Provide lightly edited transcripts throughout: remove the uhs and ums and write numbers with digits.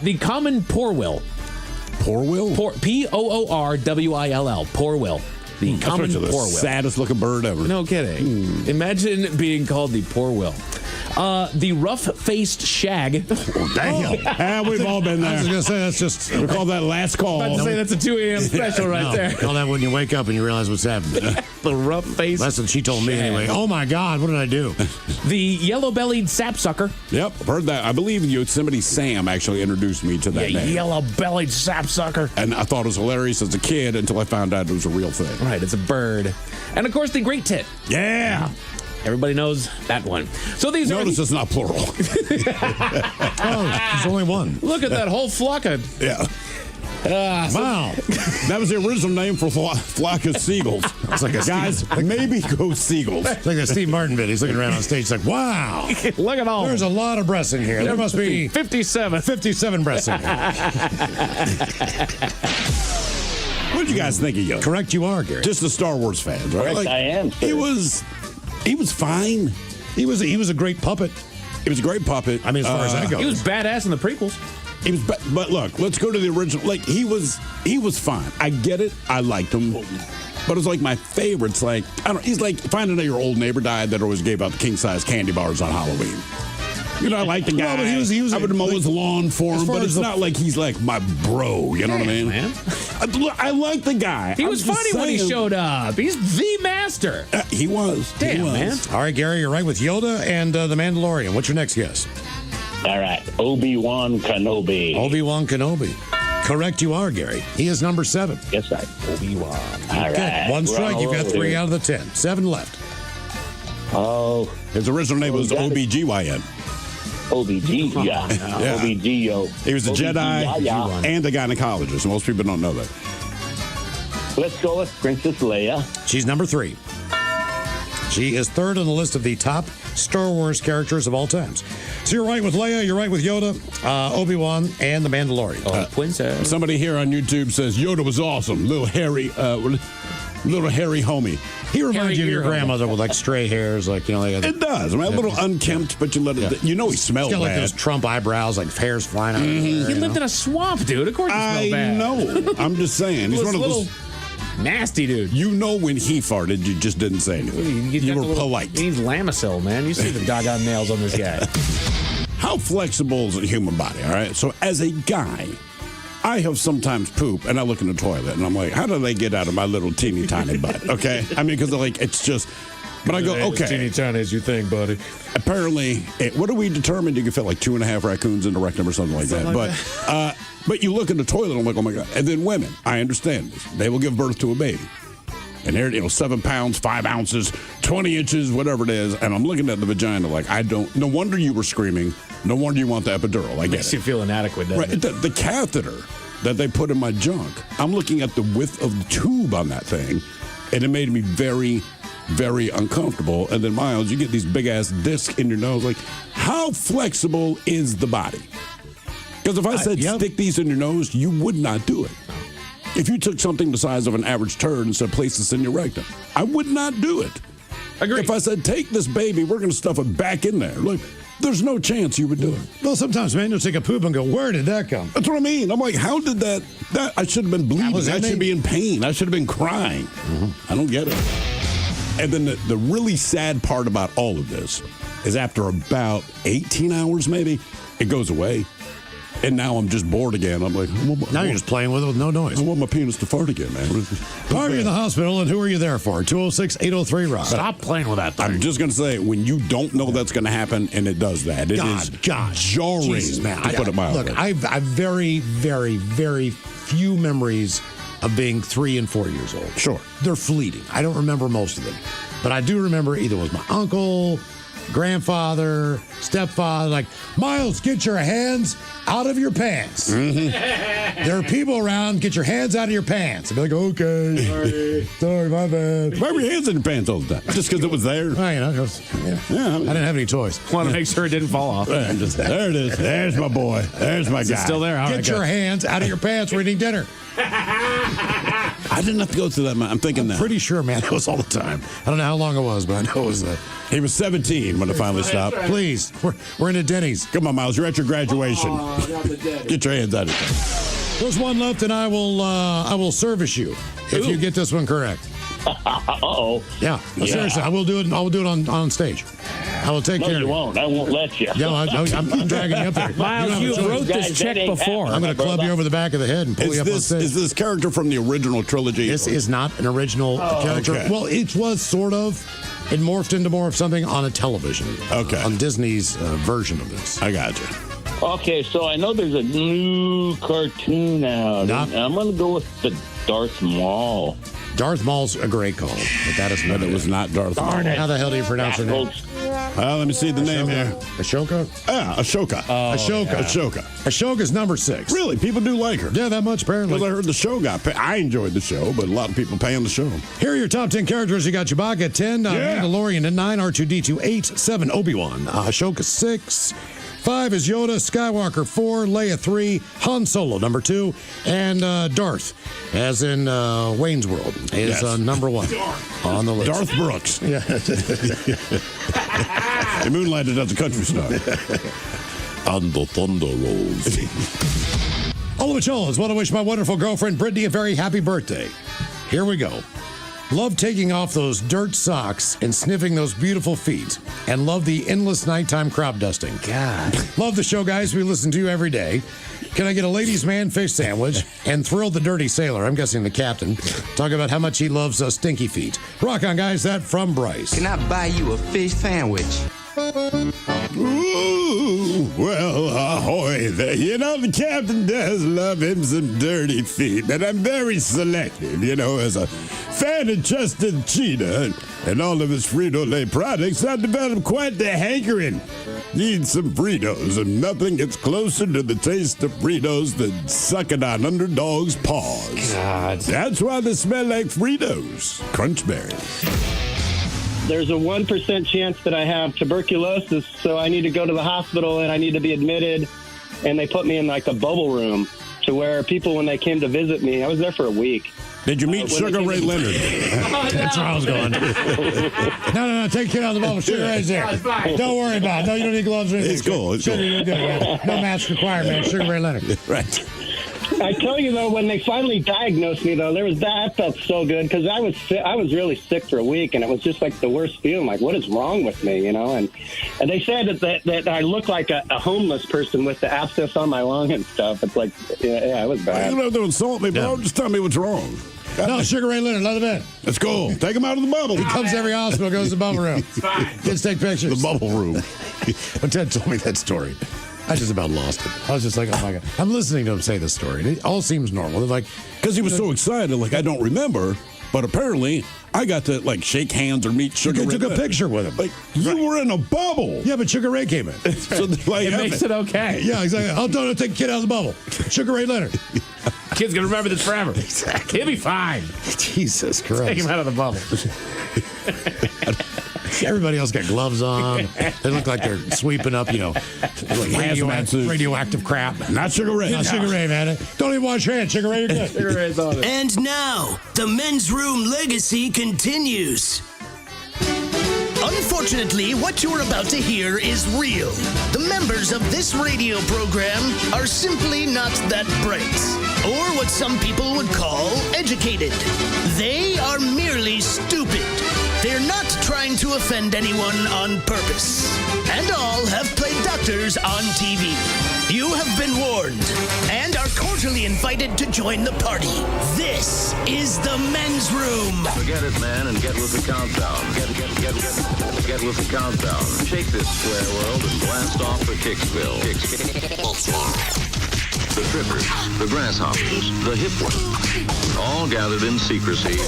The common poorwill. Poorwill? Poorwill. Poorwill. The common the poorwill. Saddest looking bird ever. No kidding. Imagine being called the poorwill. The rough-faced shag. Oh, damn. We've all been there. I was going to say, that's just... We call that last call. I was about to say that's a 2 a.m. special right there. Call that when you wake up and you realize what's happening. The rough-faced That's what she told me anyway. Oh, my God, what did I do? The yellow-bellied sapsucker. Yep, heard that. I believe Yosemite Sam actually introduced me to that name. Yellow-bellied sapsucker. And I thought it was hilarious as a kid until I found out it was a real thing. Right, it's a bird. And, of course, the great tit. Yeah. Everybody knows that one. So these Notice it's not plural. Oh, there's only one. Look at that whole flock of... Yeah. Wow. That was the original name for flock of seagulls. It's like a Guys, maybe go seagulls. It's like a Steve Martin video. He's looking around on stage. He's like, wow. Look at all. There's a lot of breasts in here. There must be 57. 57 breasts in here. What did you guys think of Yoda? Correct you are, Gary. Just the Star Wars fans, right? Correct, I am, sir. He was fine. He was a great puppet. He was a great puppet. I mean, as far as that goes. He was badass in the prequels. He was, but look, let's go to the original. Like he was fine. I get it. I liked him, but it's like my favorites. Like he's like finding out your old neighbor died that always gave out the king size candy bars on Halloween. You know, I like the guy. Well, but he was I would mow his lawn for him, but it's not like he's like my bro. You know what I mean? Man. I like the guy. He was funny when he showed up. He's the master. He was. Damn, he was. man. All right, Gary, you're right with Yoda and the Mandalorian. What's your next guess? All right, Obi-Wan Kenobi. Obi-Wan Kenobi. Correct you are, Gary. He is number 7. Yes, right. Obi-Wan. All Okay, right. one we're strike. on a You've got roll 3 here. out of the 10. 7 left. Oh, His original name was OBGYN. OBG, yeah. Yeah. OBGO. He was a Jedi and a gynecologist. Most people don't know that. Let's go with Princess Leia. She's number 3. She is 3rd on the list of the top Star Wars characters of all times. So you're right with Leia, you're right with Yoda, Obi-Wan, and the Mandalorian. Princess. Somebody here on YouTube says Yoda was awesome. Little hairy homie. He reminds you of your Harry grandmother with like stray hairs, like, you know, like It does. I mean, a little unkempt, but you let it. You know he smells he's got like bad. those Trump eyebrows, like hairs flying out. Of He there, lived in a swamp, dude. Of course he smelled I bad. know. I'm just saying. He's one of little those. nasty dude. You know when he farted, you just didn't say anything. You were polite. He needs Lamisil, man. You see the doggone nails on this guy. How flexible is a human body? All right. So as a guy, I have sometimes poop and I look in the toilet and I'm like, how do they get out of my little teeny tiny butt? Okay. I mean, because like it's just. But I go, okay. Teeny tiny as you think, buddy. Apparently, what do we determine? You can fit like 2.5 raccoons in the rectum or something like that. But you look in the toilet, I'm like, oh my God. And then women, I understand this. They will give birth to a baby. And they're, 7 pounds, 5 ounces, 20 inches, whatever it is. And I'm looking at the vagina like, no wonder you were screaming. No wonder you want the epidural. I get Makes it. you feel inadequate, doesn't Right. it? The catheter that they put in my junk, I'm looking at the width of the tube on that thing. And it made me very, very uncomfortable. And then, Miles, you get these big-ass discs in your nose. Like, how flexible is the body? Because if I said stick these in your nose, you would not do it. If you took something the size of an average turd and said place this in your rectum, I would not do it. Agreed. If I said take this baby, we're going to stuff it back in there. Like, there's no chance you would do it. Well, sometimes, man, you'll take a poop and go, where did that come? That's what I mean. I'm like, how did that I should have been bleeding. I should be in pain. I should have been crying. I don't get it. And then the really sad part about all of this is after about 18 hours, maybe, it goes away. And now I'm just bored again. I'm like, Now you're just playing with it with no noise. I want my penis to fart again, man. Why are you in the hospital, and who are you there for? 206-803-ROCK. Stop playing with that thing. I'm just going to say, when you don't know that's going to happen and it does that, it is jarring, Jesus, man. to put it mildly. Look, I've very, very, very few memories of being 3 and 4 years old. Sure. They're fleeting. I don't remember most of them. But I do remember either it was my uncle, grandfather, stepfather, like, Miles, get your hands out of your pants. There are people around, get your hands out of your pants. I'd be like, okay, sorry, my bad. Why were your hands in your pants all the time? Just because it was there? Well, I didn't have any toys. Want to make sure it didn't fall off. There it is. There's my boy. There's my guy. It's still there. All Get right, your good. hands out of your pants. We're eating dinner. I didn't have to go through that. I'm thinking that. Pretty sure, man, it was all the time. I don't know how long it was, but I know it was. He was 17 when it finally stopped. Please, we're in a Denny's. Come on, Miles. You're at your graduation. Get your hands out of it. There's one left, and I will service you if you get this one correct. Uh-oh. Yeah, seriously, I will do it. I will do it on stage. I will take No, care of you it. won't. I won't let you. Yeah, I'm dragging you up there. Miles, you wrote this Guys, check that ain't before. I'm going to club you over the back of the head and pull you up on stage. Is this character from the original trilogy? This is not an original character. okay. Well, it was sort of. It morphed into more of something on a television. Okay. On Disney's version of this. I got you. Okay, so I know there's a new cartoon out. Not- and I'm going to go with the Darth Maul. Darth Maul's a great call, but that is not. But it was not Darth Maul. Darn it. How the hell do you pronounce her name? Let me see the name here. Ashoka? Ashoka. Ashoka. Ashoka's number 6. Really? People do like her. Yeah, that much apparently. Because I heard the show got paid. I enjoyed the show, but a lot of people pay on the show. Here are your top 10 characters. You got Chewbacca at 10, Mandalorian at 9, R2-D2 8, 7, Obi-Wan, Ashoka 6, 5 is Yoda, Skywalker 4, Leia 3, Han Solo number 2, and Darth, as in Wayne's World, is number 1 on the list. Darth Brooks. Yeah. He moonlighted at the country star. And the thunder rolls. Oliver Cholas, want to wish my wonderful girlfriend Brittany a very happy birthday. Here we go. Love taking off those dirt socks and sniffing those beautiful feet. And love the endless nighttime crop dusting. God. Love the show, guys. We listen to you every day. Can I get a ladies' man fish sandwich? And Thrill the dirty sailor, I'm guessing the captain, talk about how much he loves stinky feet. Rock on, guys. That from Bryce. Can I buy you a fish sandwich? Ooh, well, ahoy there. You know, the captain does love him some dirty feet, but I'm very selective, as a fan of Justin Cheetah and all of his Frito-Lay products, I've developed quite the hankering. Need some Fritos, and nothing gets closer to the taste of Fritos than sucking on underdog's paws. God. That's why they smell like Fritos. Crunch berries. There's a 1% chance that I have tuberculosis, so I need to go to the hospital and I need to be admitted. And they put me in like a bubble room to where people, when they came to visit me, I was there for a week. Did you meet Sugar Ray Leonard? That's where I was going. No. Take the kid out of the bubble. Sugar Ray's there. Don't worry about it. No, you don't need gloves or anything. It's cool. It's Sugar, cool. you're good, man. No mask required, man. Sugar Ray Leonard. Right. I tell you, though, when they finally diagnosed me, though, I felt so good because I was really sick for a week, and it was just like the worst feeling. Like, what is wrong with me, And they said that I look like a homeless person with the abscess on my lung and stuff. It's like, yeah, it was bad. You don't have to insult me, bro. Just tell me what's wrong. No, Sugar Ray Leonard, let him in. Let's go. Take him out of the bubble. He comes to every hospital, goes to the bubble room. It's fine. Kids take pictures. The bubble room. When Ted told me that story, I just about lost it. I was just like, oh my God. I'm listening to him say this story. And it all seems normal. They're like, Because he was so excited, like, I don't remember, but apparently I got to, like, shake hands or meet Sugar you Ray. took a picture with him. Like, you were in a bubble. Yeah, but Sugar Ray came in. So, like, It makes it okay. Yeah, exactly. I'll take a kid out of the bubble. Sugar Ray Leonard. Kid's going to remember this forever. Exactly. He'll be fine. Jesus Christ. Take him out of the bubble. Everybody else got gloves on. They look like they're sweeping up, Hazmat suits. radioactive crap. Not Sugar Ray. Not Sugar Ray, man. Don't even wash your hands. Sugar Ray, you're good. Sugar Ray's on it. And now, the men's room legacy continues. Unfortunately, what you're about to hear is real. The members of this radio program are simply not that bright, or what some people would call educated. They are merely stupid. They're not trying to offend anyone on purpose. And all have played doctors on TV. You have been warned and are cordially invited to join the party. This is the men's room. Forget it, man, and get with the countdown. Get with the countdown. Shake this square world and blast off for Kicksville. The trippers, the grasshoppers, the hip ones, all gathered in secrecy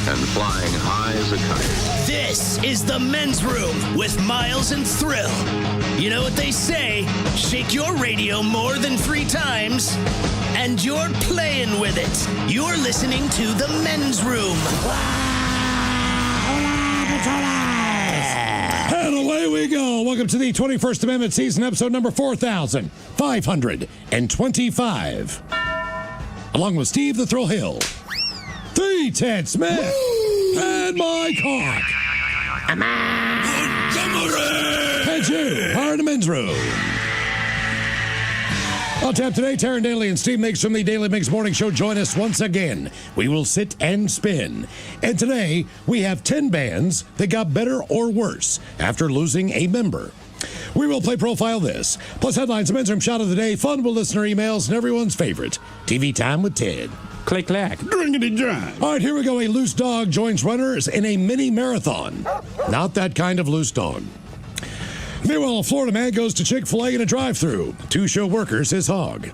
and flying high as a kite. This is the men's room with Miles and Thrill. You know what they say, shake your radio more than 3 times, and you're playing with it. You're listening to the men's room. And away we go. Welcome to the 21st Amendment season, episode number 4525. Along with Steve the Thrill Hill, the Ted Smith, and my cock. And you are in the men's room. On tap today, Taryn Daly and Steve Miggs from the Daily Miggs Morning Show join us once again. We will sit and spin. And today, we have 10 bands that got better or worse after losing a member. We will play Profile This, plus headlines, a men's room shot of the day, fun with listener emails, and everyone's favorite, TV Time with Ted. Click, clack. Drinkity drive. All right, here we go. A loose dog joins runners in a mini marathon. Not that kind of loose dog. Meanwhile, a Florida man goes to Chick-fil-A in a drive-thru to show workers his hog.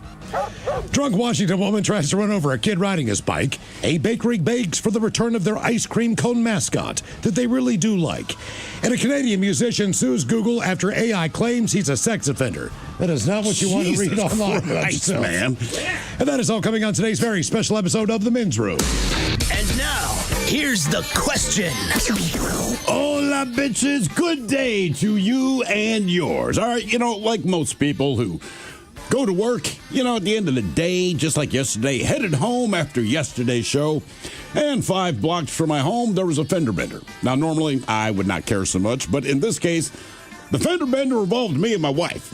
Drunk Washington woman tries to run over a kid riding his bike. A bakery begs for the return of their ice cream cone mascot that they really do like. And a Canadian musician sues Google after AI claims he's a sex offender. That is not what you want to read online. Christ, man. And that is all coming on today's very special episode of The Men's Room. And now, here's the question. Hola, bitches. Good day to you and yours. All right, like most people who go to work, at the end of the day, just like yesterday, headed home after yesterday's show, and 5 blocks from my home, there was a fender bender. Now, normally, I would not care so much, but in this case, the fender bender involved me and my wife.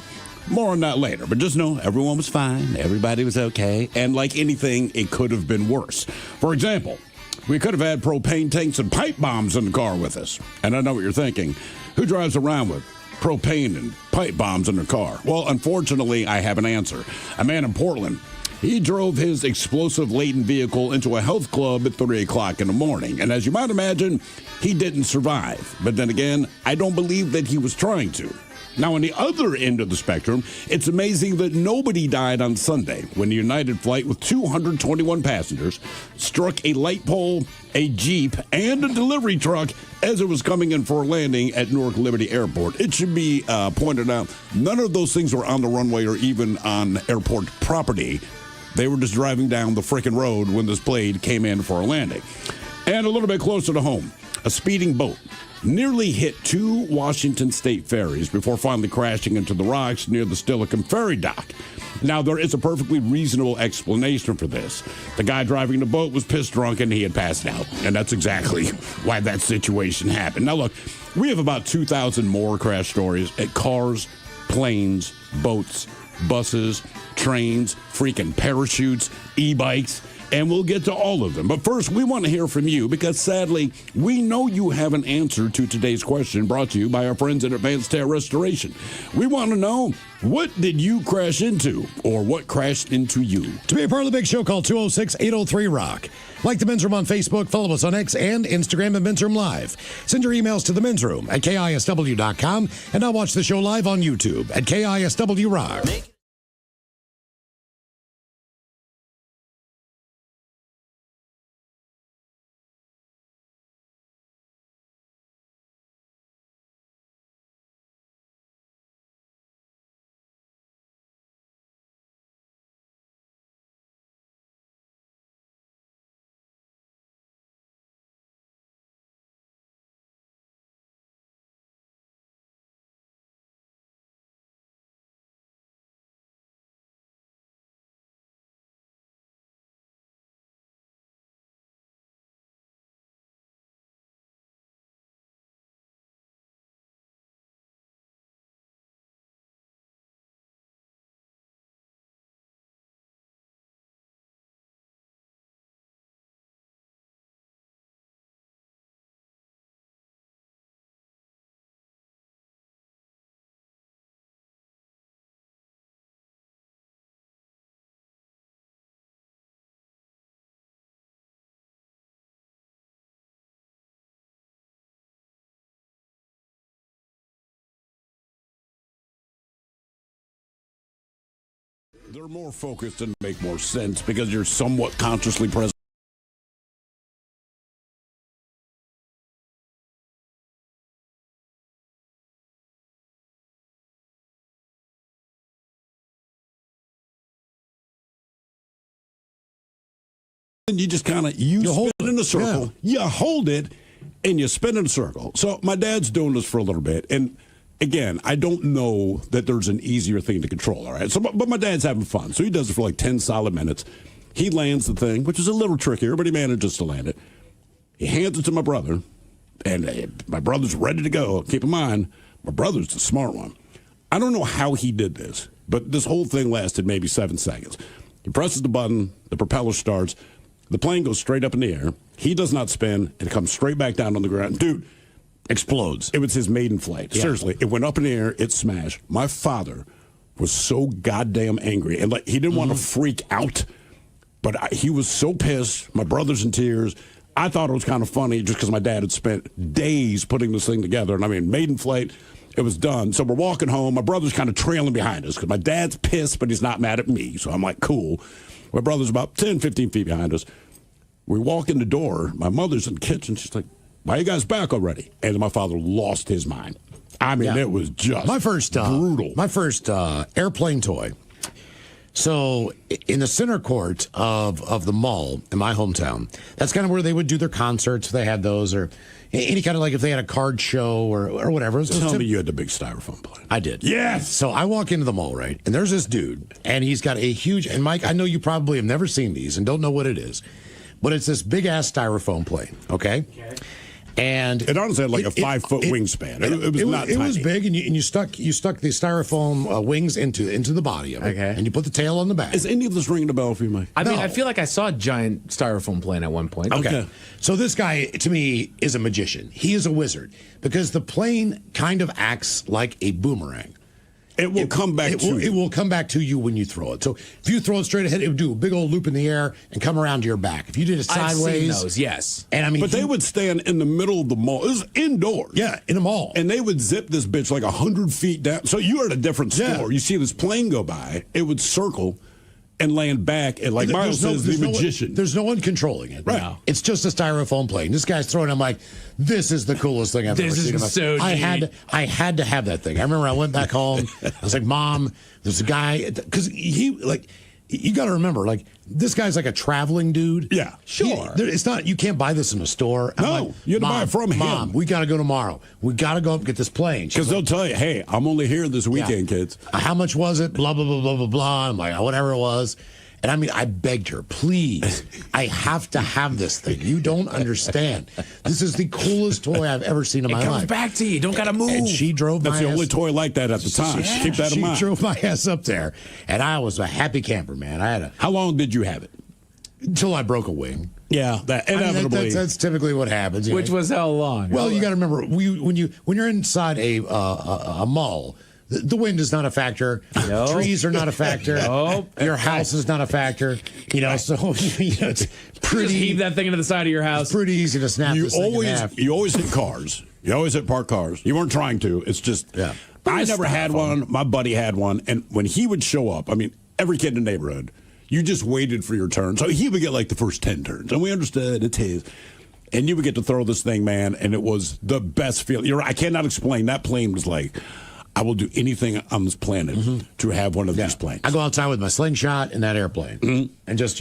More on that later, but just know everyone was fine, everybody was okay, and like anything, it could have been worse. For example, we could have had propane tanks and pipe bombs in the car with us. And I know what you're thinking. Who drives around with propane and pipe bombs in their car? Well, unfortunately, I have an answer. A man in Portland, he drove his explosive-laden vehicle into a health club at 3 o'clock in the morning. And as you might imagine, he didn't survive. But then again, I don't believe that he was trying to. Now, on the other end of the spectrum, it's amazing that nobody died on Sunday when the United flight with 221 passengers struck a light pole, a Jeep, and a delivery truck as it was coming in for a landing at Newark Liberty Airport. It should be pointed out, none of those things were on the runway or even on airport property. They were just driving down the frickin' road when this plane came in for a landing. And a little bit closer to home, a speeding boat nearly hit 2 Washington State ferries before finally crashing into the rocks near the Steilacoom ferry dock. Now, there is a perfectly reasonable explanation for this. The guy driving the boat was pissed drunk and he had passed out. And that's exactly why that situation happened. Now, look, we have about 2,000 more crash stories at cars, planes, boats, buses, trains, freaking parachutes, e-bikes, and we'll get to all of them. But first, we want to hear from you because, sadly, we know you have an answer to today's question brought to you by our friends at Advanced Hair Restoration. We want to know, what did you crash into or what crashed into you? To be a part of the big show, call 206-803-ROCK. Like the Men's Room on Facebook, follow us on X and Instagram at Men's Room Live. Send your emails to the Men's Room at KISW.com and now watch the show live on YouTube at KISW Rock. They're more focused and make more sense because you're somewhat consciously present. And you just kind of spin it in a circle. Yeah. You hold it and you spin in a circle. So my dad's doing this for a little bit, and again, I don't know that there's an easier thing to control, all right? So, but my dad's having fun, so he does it for like 10 solid minutes. He lands the thing, which is a little trickier, but he manages to land it. He hands it to my brother, and my brother's ready to go. Keep in mind, my brother's the smart one. I don't know how he did this, but this whole thing lasted maybe 7 seconds. He presses the button, the propeller starts, the plane goes straight up in the air. He does not spin, and it comes straight back down on the ground. Dude, explodes. It was his maiden flight. Yeah. Seriously, it went up in the air, it smashed. My father was so goddamn angry, and like he didn't want to freak out, but he was so pissed. My brother's in tears. I thought it was kind of funny just because my dad had spent days putting this thing together, and I mean, maiden flight. It was done. So we're walking home. My brother's kind of trailing behind us because my dad's pissed, but he's not mad at me. So I'm like, cool. My brother's about 10, 15 feet behind us. We walk in the door. My mother's in the kitchen. She's like, why are you guys back already? And my father lost his mind. I mean, it was just brutal. My first airplane toy. So in the center court of the mall in my hometown, that's kind of where they would do their concerts if they had those, or any kind of like if they had a card show or whatever. Tell me you had the big styrofoam plane. I did. Yes. So I walk into the mall, right? And there's this dude, and he's got a huge, and Mike, I know you probably have never seen these and don't know what it is, but it's this big-ass styrofoam plane, okay? And it honestly had like a 5-foot wingspan. It was not tiny. It was big, and you stuck the styrofoam wings into the body of it, and you put the tail on the back. Is any of this ringing a bell for you, Mike? I mean, I feel like I saw a giant styrofoam plane at one point. Okay. So this guy, to me, is a magician. He is a wizard because the plane kind of acts like a boomerang. It will come back to you. It will come back to you when you throw it. So if you throw it straight ahead, it would do a big old loop in the air and come around to your back. If you did it sideways. I've seen those, yes. And I mean, but they would stand in the middle of the mall. It was indoors. Yeah, in a mall. And they would zip this bitch like 100 feet down. So you were at a different store. Yeah. You see this plane go by, it would circle and land back, and like Miles says, the magician. There's no one controlling it. Right. No. It's just a styrofoam plane. This guy's throwing. I'm like, this is the coolest thing I've ever seen. This is so I had to have that thing. I remember I went back home. I was like, Mom, there's a guy, because he like. You got to remember, like, this guy's like a traveling dude. Yeah, sure. It's not, you can't buy this in a store. No, like, you have to buy it from him. Mom, we got to go tomorrow. We got to go up and get this plane. Because they'll tell you, hey, I'm only here this weekend, kids. How much was it? Blah, blah, blah, blah, blah, blah. I'm like, whatever it was. And I mean, I begged her, please, I have to have this thing. You don't understand. This is the coolest toy I've ever seen in my life. It comes back to you. Don't got to move. And she drove my ass. That's the only toy like that at the time. Yeah, keep that in mind. She drove my ass up there. And I was a happy camper, man. How long did you have it? Until I broke a wing. Yeah, that inevitably. I mean, that's typically what happens. Which was how long? Well, you got to remember, when you're inside a mall, the wind is not a factor. No. Trees are not a factor. No. Your house is not a factor. So it's pretty. Just heave that thing into the side of your house. It's pretty easy to snap this thing in half. You always hit cars. You always hit parked cars. You weren't trying to. It's just. Yeah. I never had one. My buddy had one, and when he would show up, I mean, every kid in the neighborhood, you just waited for your turn. So he would get like the first 10 turns, and we understood it's his. And you would get to throw this thing, man, and it was the best feeling. You're right, I cannot explain. That plane was like, I will do anything on this planet to have one of these planes. I go outside with my slingshot and that airplane, and just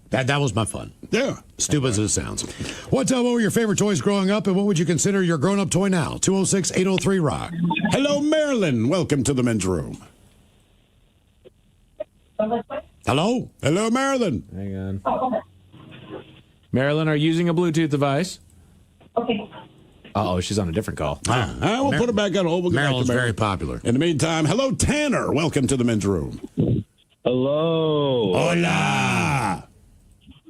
that was my fun. Yeah, stupid as it sounds. What were your favorite toys growing up, and what would you consider your grown-up toy now? 206-803-ROCK. Hello, Marilyn. Welcome to the men's room. Hello, Marilyn. Hang on. Marilyn, are you using a Bluetooth device? Okay. Uh-oh, she's on a different call. We'll put it back on hold. We'll Marilyn's very popular. In the meantime, hello, Tanner. Welcome to the men's room. Hello. Hola.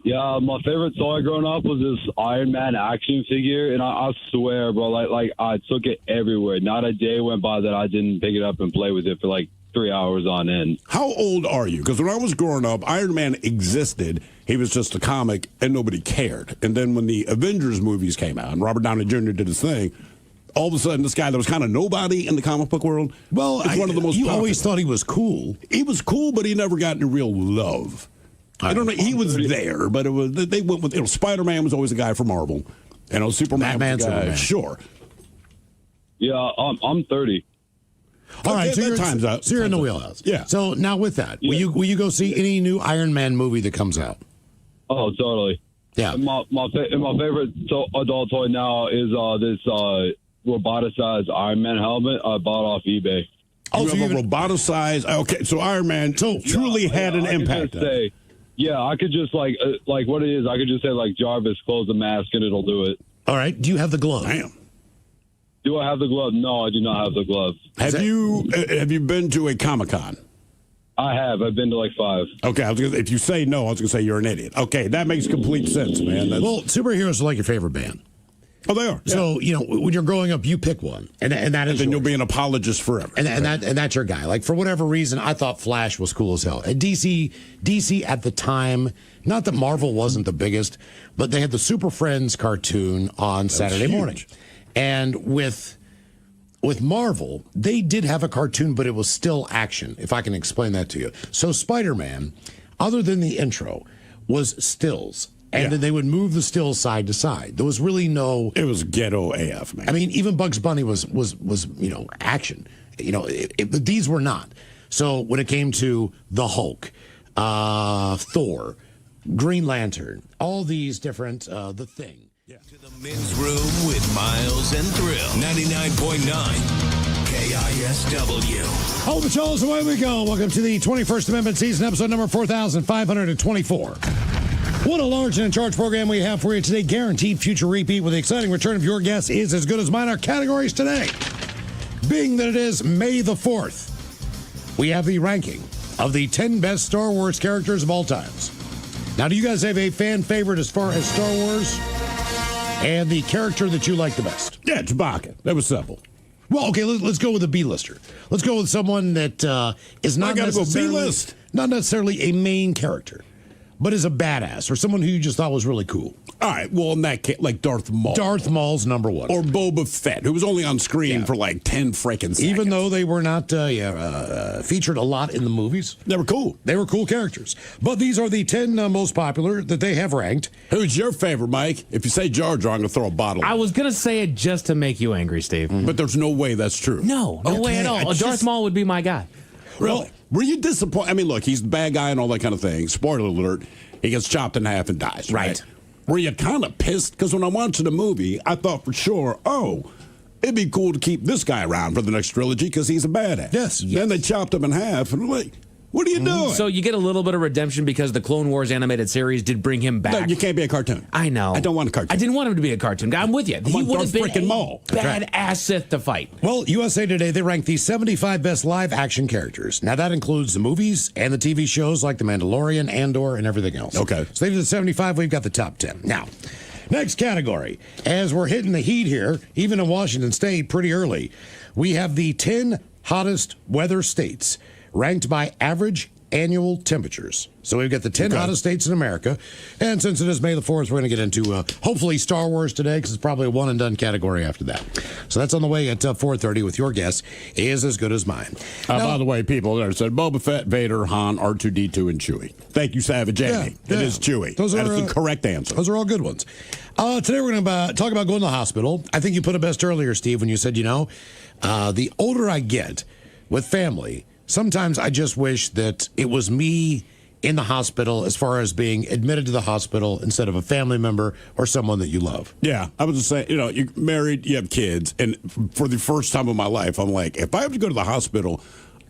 Yeah, my favorite toy growing up was this Iron Man action figure, and I swear, bro, like I took it everywhere. Not a day went by that I didn't pick it up and play with it for like 3 hours on end. How old are you? Because when I was growing up, Iron Man existed. He was just a comic, and nobody cared. And then when the Avengers movies came out, and Robert Downey Jr. did his thing, all of a sudden, this guy that was kind of nobody in the comic book world, one of the most You popular. always thought he was cool. He was cool, but he never got any real love. I don't know. He was there, but it was they went with Spider-Man was always a guy from Marvel, and Superman was a guy. Superman. Sure. Yeah, I'm 30. All right, so time's out. So you're in the wheelhouse. Yeah. So now with that, will you go see any new Iron Man movie that comes out? Oh, totally. Yeah. And my favorite adult toy now is this roboticized Iron Man helmet I bought off eBay. Oh, you have a roboticized. Okay, so Iron Man truly had an impact. Yeah, I could just like what it is. I could just say like Jarvis, close the mask, and it'll do it. All right. Do you have the glove? Damn. Do I have the glove? No, I do not have the glove. Have you been to a Comic-Con? I have. I've been to like 5. Okay, if you say no, I was going to say you're an idiot. Okay, that makes complete sense, man. Well, superheroes are like your favorite band. Oh, they are. So, when you're growing up, you pick one. And that is and then you'll be an apologist forever. And that's your guy. Like, for whatever reason, I thought Flash was cool as hell. And DC at the time, not that Marvel wasn't the biggest, but they had the Super Friends cartoon on Saturday morning. And with Marvel, they did have a cartoon, but it was still action, if I can explain that to you. So Spider-Man, other than the intro, was stills. And then they would move the stills side to side. There was really no... It was ghetto AF, man. I mean, even Bugs Bunny was action. These were not. So when it came to the Hulk, Thor, Green Lantern, all these different, The Thing. Yeah. To the men's room with Miles and Thrill. 99.9 KISW. Hold the Patrols, away we go. Welcome to the 21st Amendment season, episode number 4,524. What a large and in charge program we have for you today. Guaranteed future repeat with the exciting return of your guess is as good as mine. Our categories today, being that it is May the 4th, we have the ranking of the 10 best Star Wars characters of all times. Now, do you guys have a fan favorite as far as Star Wars and the character that you like the best? Yeah, Chewbacca. That was simple. Well, okay, let's go with a B-lister. Let's go with someone that is not necessarily a main character, but is a badass or someone who you just thought was really cool. All right, well, in that case, like Darth Maul. Darth Maul's number one. Or Boba Fett, who was only on screen for like 10 freaking seconds. Even though they were not featured a lot in the movies. They were cool. They were cool characters. But these are the 10 most popular that they have ranked. Who's your favorite, Mike? If you say Jar Jar, I'm going to throw a bottle. I was going to say it just to make you angry, Steve. Mm-hmm. But there's no way that's true. No way at all. Darth Maul would be my guy. Really? Well, were you disappointed? I mean, look, he's the bad guy and all that kind of thing. Spoiler alert, he gets chopped in half and dies. Right. Were you kind of pissed? Because when I watched the movie, I thought for sure, it'd be cool to keep this guy around for the next trilogy because he's a badass. Yes. Then they chopped him in half, and I'm like, what are you doing? So you get a little bit of redemption because the Clone Wars animated series did bring him back. No, you can't be a cartoon. I know. I don't want a cartoon. I didn't want him to be a cartoon guy. I'm with you. He would have been a Maul. badass Sith to fight. Well, USA Today, they ranked the 75 best live-action characters. Now, that includes the movies and the TV shows like The Mandalorian, Andor, and everything else. Okay. So they did the 75. We've got the top 10. Now, next category. As we're hitting the heat here, even in Washington State pretty early, we have the 10 hottest weather states ranked by average annual temperatures. So we've got the 10 hottest states in America. And since it is May the 4th, we're going to get into hopefully Star Wars today because it's probably a one-and-done category after that. So that's on the way at 4:30 with your guess is as good as mine. Now, by the way, people there said Boba Fett, Vader, Han, R2-D2, and Chewie. Thank you, Savage Amy. It is Chewie. That is the correct answer. Those are all good ones. Today we're going to talk about going to the hospital. I think you put it best earlier, Steve, when you said, the older I get with family, sometimes I just wish that it was me in the hospital as far as being admitted to the hospital instead of a family member or someone that you love. Yeah, I was just saying, you're married, you have kids, and for the first time in my life, I'm like, if I have to go to the hospital,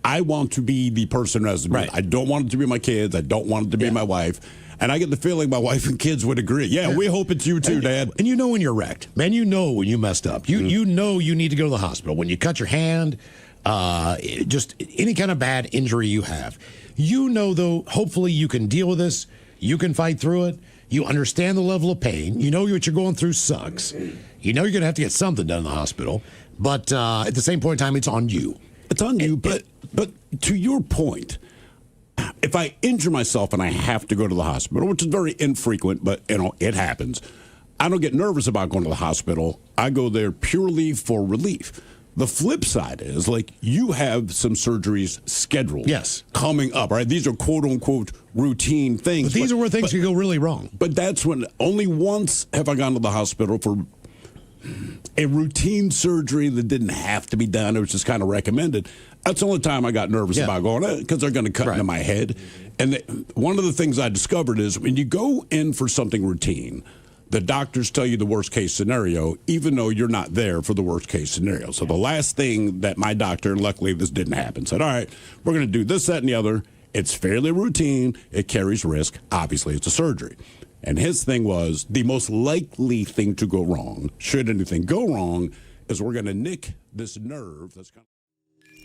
I want to be the person who has to be. Right. I don't want it to be my kids. I don't want it to be my wife. And I get the feeling my wife and kids would agree. Yeah, we hope it's you too, Dad. And you know when you're wrecked. Man, you know when you messed up. You know you need to go to the hospital. When you cut your hand, just any kind of bad injury you have. Though, hopefully you can deal with this. You can fight through it. You understand the level of pain. You know what you're going through sucks. You know you're going to have to get something done in the hospital. But at the same point in time, it's on you. It's on you, but to your point, if I injure myself and I have to go to the hospital, which is very infrequent, but it happens, I don't get nervous about going to the hospital. I go there purely for relief. The flip side is, you have some surgeries scheduled. Yes. Coming up, right? These are quote-unquote routine things. But these are where things can go really wrong. But that's when only once have I gone to the hospital for a routine surgery that didn't have to be done. It was just kind of recommended. That's the only time I got nervous about going, because they're going to cut into my head. And one of the things I discovered is when you go in for something routine, the doctors tell you the worst case scenario, even though you're not there for the worst case scenario. So the last thing that my doctor, and luckily this didn't happen, said, all right, we're going to do this, that, and the other. It's fairly routine. It carries risk. Obviously, it's a surgery. And his thing was the most likely thing to go wrong, should anything go wrong, is we're going to nick this nerve that's kind of...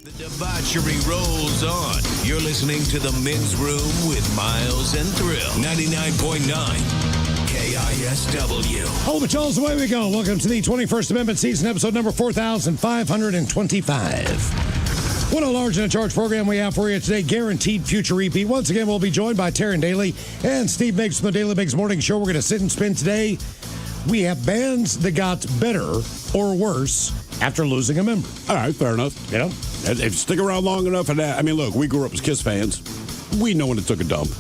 The debauchery rolls on. You're listening to The Men's Room with Miles and Thrill. 99.9 KISW. All the Charles, away we go. Welcome to the 21st Amendment season, episode number 4,525. What a large and a charge program we have for you today. Guaranteed future repeat. Once again, we'll be joined by Taryn Daly and Steve Biggs from the Daily Biggs Morning Show. We're going to sit and spin today. We have bands that got better or worse after losing a member. All right, fair enough. You know? If you stick around long enough for that, I mean, look, we grew up as KISS fans. We know when it took a dump.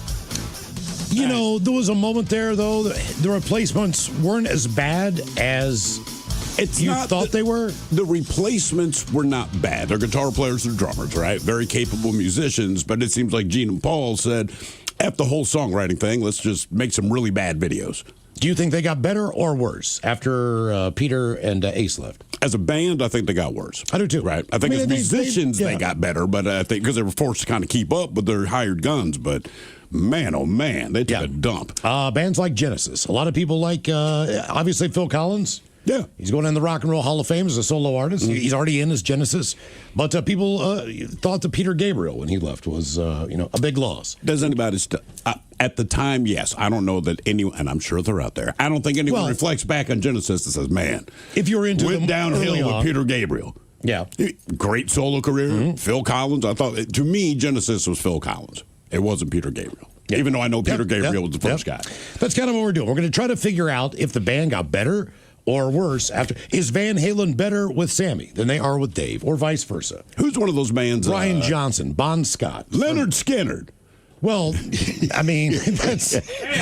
You know, there was a moment there, though, the replacements weren't as bad as you thought they were. The replacements were not bad. They're guitar players and drummers, right? Very capable musicians, but it seems like Gene and Paul said, F the whole songwriting thing, let's just make some really bad videos. Do you think they got better or worse after Peter and Ace left? As a band, I think they got worse. I do too. Right. I think as musicians, they got better, but I think because they were forced to kind of keep up with their hired guns. But man, oh man, they took a dump. Bands like Genesis. A lot of people like, obviously, Phil Collins. Yeah. He's going in the Rock and Roll Hall of Fame as a solo artist. Mm-hmm. He's already in as Genesis. But people thought that Peter Gabriel, when he left, was a big loss. Does anybody at the time, yes. I don't know that anyone, and I'm sure they're out there, I don't think anyone reflects back on Genesis and says, man, if you're into went downhill with Peter Gabriel. Yeah. Great solo career. Mm-hmm. Phil Collins. I thought, to me, Genesis was Phil Collins. It wasn't Peter Gabriel. Yep. Even though I know Peter Gabriel was the first guy. That's kind of what we're doing. We're going to try to figure out if the band got better or worse after. Is Van Halen better with Sammy than they are with Dave, or vice versa? Who's one of those bands? Brian Johnson, Bon Scott, Leonard Skinner. Well, I mean, that's.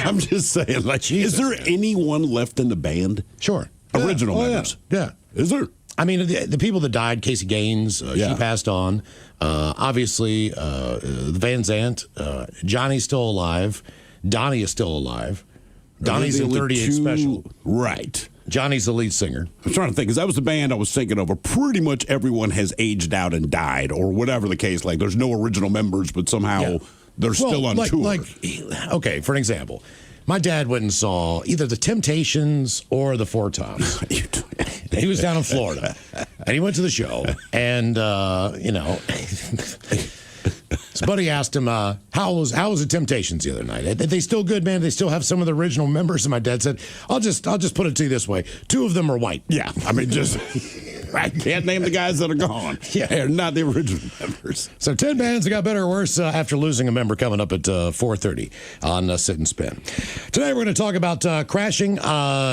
I'm just saying. Like, Jesus, is there anyone left in the band? Sure, original members. Yeah. Is there? I mean, the people that died, Casey Gaines, she passed on. Obviously, the Van Zandt, Johnny's still alive. Donnie is still alive. Donnie's in 38 Special. Right. Johnny's the lead singer. I'm trying to think, because that was the band I was thinking of, where pretty much everyone has aged out and died, or whatever the case. Like, there's no original members, but somehow they're still on tour. Okay, for an example, my dad went and saw either the Temptations or the Four Tops. He was down in Florida, and he went to the show, and, his buddy asked him, how was the Temptations the other night? Are they still good, man? They still have some of the original members? And my dad said, I'll just put it to you this way. 2 of them are white. Yeah. I mean, just I can't name the guys that are gone. Yeah. They're not the original members. So 10 bands that got better or worse after losing a member, coming up at 4:30 on Sit and Spin. Today we're going to talk about crashing.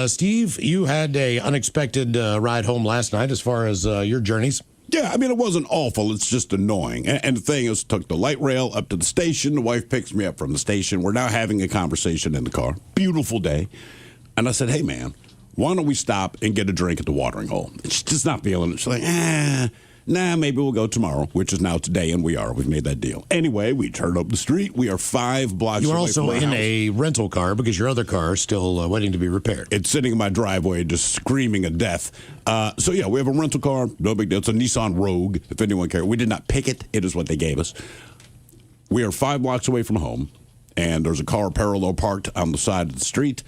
Steve, you had a unexpected ride home last night as far as your journeys. Yeah, I mean, it wasn't awful. It's just annoying. And the thing is, took the light rail up to the station. The wife picks me up from the station. We're now having a conversation in the car. Beautiful day. And I said, hey, man, why don't we stop and get a drink at the watering hole? She's just not feeling it. She's like, maybe we'll go tomorrow, which is now today, and we've made that deal. Anyway, we turn up the street. We are 5 blocks away from You're also in house. a rental car because your other car is still waiting to be repaired. It's sitting in my driveway just screaming at death. So, yeah, we have a rental car. No big deal. It's a Nissan Rogue, if anyone cares. We did not pick it. It is what they gave us. We are 5 blocks away from home, and there's a car parallel parked on the side of the street,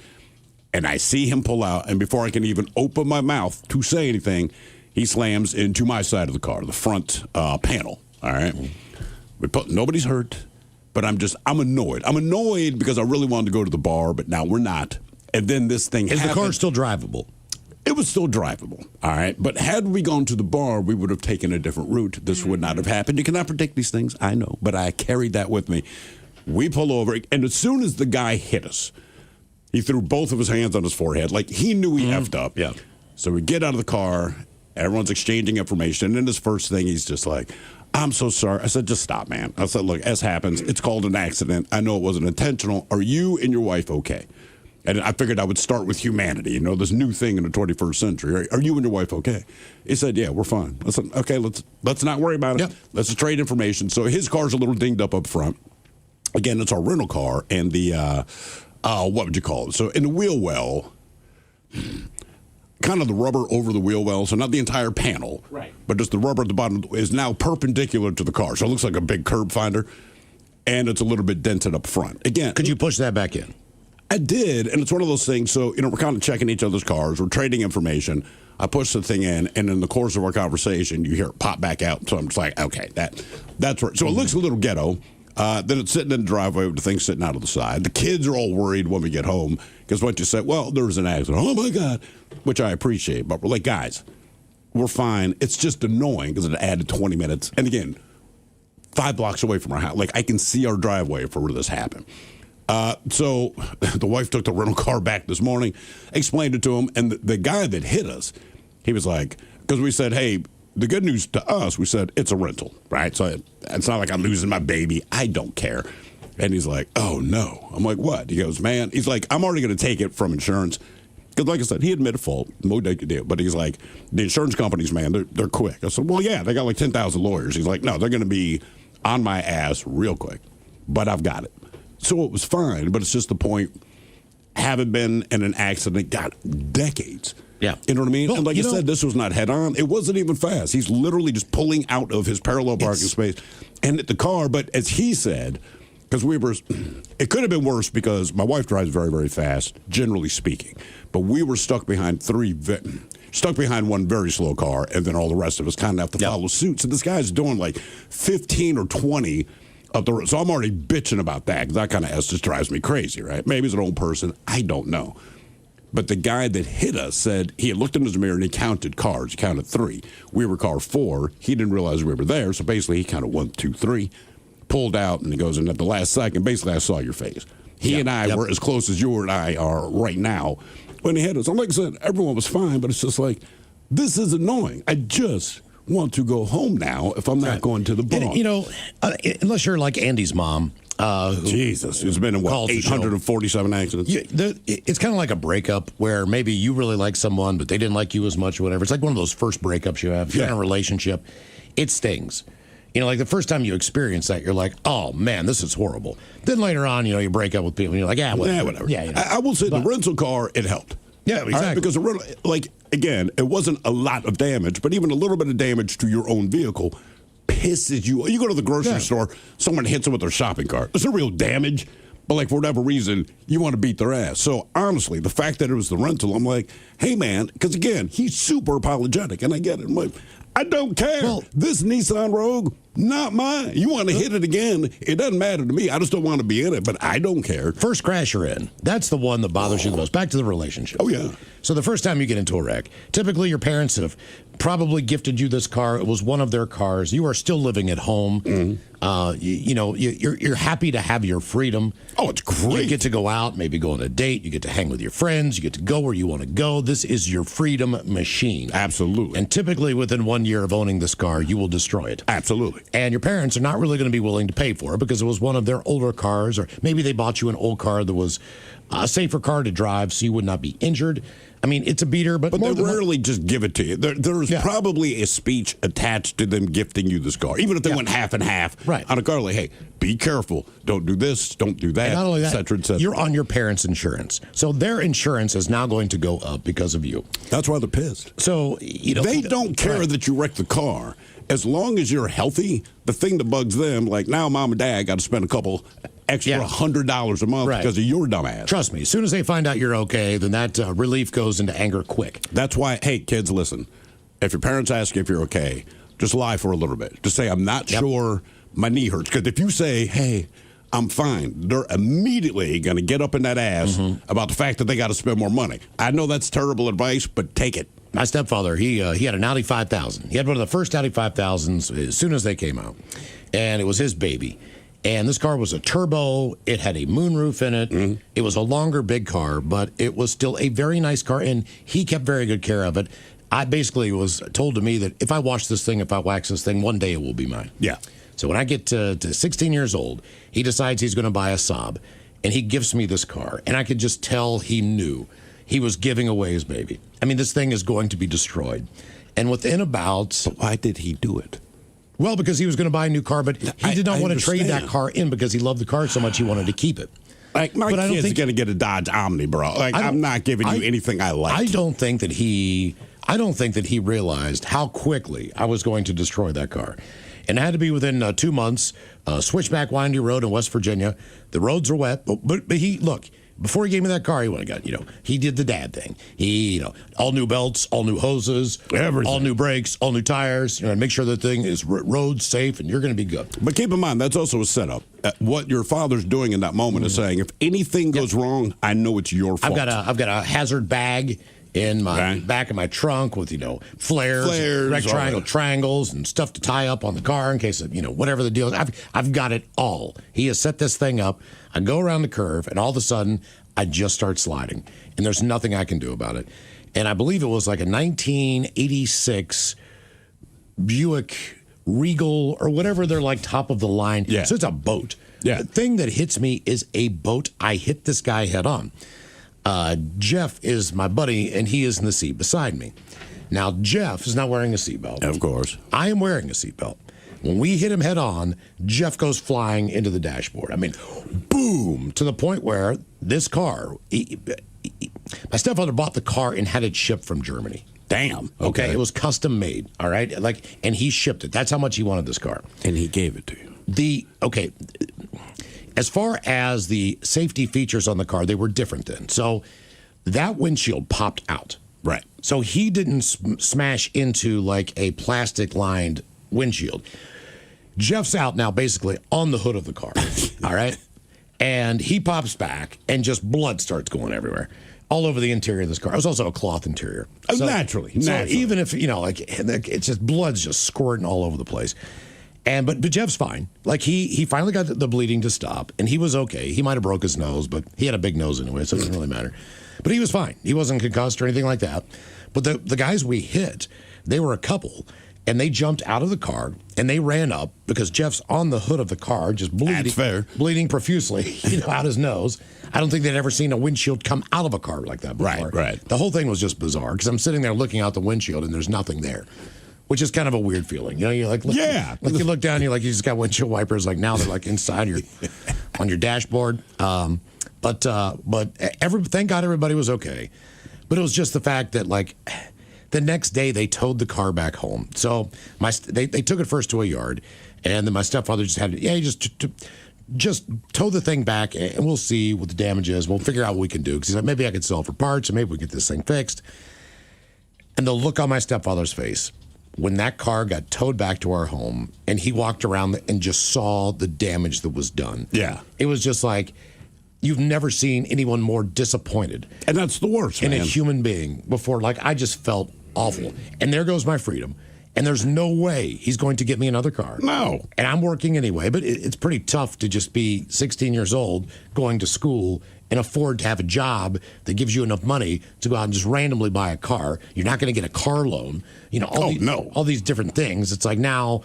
and I see him pull out, and before I can even open my mouth to say anything, he slams into my side of the car, the front panel. All right. Nobody's hurt, but I'm annoyed. I'm annoyed because I really wanted to go to the bar, but now we're not. And then this thing happened. Is the car still drivable? It was still drivable. All right. But had we gone to the bar, we would have taken a different route. This would not have happened. You cannot predict these things. I know. But I carried that with me. We pull over, and as soon as the guy hit us, he threw both of his hands on his forehead. Like, he knew he effed up. Yeah. So we get out of the car. Everyone's exchanging information. And his first thing, he's just like, I'm so sorry. I said, just stop, man. I said, look, as happens, it's called an accident. I know it wasn't intentional. Are you and your wife okay? And I figured I would start with humanity, this new thing in the 21st century. Are you and your wife okay? He said, yeah, we're fine. I said, okay, let's not worry about it. Yep. Let's just trade information. So his car's a little dinged up front. Again, it's our rental car. And the, what would you call it? So in the wheel well, kind of the rubber over the wheel well, so not the entire panel, right, but just the rubber at the bottom is now perpendicular to the car. So it looks like a big curb finder. and it's a little bit dented up front. Again, Could you push that back in? I did, and it's one of those things. So, we're kind of checking each other's cars. We're trading information. I push the thing in, and in the course of our conversation, you hear it pop back out. So I'm just like, okay, that's right. So it looks a little ghetto. Then it's sitting in the driveway with the thing sitting out of the side. The kids are all worried when we get home because once you say, well, there was an accident. Oh, my God, which I appreciate. But we're like, guys, we're fine. It's just annoying because it added 20 minutes. And again, 5 blocks away from our house. Like, I can see our driveway for where this happened. So the wife took the rental car back this morning, explained it to him, and the guy that hit us, he was like, because we said, hey, the good news to us, we said, it's a rental, right? So it's not like I'm losing my baby. I don't care. And he's like, oh, no. I'm like, what? He goes, man, he's like, I'm already going to take it from insurance. Because like I said, he admitted fault. No big deal. But he's like, the insurance companies, man, they're quick. I said, well, yeah, they got like 10,000 lawyers. He's like, no, they're going to be on my ass real quick. But I've got it. So it was fine, but it's just the point, having been in an accident, got decades. Yeah. You know what I mean? Well, and like I said, this was not head on. It wasn't even fast. He's literally just pulling out of his parallel parking space and hit the car. But as he said, because it could have been worse because my wife drives very, very fast, generally speaking. But we were stuck behind one very slow car, and then all the rest of us kind of have to follow suit. So this guy's doing like 15 or 20 up the road. So I'm already bitching about that because that kind of just drives me crazy, right? Maybe he's an old person. I don't know. But the guy that hit us said he had looked in his mirror and he counted cars. He counted 3. We were car 4. He didn't realize we were there. So basically he counted 1, 2, 3, pulled out, and he goes, and at the last second, basically I saw your face. He and I were as close as you and I are right now when he hit us. And like I said, everyone was fine, but it's just like, this is annoying. I just want to go home now if I'm not going to the bar. And, unless you're like Andy's mom. Jesus, who's been in, 847 accidents? It's kind of like a breakup where maybe you really like someone, but they didn't like you as much or whatever. It's like one of those first breakups you have. If you're in a relationship, it stings. Like the first time you experience that, you're like, oh, man, this is horrible. Then later on, you break up with people, and you're like, whatever. Yeah, I will say the rental car, it helped. Yeah, exactly. Right? Because, again, it wasn't a lot of damage, but even a little bit of damage to your own vehicle pisses you. You go to the grocery store, someone hits them with their shopping cart. It's a real damage, but for whatever reason, you want to beat their ass. So honestly, the fact that it was the rental, I'm like, hey man, because again, he's super apologetic, and I get it. I'm like, I don't care. Well, this Nissan Rogue, not mine. You want to hit it again, it doesn't matter to me. I just don't want to be in it, but I don't care. First crash you're in, that's the one that bothers you the most. Back to the relationship. Oh, yeah. So the first time you get into a wreck, typically your parents have probably gifted you this car. It was one of their cars. You are still living at home. You're happy to have your freedom. Oh, it's great. You get to go out, maybe go on a date. You get to hang with your friends. You get to go where you want to go. This is your freedom machine. Absolutely. And typically within 1 year of owning this car, you will destroy it. Absolutely. And your parents are not really going to be willing to pay for it because it was one of their older cars, or maybe they bought you an old car that was a safer car to drive so you would not be injured. I mean, it's a beater, but they rarely just give it to you. There's probably a speech attached to them gifting you this car, even if they went half and half on a car. Like, hey, be careful, don't do this, don't do that, and not only that, et cetera, et cetera. You're on your parents' insurance, so their insurance is now going to go up because of you. That's why they're pissed. So they don't care that you wrecked the car. As long as you're healthy, the thing that bugs them, like now mom and dad got to spend a couple extra $100 a month because of your dumb ass. Trust me, as soon as they find out you're okay, then that relief goes into anger quick. That's why, hey, kids, listen. If your parents ask you if you're okay, just lie for a little bit. Just say, I'm not sure, my knee hurts. Because if you say, hey, I'm fine, they're immediately going to get up in that ass about the fact that they got to spend more money. I know that's terrible advice, but take it. My stepfather, he had an Audi 5000. He had one of the first Audi 5000s as soon as they came out. And it was his baby. And this car was a turbo. It had a moonroof in it. It was a longer, big car, but it was still a very nice car, and he kept very good care of it. I basically was told to me that if I wash this thing, if I wax this thing, one day it will be mine. Yeah. So when I get to 16 years old, he decides he's going to buy a Saab, and he gives me this car. And I could just tell he knew he was giving away his baby. I mean, this thing is going to be destroyed. And within about... But why did he do it? Well, because he was going to buy a new car, but he did not want to trade that car in because he loved the car so much he wanted to keep it. Like, my kid's going to get a Dodge Omni, bro. Like, I'm not giving you anything I like. I don't think that he realized how quickly I was going to destroy that car. And it had to be within 2 months. Switchback windy road in West Virginia. The roads are wet, but he, look, before he gave me that car, he went and got, he did the dad thing. He, all new belts, all new hoses, everything, all new brakes, all new tires, and make sure the thing is road safe, and you're going to be good. But keep in mind, that's also a setup. What your father's doing in that moment is saying, if anything goes wrong, I know it's your fault. I've got a hazard bag in my back of my trunk with, flares rectangle triangles and stuff to tie up on the car in case of, whatever the deal is. I've got it all. He has set this thing up. I go around the curve, and all of a sudden, I just start sliding, and there's nothing I can do about it. And I believe it was like a 1986 Buick Regal or whatever they're like top of the line. Yeah. So it's a boat. Yeah. The thing that hits me is a boat. I hit this guy head on. Jeff is my buddy, and he is in the seat beside me. Now, Jeff is not wearing a seatbelt. Of course. I am wearing a seatbelt. When we hit him head on, Jeff goes flying into the dashboard. I mean, boom, to the point where this car, my stepfather bought the car and had it shipped from Germany. Damn. Okay. It was custom made, all right? And he shipped it. That's how much he wanted this car. And he gave it to you. As far as the safety features on the car, they were different then. So that windshield popped out. Right. So he didn't smash into like a plastic-lined windshield. Jeff's out now basically on the hood of the car, all right? And he pops back, and just blood starts going everywhere, all over the interior of this car. It was also a cloth interior. So, naturally. Even if, it's just blood's just squirting all over the place. But Jeff's fine. Like, he finally got the bleeding to stop, and he was okay. He might have broke his nose, but he had a big nose anyway, so it doesn't really matter. But he was fine. He wasn't concussed or anything like that. But the guys we hit, they were a couple, and they jumped out of the car, and they ran up because Jeff's on the hood of the car, just bleeding. That's fair. Bleeding profusely, out his nose. I don't think they'd ever seen a windshield come out of a car like that before. Right. The whole thing was just bizarre because I'm sitting there looking out the windshield, and there's nothing there. Which is kind of a weird feeling. You're like, you look down, you're like, you just got windshield wipers. Like now they're like inside on your dashboard. But thank God everybody was okay. But it was just the fact that like the next day they towed the car back home. So they took it first to a yard, and then my stepfather just had just tow the thing back, and we'll see what the damage is. We'll figure out what we can do. Because he's like, maybe I could sell it for parts, and maybe we get this thing fixed. And the look on my stepfather's face when that car got towed back to our home, and he walked around and just saw the damage that was done. Yeah. It was just like, you've never seen anyone more disappointed. And that's the worst, in man. a human being before. Like, I just felt awful. And there goes my freedom. And there's no way he's going to get me another car. No. And I'm working anyway, but it's pretty tough to just be 16 years old, going to school, and afford to have a job that gives you enough money to go out and just randomly buy a car. You're not going to get a car loan. All these different things. It's like now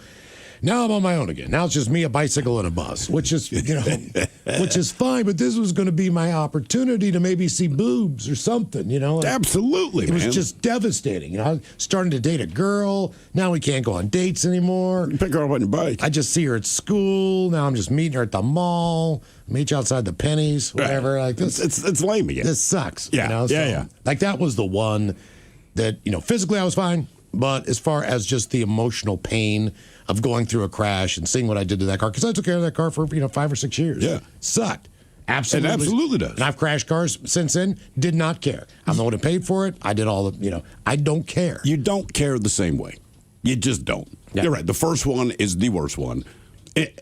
I'm on my own again. Now it's just me, a bicycle, and a bus, which is which is fine. But this was going to be my opportunity to maybe see boobs or something. Absolutely, it was just devastating. I was starting to date a girl. Now we can't go on dates anymore. You pick her up on your bike. I just see her at school. Now I'm just meeting her at the mall. Meet you outside the Pennies, whatever. Like this, it's lame again. This sucks. Yeah, yeah. Like that was the one that physically I was fine, but as far as just the emotional pain of going through a crash and seeing what I did to that car, because I took care of that car for 5 or 6 years. Yeah, sucked. Absolutely, it absolutely does. And I've crashed cars since then. Did not care. I'm the one who paid for it. I did all the. I don't care. You don't care the same way. You just don't. Yeah. You're right. The first one is the worst one.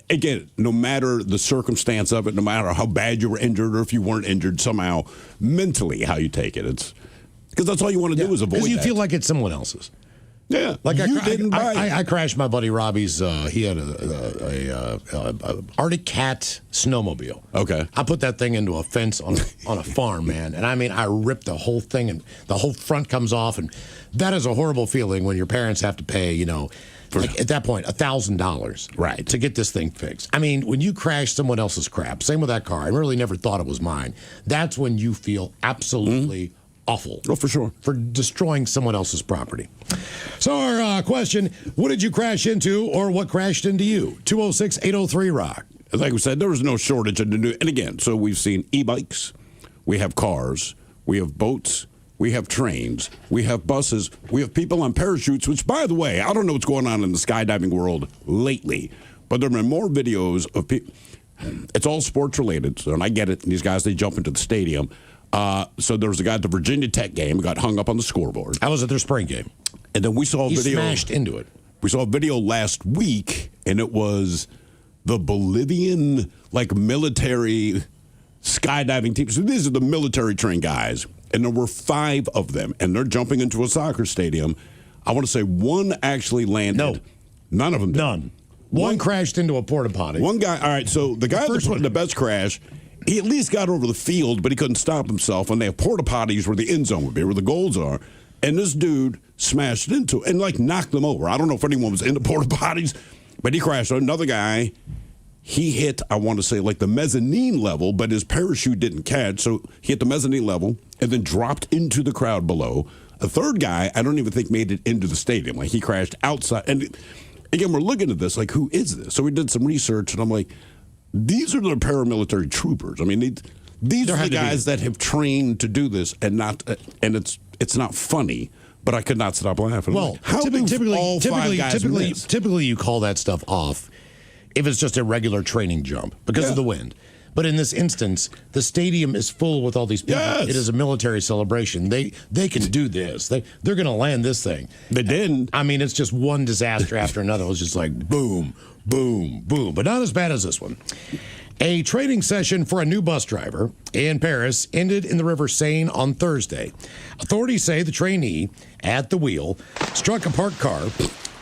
Again, no matter the circumstance of it, no matter how bad you were injured or if you weren't injured somehow, mentally how you take it, it's because that's all you want to do is avoid. Because you that. feel like it's someone else's. Yeah, like I crashed my buddy Robbie's. He had a Arctic Cat snowmobile. Okay, I put that thing into a fence on a farm, man, and I ripped the whole thing, and the whole front comes off, and that is a horrible feeling when your parents have to pay, at that point, $1,000, right, to get this thing fixed. I mean, when you crash someone else's crap, same with that car. I really never thought it was mine. That's when you feel absolutely awful. Oh, for sure. For destroying someone else's property. So our question, what did you crash into or what crashed into you? 206-803-ROCK. Like we said, there was no shortage of the new. And again, so we've seen e-bikes, we have cars, we have boats, we we have trains, we have buses, we have people on parachutes, which, by the way, I don't know what's going on in the skydiving world lately, but there have been more videos of people. It's all sports related, so, and I get it. These guys, they jump into the stadium. So there was a guy at the Virginia Tech game who got hung up on the scoreboard. I was at their spring game. And then we saw a He video. smashed into it. We saw a video last week, and it was the Bolivian, military skydiving team. So these are the military trained guys, and there were 5 of them, and they're jumping into a soccer stadium. I want to say one actually landed. No. None of them did. None. One crashed into a porta potty. One guy, all right, so the guy that put in the best crash, he at least got over the field, but he couldn't stop himself, and they have porta potties where the end zone would be, where the goals are. And this dude smashed into it and knocked them over. I don't know if anyone was in the porta potties, but he crashed. Another guy, he hit, I want to say, the mezzanine level, but his parachute didn't catch. So he hit the mezzanine level and then dropped into the crowd below. A third guy, I don't even think made it into the stadium. He crashed outside. And again, we're looking at this, who is this? So we did some research, and I'm like, these are the paramilitary troopers. I mean, these are the guys that have trained to do this, and it's not funny. But I could not stop laughing. Well, typically you call that stuff off if it's just a regular training jump because of the wind. But in this instance, the stadium is full with all these people. Yes. It is a military celebration. They can do this. They're going to land this thing. They didn't. I mean, it's just one disaster after another. It was just boom, boom, boom. But not as bad as this one. A training session for a new bus driver in Paris ended in the River Seine on Thursday. Authorities say the trainee at the wheel struck a parked car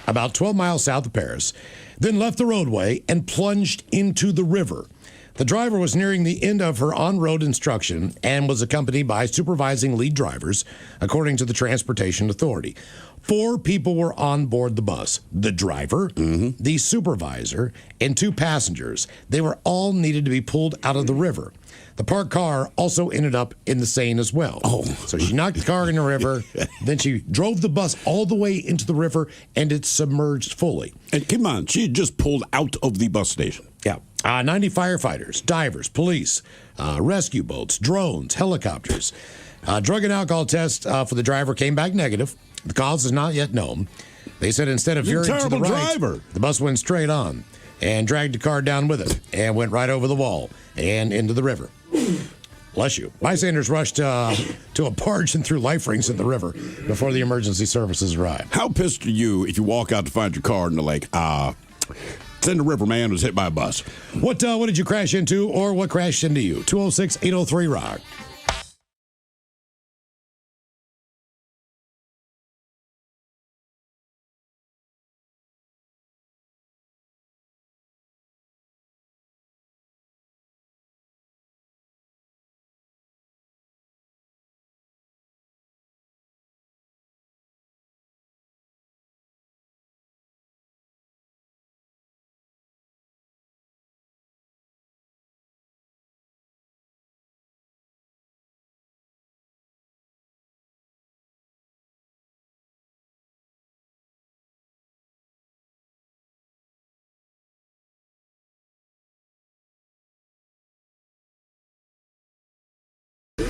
about 12 miles south of Paris, then left the roadway and plunged into the river. The driver was nearing the end of her on-road instruction and was accompanied by supervising lead drivers, according to the Transportation Authority. 4 people were on board the bus. The driver, the supervisor, and 2 passengers. They were all needed to be pulled out of the river. The parked car also ended up in the Seine as well. Oh. So she knocked the car in the river, then she drove the bus all the way into the river, and it submerged fully. And come on, she had just pulled out of the bus station. Yeah. 90 firefighters, divers, police, rescue boats, drones, helicopters. Drug and alcohol test for the driver came back negative. The cause is not yet known. They said instead of veering to the right, the bus went straight on and dragged the car down with it and went right over the wall and into the river. Bless you. Bystanders rushed to a barge and threw life rings in the river before the emergency services arrived. How pissed are you if you walk out to find your car and they're like, it's in the river, man, it was hit by a bus? What did you crash into, or what crashed into you? 206-803-ROCK.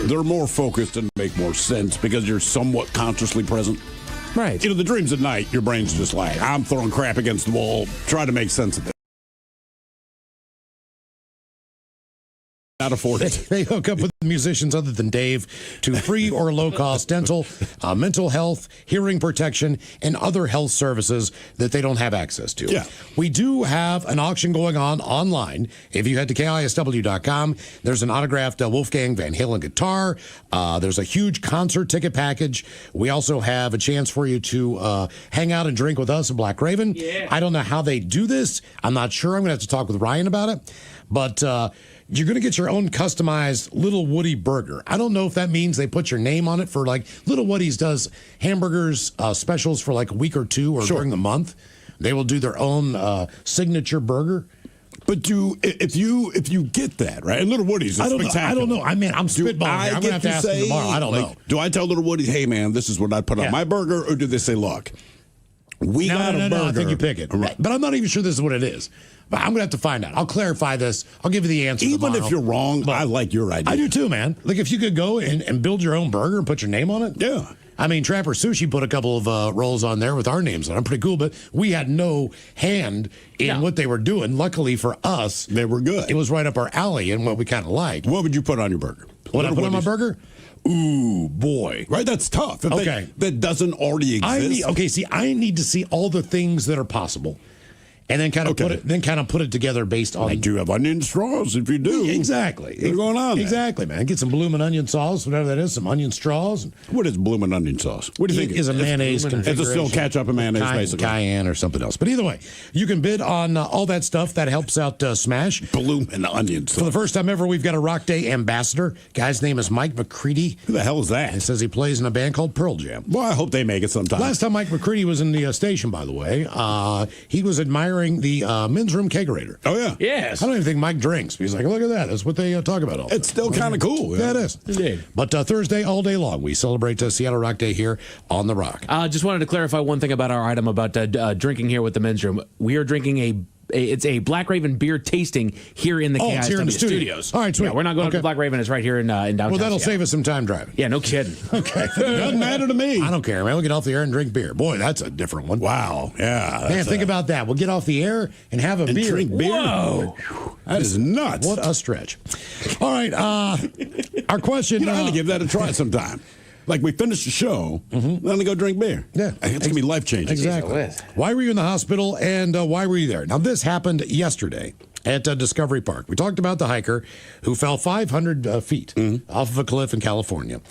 They're more focused and make more sense because you're somewhat consciously present. Right. The dreams at night, your brain's just I'm throwing crap against the wall, trying to make sense of it. Not afford it. They hook up with musicians other than Dave to free or low-cost dental, mental health, hearing protection, and other health services that they don't have access to. Yeah. We do have an auction going on online. If you head to KISW.com, there's an autographed Wolfgang Van Halen guitar. There's a huge concert ticket package. We also have a chance for you to hang out and drink with us at Black Raven. Yeah. I don't know how they do this. I'm not sure. I'm going to have to talk with Ryan about it. But you're going to get your own customized Little Woody burger. I don't know if that means they put your name on it for Little Woody's does hamburgers specials for a week or two or during the month. They will do their own signature burger. But if you get that, right? And Little Woody's is spectacular. I don't know. I'm spitballing here. I'm going to have to ask them tomorrow. I don't know. Do I tell Little Woody's, hey, man, this is what I put on my burger? Or do they say, look, We got a burger. No, I think you pick it. Right. But I'm not even sure this is what it is. But I'm going to have to find out. I'll clarify this. I'll give you the answer Even tomorrow. if you're wrong, I like your idea. I do too, man. Like if you could go and build your own burger and put your name on it. Yeah. I mean, Trapper Sushi put a couple of rolls on there with our names on them. Pretty cool, but we had no hand in what they were doing. Luckily for us, they were good. It was right up our alley and what we kind of liked. What would you put on your burger? What I put on my burger? Ooh, boy. Right, that's tough. If Okay. that doesn't already exist. I need to see all the things that are possible. And then kind of put it together based on. I do have onion straws. If you do, exactly. What's going on there? Exactly, man. Get some bloomin' onion sauce, whatever that is. Some onion straws. What is bloomin' onion sauce? What do you think? Is a mayonnaise configuration. It's still ketchup and mayonnaise, basically. Cayenne or something else. But either way, you can bid on all that stuff that helps out Smash. Bloomin' onion sauce. For the first time ever, we've got a Rock Day ambassador. Guy's name is Mike McCready. Who the hell is that? He says he plays in a band called Pearl Jam. Well, I hope they make it sometime. Last time Mike McCready was in the station, by the way, he was admiring the men's room kegerator. Oh, yeah. Yes. I don't even think Mike drinks. He's like, look at that. That's what they talk about all the It's time. still kind of cool. Yeah, it is. Indeed. But Thursday, all day long, we celebrate Seattle Rock Day here on The Rock. Just wanted to clarify one thing about our item about drinking here with the men's room. We are drinking it's a Black Raven beer tasting here in the it's here in the KISW studios. All right, sweet. Yeah, we're not going to Black Raven. It's right here in downtown. Well, that'll Seattle. save us some time driving. Yeah, no kidding. Okay. Doesn't matter to me. I don't care, man. We'll get off the air and drink beer. Boy, that's a different one. Wow. Yeah. Man, think about that. We'll get off the air and have a beer. Drink beer? Whoa. That is nuts. What a stretch. All right. Our question. I'm going to give that a try sometime. Like we finish the show, then we go drink beer. Yeah. It's going to be life-changing. Exactly. Why were you in the hospital and why were you there? Now, this happened yesterday at Discovery Park. We talked about the hiker who fell 500 feet off of a cliff in California.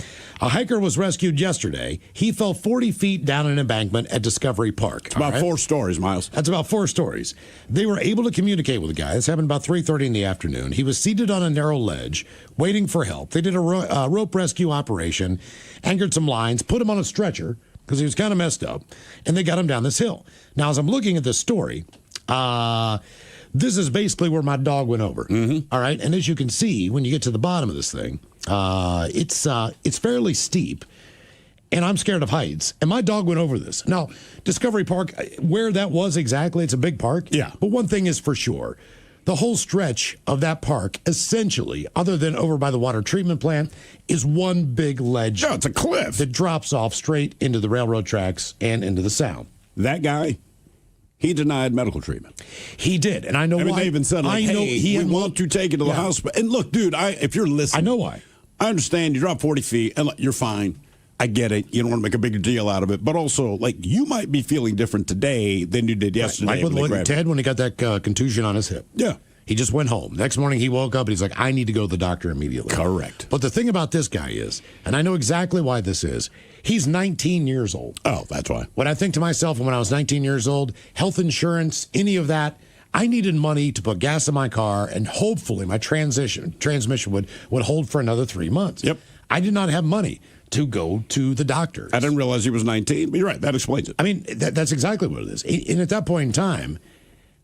A hiker was rescued yesterday. He fell 40 feet down an embankment at Discovery Park. It's about 4 stories, Miles. That's about 4 stories. They were able to communicate with the guy. This happened about 3:30 in the afternoon. He was seated on a narrow ledge, waiting for help. They did a rope rescue operation, anchored some lines, put him on a stretcher because he was kind of messed up, and they got him down this hill. Now, as I'm looking at this story, this is basically where my dog went over. All right, and as you can see, when you get to the bottom of this thing, it's fairly steep, and I'm scared of heights. And my dog went over this. Now, Discovery Park, where that was exactly, it's a big park. Yeah. But one thing is for sure, the whole stretch of that park, essentially, other than over by the water treatment plant, is one big ledge. Yeah, it's a cliff that drops off straight into the railroad tracks and into the sound. That guy, he denied medical treatment. He did, and I know why. They even said, like, hey, we want to take you to the hospital. And look, dude, if you're listening. I know why. I understand you drop 40 feet, and you're fine. I get it. You don't want to make a bigger deal out of it. But also, like, you might be feeling different today than you did yesterday. Like with Ted when he got that contusion on his hip. Yeah. He just went home. Next morning, he woke up and he's like, I need to go to the doctor immediately. Correct. But the thing about this guy is, and I know exactly why this is, he's 19 years old. Oh, that's why. When I think to myself, when I was 19 years old, health insurance, any of that, I needed money to put gas in my car, and hopefully my transmission would hold for another 3 months. Yep. I did not have money to go to the doctor. I didn't realize he was 19, but you're right. That explains it. I mean, that's exactly what it is. And at that point in time,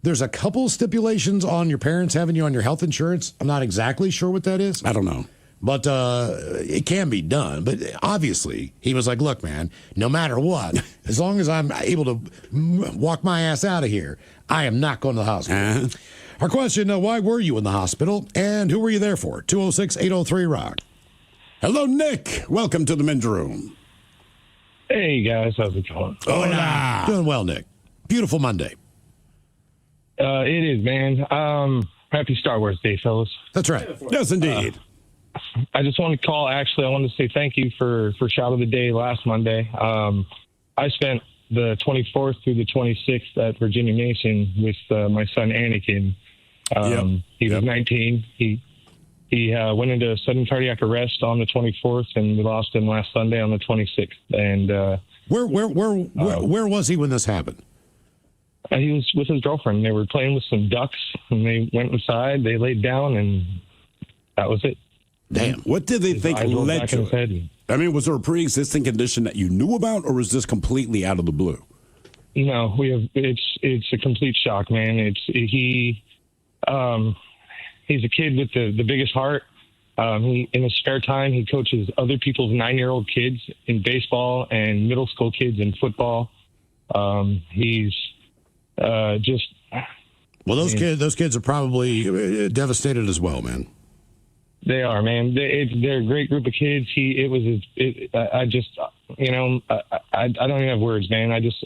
there's a couple stipulations on your parents having you on your health insurance. I'm not exactly sure what that is. I don't know. But it can be done. But obviously, he was like, look, man, no matter what, as long as I'm able to walk my ass out of here, I am not going to the hospital. Our question, why were you in the hospital, and who were you there for? 206-803-ROCK. Hello, Nick. Welcome to the men's room. Hey, guys. How's it going? Hola. Doing well, Nick. Beautiful Monday. It is, man. Happy Star Wars Day, fellas. That's right. Yes, indeed. I just want to call. Actually, I wanted to say thank you for Shot of the Day last Monday. I spent the 24th through the 26th at Virginia Mason with my son Anakin. He was 19. He went into sudden cardiac arrest on the 24th, and we lost him last Sunday on the 26th. And where was he when this happened? He was with his girlfriend. They were playing with some ducks, and they went inside. They laid down, and that was it. Damn. What did they think led to it? I mean, was there a pre-existing condition that you knew about, or was this completely out of the blue? No, it's a complete shock, man. He's a kid with the biggest heart. He in his spare time he coaches other people's 9-year-old kids in baseball and middle school kids in football. He's just. Well, those kids are probably devastated as well, man. They are, man. They're a great group of kids. I don't even have words, man. I just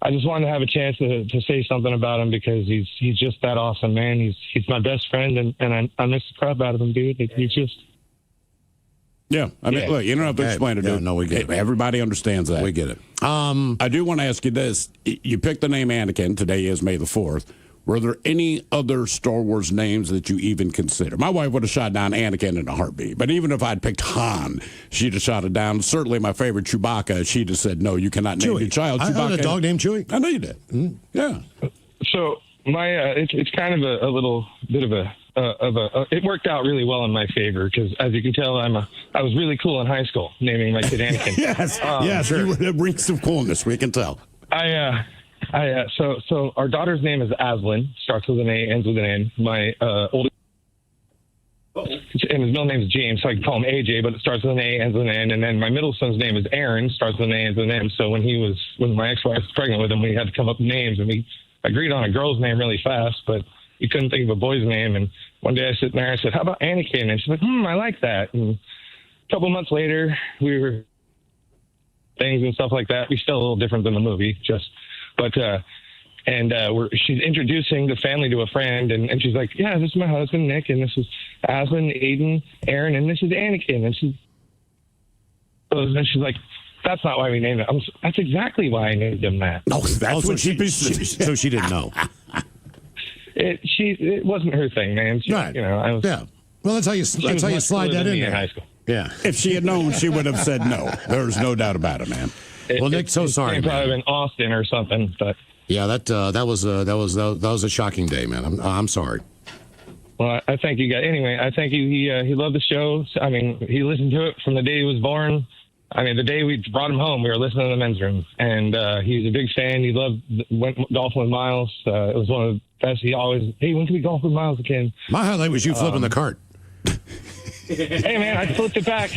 wanted to have a chance to say something about him because he's just that awesome, man. He's my best friend, and I miss the crap out of him, dude. He's just. Yeah, I mean, look, you don't have to explain it. Yeah, no, we get it. Everybody understands that. We get it. I do want to ask you this: you picked the name Anakin. Today is May the 4th. Were there any other Star Wars names that you even consider? My wife would have shot down Anakin in a heartbeat. But even if I'd picked Han, she'd have shot it down. Certainly my favorite, Chewbacca, she'd have said, no, you cannot name your child Chewbacca. I had a dog named Chewie. I know you did. Mm-hmm. Yeah. So my it's kind of a little bit of a it worked out really well in my favor because, as you can tell, I was really cool in high school naming my kid Anakin. yes, sure. You would reach some coolness. We can tell. So our daughter's name is Aslan, starts with an A, ends with an N. My oldest, and his middle name is James, so I can call him AJ, but it starts with an A, ends with an N. And then my middle son's name is Aaron, starts with an A, ends with an M. So when my ex-wife was pregnant with him, we had to come up with names, and we agreed on a girl's name really fast, but we couldn't think of a boy's name. And one day I sit there and I said, "How about Anakin?" And she's like, "I like that." And a couple months later, we were things and stuff like that. We still a little different than the movie, she's introducing the family to a friend, and she's like, "Yeah, this is my husband, Nick, and this is Aslan, Aiden, Aaron, and this is Anakin." And she's like, "That's not why we named him." That's exactly why I named him that. No, that's what so she didn't know. It wasn't her thing, man. Right. Well, that's how you slide that in there. High school. Yeah. If she had known, she would have said no. There's no doubt about it, man. Nick, so sorry, man. Probably in Austin or something, but. Yeah, that was a shocking day, man. I'm sorry. Well, I thank you guys. Anyway, I thank you. He loved the show. I mean, he listened to it from the day he was born. I mean, the day we brought him home, we were listening to the men's room, and he's a big fan. He went golfing with Miles. It was one of the best. He always, "Hey, when can we golf with Miles again?" My highlight was you flipping the cart. Hey, man, I flipped it back.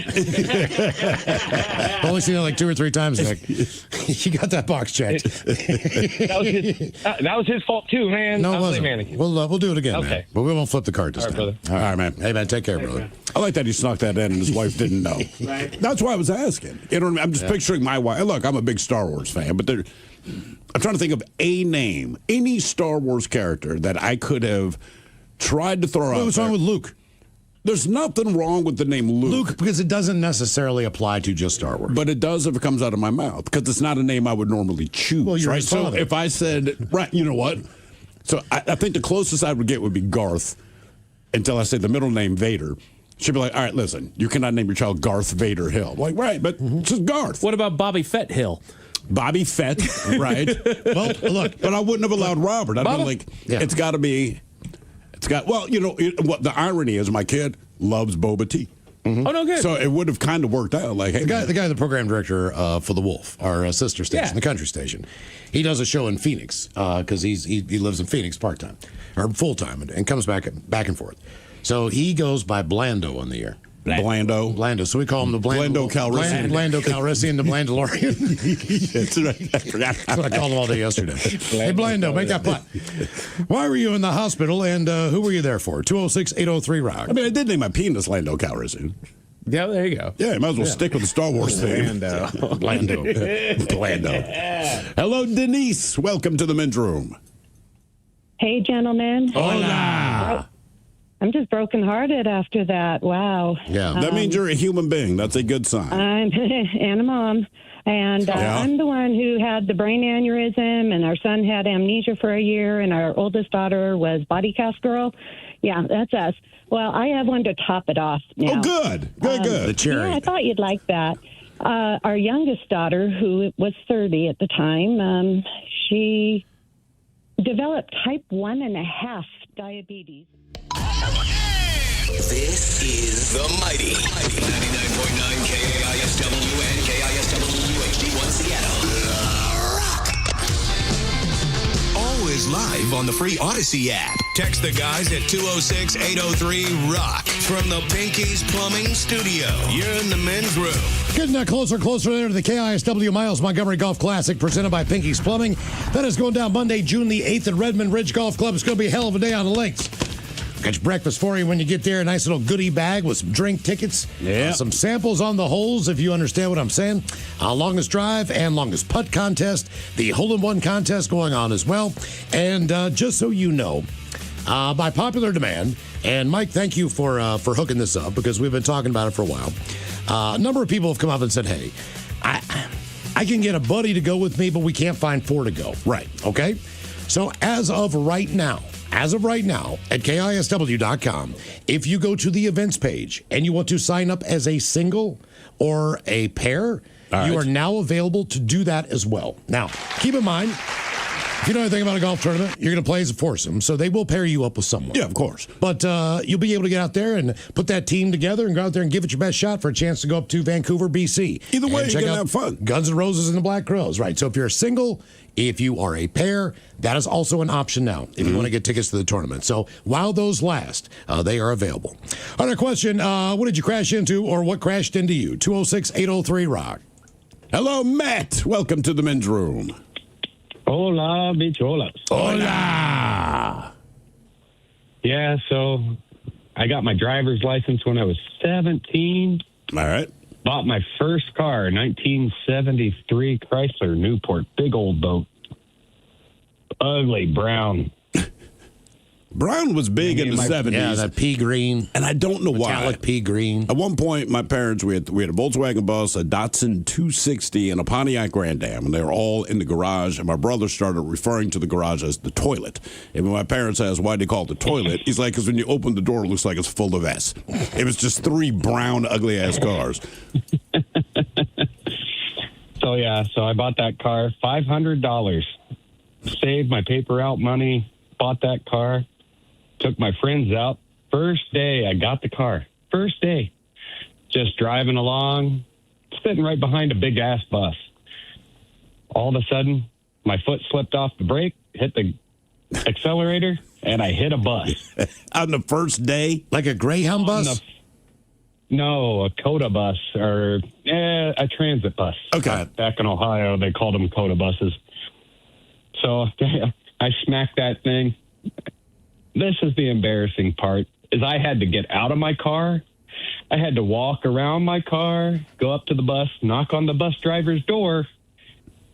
Only seen it like 2 or 3 times, Nick. You got that box checked. That was his fault, too, man. No, it wasn't. We'll do it again, man. But we won't flip the cart this time. Brother. All right, man. Hey, man, take care, brother. I like that he snuck that in and his wife didn't know. Right. That's why I was asking. You know what I mean? I'm just picturing my wife. Look, I'm a big Star Wars fan, but I'm trying to think of a name, any Star Wars character that I could have tried to throw out. What's wrong with Luke? There's nothing wrong with the name Luke. Because it doesn't necessarily apply to just Star Wars. But it does if it comes out of my mouth, because it's not a name I would normally choose. Well, you're right? his So father. if I said, right, you know what? So I think the closest I would get would be Garth until I say the middle name Vader. She'd be like, all right, listen, you cannot name your child Garth Vader Hill. I'm like, right, but it's just Garth. What about Bobby Fett Hill? Bobby Fett, right. Well, look. But I wouldn't have allowed Robert. I'd be like, it's got to be, well, you know, what the irony is, my kid loves Boba Tea. Mm-hmm. Oh, no, good. So it would have kind of worked out. Like, hey, the guy, the program director for The Wolf, our sister station, the country station, he does a show in Phoenix because he lives in Phoenix part-time or full-time and comes back and forth. So he goes by Blando on the air. Blando. So we call him the Blando Calrissian. Blando Calrissian, the Blandalorian. That's right. I forgot. That's what I called him all day yesterday. Hey, Blando, make that putt. Why were you in the hospital, and who were you there for? 206-803-ROCK. I mean, I did name my penis Lando Calrissian. Yeah, there you go. Yeah, you might as well stick with the Star Wars theme. Blando. Hello, Denise. Welcome to the men's room. Hey, gentlemen. Hola. I'm just brokenhearted after that. Wow. Yeah, that means you're a human being. That's a good sign. I'm and a mom. And I'm the one who had the brain aneurysm, and our son had amnesia for a year, and our oldest daughter was body cast girl. Yeah, that's us. Well, I have one to top it off now. Oh, good. Good. The cherry. Yeah, I thought you'd like that. Our youngest daughter, who was 30 at the time, she developed type 1.5 diabetes. This is the mighty 99.9 KISW and KISW HD1 Seattle. Rock. Always live on the free Odyssey app. Text the guys at 206-803-ROCK from the Pinky's Plumbing Studio. You're in the men's room. Getting closer there to the KISW Miles Montgomery Golf Classic presented by Pinky's Plumbing. That is going down Monday, June the 8th at Redmond Ridge Golf Club. It's going to be a hell of a day on the links. Got your breakfast for you when you get there. A nice little goodie bag with some drink tickets. Yeah. Some samples on the holes, if you understand what I'm saying. Longest drive and longest putt contest. The hole-in-one contest going on as well. And just so you know, by popular demand, and Mike, thank you for hooking this up because we've been talking about it for a while. A number of people have come up and said, hey, I can get a buddy to go with me, but we can't find 4 to go. Right. Okay? So as of right now, at KISW.com, if you go to the events page and you want to sign up as a single or a pair, you are now available to do that as well. Now, keep in mind, if you know anything about a golf tournament, you're going to play as a foursome, so they will pair you up with someone. Yeah, of course. But you'll be able to get out there and put that team together and go out there and give it your best shot for a chance to go up to Vancouver, BC. Either way, and you're check going to out have fun. Guns N' Roses and the Black Crowes, right? So if you're a single, if you are a pair, that is also an option now if you want to get tickets to the tournament. So while those last, they are available. All right, question, what did you crash into or what crashed into you? 206-803-ROCK. Hello, Matt. Welcome to the men's room. Hola, bicholas. Hola. Yeah, so I got my driver's license when I was 17. All right. Bought my first car, 1973 Chrysler Newport, big old boat. Ugly brown. Brown was big in the 70s. Yeah, that pea green. And I don't know why. Metallic pea green. At one point, my parents, we had a Volkswagen bus, a Datsun 260, and a Pontiac Grand Am, and they were all in the garage, and my brother started referring to the garage as the toilet. And when my parents asked why they call it the toilet, he's like, because when you open the door, it looks like it's full of S. It was just 3 brown, ugly-ass cars. So I bought that car, $500. Saved my paper out money, bought that car. Took my friends out. First day, I got the car. First day. Just driving along, sitting right behind a big-ass bus. All of a sudden, my foot slipped off the brake, hit the accelerator, and I hit a bus. On the first day? Like a Greyhound bus? No, a COTA bus, or a transit bus. Okay. Back in Ohio, they called them COTA buses. So I smacked that thing. This is the embarrassing part, is I had to get out of my car. I had to walk around my car, go up to the bus, knock on the bus driver's door,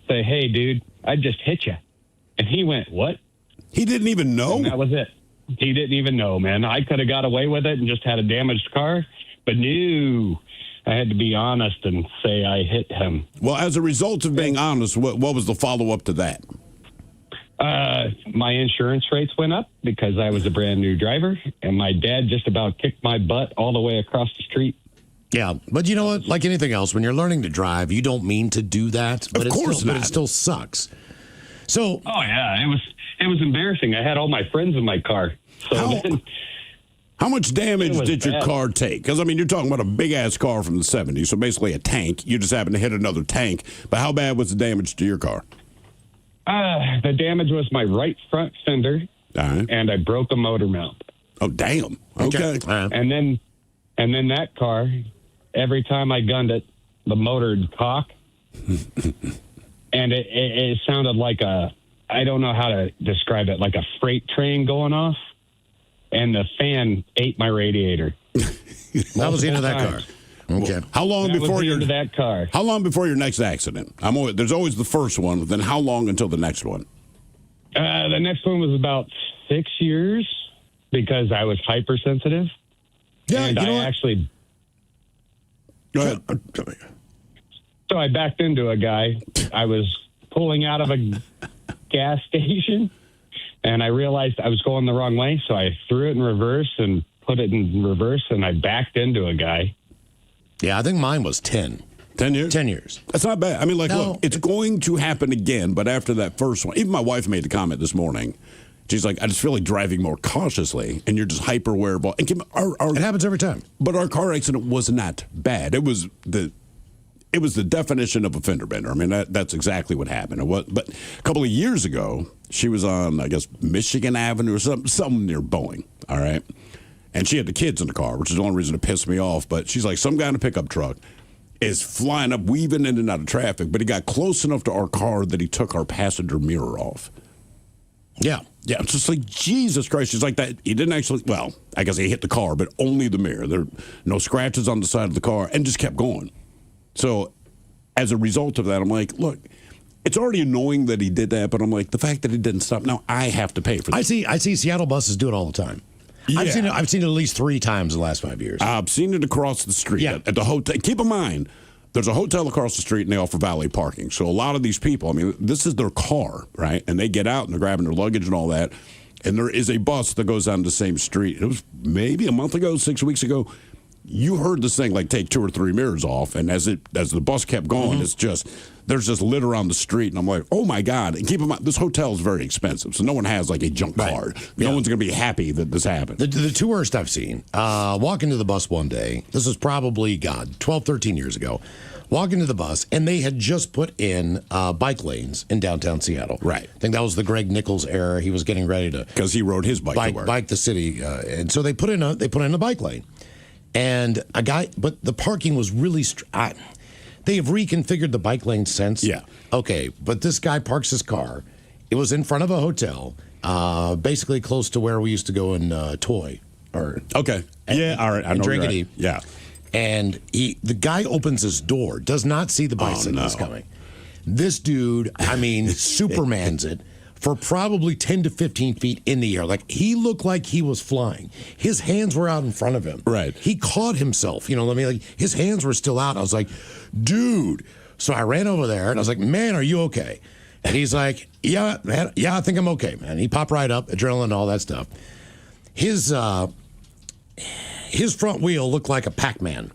say, hey, dude, I just hit you. And he went, what? He didn't even know? And that was it. He didn't even know, man. I could have got away with it and just had a damaged car, but no, I had to be honest and say I hit him. Well, as a result of being honest, what was the follow-up to that? My insurance rates went up because I was a brand new driver, and my dad just about kicked my butt all the way across the street. Yeah, but you know what? Like anything else, when you're learning to drive, you don't mean to do that. But Of course not. But it still sucks. So, oh yeah, it was embarrassing. I had all my friends in my car. So how much damage did your bad. car take? Because, I mean, you're talking about a big-ass car from the 70s, so basically a tank. You just happened to hit another tank. But how bad was the damage to your car? The damage was my right front fender, and I broke a motor mount. Oh, damn. Okay. And then that car, every time I gunned it, the motor would cock. And it sounded like I don't know how to describe it, like a freight train going off. And the fan ate my radiator. That was the end of that car. Okay. Well, how long before your that car? How long before your next accident? There's always the first one. Then how long until the next one? The next one was about 6 years because I was hypersensitive. Yeah, and you know I what? actually. Go ahead. So I backed into a guy. I was pulling out of a gas station, and I realized I was going the wrong way. So I threw it in reverse and put it in reverse, and I backed into a guy. Yeah, I think mine was 10. 10 years? 10 years. That's not bad. I mean, look, it's going to happen again, but after that first one, even my wife made the comment this morning. She's like, I just feel like driving more cautiously, and you're just hyper aware of all. And it happens every time. But our car accident was not bad. It was it was the definition of a fender bender. I mean, that's exactly what happened. But a couple of years ago, she was on, I guess, Michigan Avenue or something near Boeing, all right? And she had the kids in the car, which is the only reason to piss me off. But she's like, some guy in a pickup truck is flying up, weaving in and out of traffic, but he got close enough to our car that he took our passenger mirror off. Yeah. Yeah, it's just like, Jesus Christ. She's like that. He didn't actually, well, I guess he hit the car, but only the mirror. There no scratches on the side of the car, and just kept going. So as a result of that, I'm like, look, it's already annoying that he did that, but I'm like, the fact that he didn't stop, now I have to pay for this. I see Seattle buses do it all the time. Yeah. I've seen it at least 3 times in the last 5 years. I've seen it across the street at the hotel. Keep in mind, there's a hotel across the street, and they offer valet parking. So a lot of these people, I mean, this is their car, right? And they get out, and they're grabbing their luggage and all that. And there is a bus that goes down the same street. It was maybe a month ago, 6 weeks ago. You heard this thing like take 2 or 3 mirrors off, and as the bus kept going, it's just there's just litter on the street, and I'm like, oh my God! And keep in mind, this hotel is very expensive, so no one has like a junk card. No one's gonna be happy that this happened. The 2 worst I've seen. Walking to the bus one day. This was probably 12, 13 years ago. Walking to the bus, and they had just put in bike lanes in downtown Seattle. Right. I think that was the Greg Nichols era. He was getting ready to because he rode his bike to work. Bike the city, and so they put in a bike lane. And but the parking was really, they have reconfigured the bike lane since. Yeah. Okay, but this guy parks his car. It was in front of a hotel, basically close to where we used to go and toy. Okay. Yeah, all right. I know. Drink and eat. Yeah. And the guy opens his door, does not see the bicycle is coming. This dude, I mean, Superman's it. For probably 10 to 15 feet in the air. Like, he looked like he was flying. His hands were out in front of him. Right. He caught himself. You know what I mean? Like, his hands were still out. I was like, dude. So I ran over there, and I was like, man, are you okay? And he's like, yeah, man, I think I'm okay, man. He popped right up, adrenaline, all that stuff. His front wheel looked like a Pac-Man.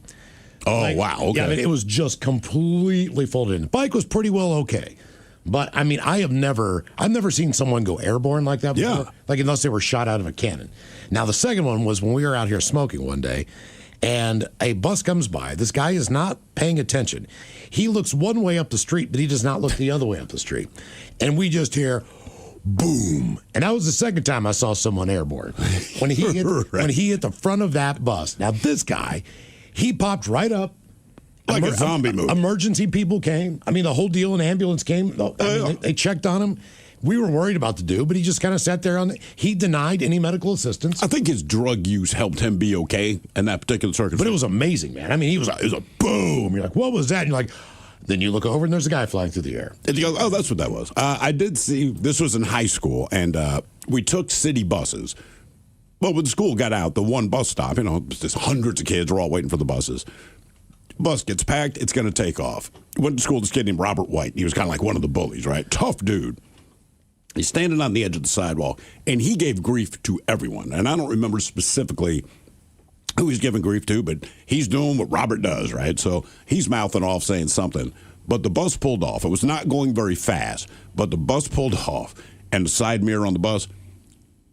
Oh, wow. Okay. Yeah, I mean, it was just completely folded in. The bike was pretty well okay. But, I mean, I've never seen someone go airborne like that before. Yeah. Like, unless they were shot out of a cannon. Now, the second one was when we were out here smoking one day, and a bus comes by. This guy is not paying attention. He looks one way up the street, but he does not look the other way up the street. And we just hear, boom. And that was the second time I saw someone airborne. When he hit the front of that bus. Now, this guy, he popped right up. Like a zombie movie. Emergency people came. I mean, the whole deal, an ambulance came. They checked on him. We were worried about the dude, but he just kind of sat there. He denied any medical assistance. I think his drug use helped him be okay in that particular circumstance. But it was amazing, man. I mean, it was a boom. You're like, what was that? And you're like, then you look over and there's a guy flying through the air. And you go, oh, that's what that was. I did see, this was in high school, and we took city buses. Well, when the school got out, the one bus stop, there's hundreds of kids are all waiting for the buses. Bus gets packed, it's going to take off. Went to school with this kid named Robert White. He was kind of like one of the bullies, right? Tough dude. He's standing on the edge of the sidewalk, and he gave grief to everyone. And I don't remember specifically who he's giving grief to, but he's doing what Robert does, right? So he's mouthing off saying something. But the bus pulled off. It was not going very fast, but the bus pulled off, and the side mirror on the bus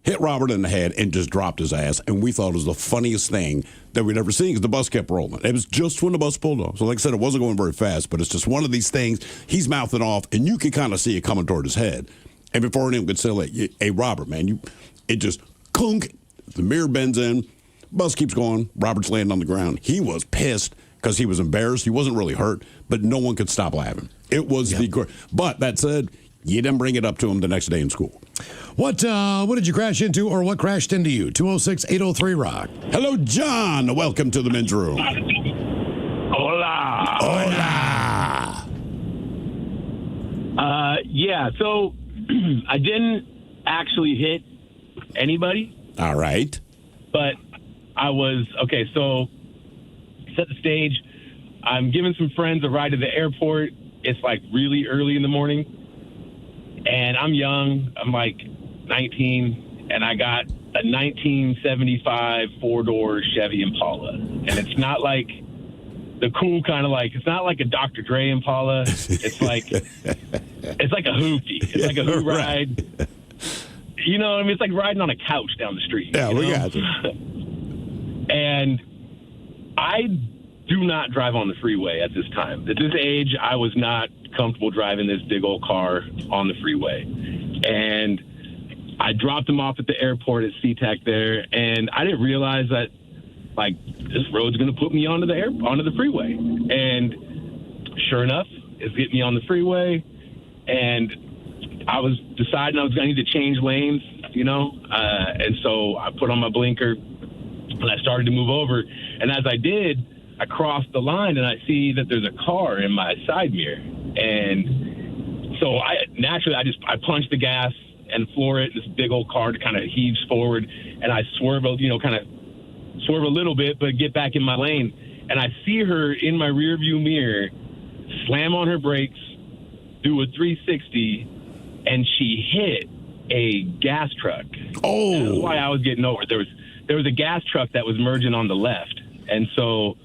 hit Robert in the head and just dropped his ass. And we thought it was the funniest thing that we'd ever seen because the bus kept rolling. It was just when the bus pulled off. So like I said, it wasn't going very fast, but it's just one of these things. He's mouthing off, and you can kind of see it coming toward his head. And before anyone could say, like, hey, Robert, man, it just clunk. The mirror bends in. Bus keeps going. Robert's laying on the ground. He was pissed because he was embarrassed. He wasn't really hurt, but no one could stop laughing. It was But that said, you didn't bring it up to him the next day in school. What did you crash into, or what crashed into you? 206-803-ROCK. Hello, John. Welcome to the men's room. Hola. Hola. Yeah, so I didn't actually hit anybody. All right. But I was, okay, so set the stage. I'm giving some friends a ride to the airport. It's like really early in the morning. And I'm young. I'm like 19. And I got a 1975 four-door Chevy Impala. And it's not like the cool kind of like, it's not like a Dr. Dre Impala. It's like a hoopty. It's like a hoop ride. You know what I mean? It's like riding on a couch down the street. Yeah, we got you. And I do not drive on the freeway at this time. At this age, I was not comfortable driving this big old car on the freeway. And I dropped him off at the airport at SeaTac there, and I didn't realize that, like, this road's going to put me onto the freeway. And sure enough, it's getting me on the freeway, and I was deciding I was going to need to change lanes, and so I put on my blinker, and I started to move over. And as I did, I crossed the line, and I see that there's a car in my side mirror. And so I punched the gas and floor it. This big old car kind of heaves forward, and I swerve a little bit, but get back in my lane. And I see her in my rearview mirror slam on her brakes, do a 360, and she hit a gas truck. Oh, that's why I was getting over. There was a gas truck that was merging on the left, and so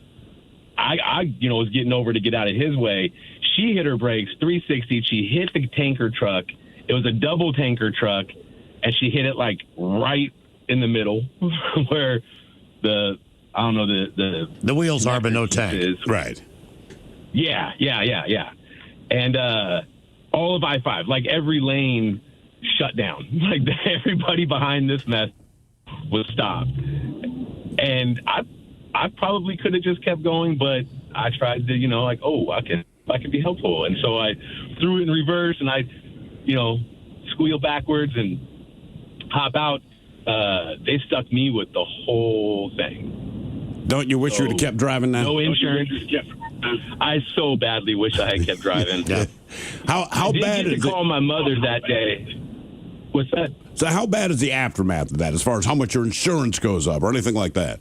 I was getting over to get out of his way. She hit her brakes, 360. She hit the tanker truck. It was a double tanker truck, and she hit it like right in the middle where the wheels are, but no tank. Is. Right. Yeah. And all of I-5, like every lane shut down. Like everybody behind this mess was stopped. And I probably could have just kept going, but I tried to, I can be helpful. And so I threw it in reverse, and I, squeal backwards and hop out. They stuck me with the whole thing. Don't you wish you would have kept driving now? No insurance. I so badly wish I had kept driving. Yeah. How bad is it? I did call my mother that day. What's that? So how bad is the aftermath of that as far as how much your insurance goes up or anything like that?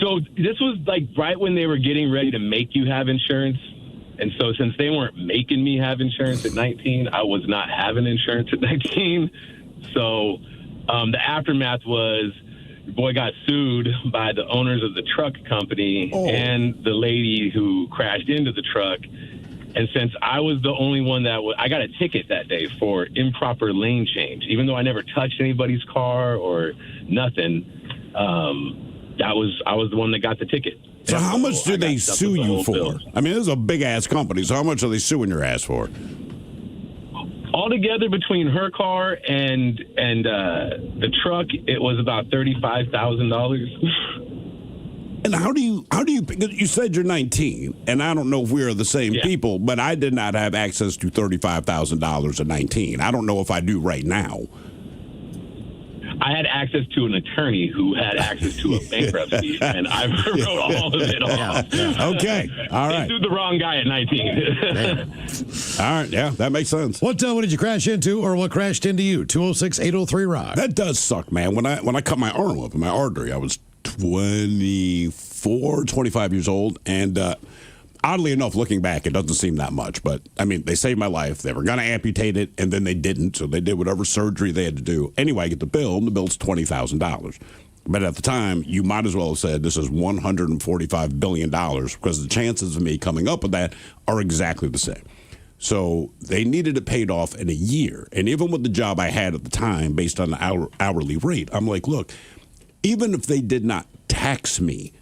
So this was like right when they were getting ready to make you have insurance. And so since they weren't making me have insurance at 19, I was not having insurance at 19. So the aftermath was your boy got sued by the owners of the truck company and the lady who crashed into the truck. And since I was the only one I got a ticket that day for improper lane change, even though I never touched anybody's car or nothing. I was the one that got the ticket. So how much do they sue you for? Bill. I mean, this is a big-ass company, so how much are they suing your ass for? Altogether, between her car and the truck, it was about $35,000. And how do you said you're 19, and I don't know if we're the same people, but I did not have access to $35,000 at 19. I don't know if I do right now. I had access to an attorney who had access to a bankruptcy, and I wrote all of it off. Yeah. Okay, all right. They sued the wrong guy at 19. All right, yeah, that makes sense. What did you crash into, or what crashed into you? 206-803-ROCK. That does suck, man. When I cut my arm up in my artery, I was 25 years old, and oddly enough, looking back, it doesn't seem that much, but I mean, they saved my life. They were going to amputate it, and then they didn't, so they did whatever surgery they had to do. Anyway, I get the bill, and the bill's $20,000. But at the time, you might as well have said this is $145 billion, because the chances of me coming up with that are exactly the same. So they needed it paid off in a year. And even with the job I had at the time, based on the hourly rate, I'm like, look, even if they did not tax me,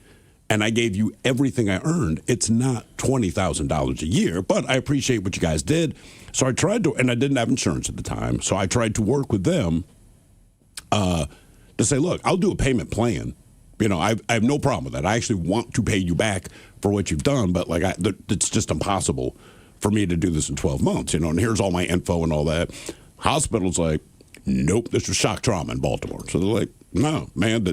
and I gave you everything I earned, it's not $20,000 a year, but I appreciate what you guys did. So I tried to, and I didn't have insurance at the time, so I tried to work with them to say, look, I'll do a payment plan. I have no problem with that. I actually want to pay you back for what you've done, but it's just impossible for me to do this in 12 months, and here's all my info and all that. Hospital's like, nope, this was shock trauma in Baltimore. So they're like, no, man,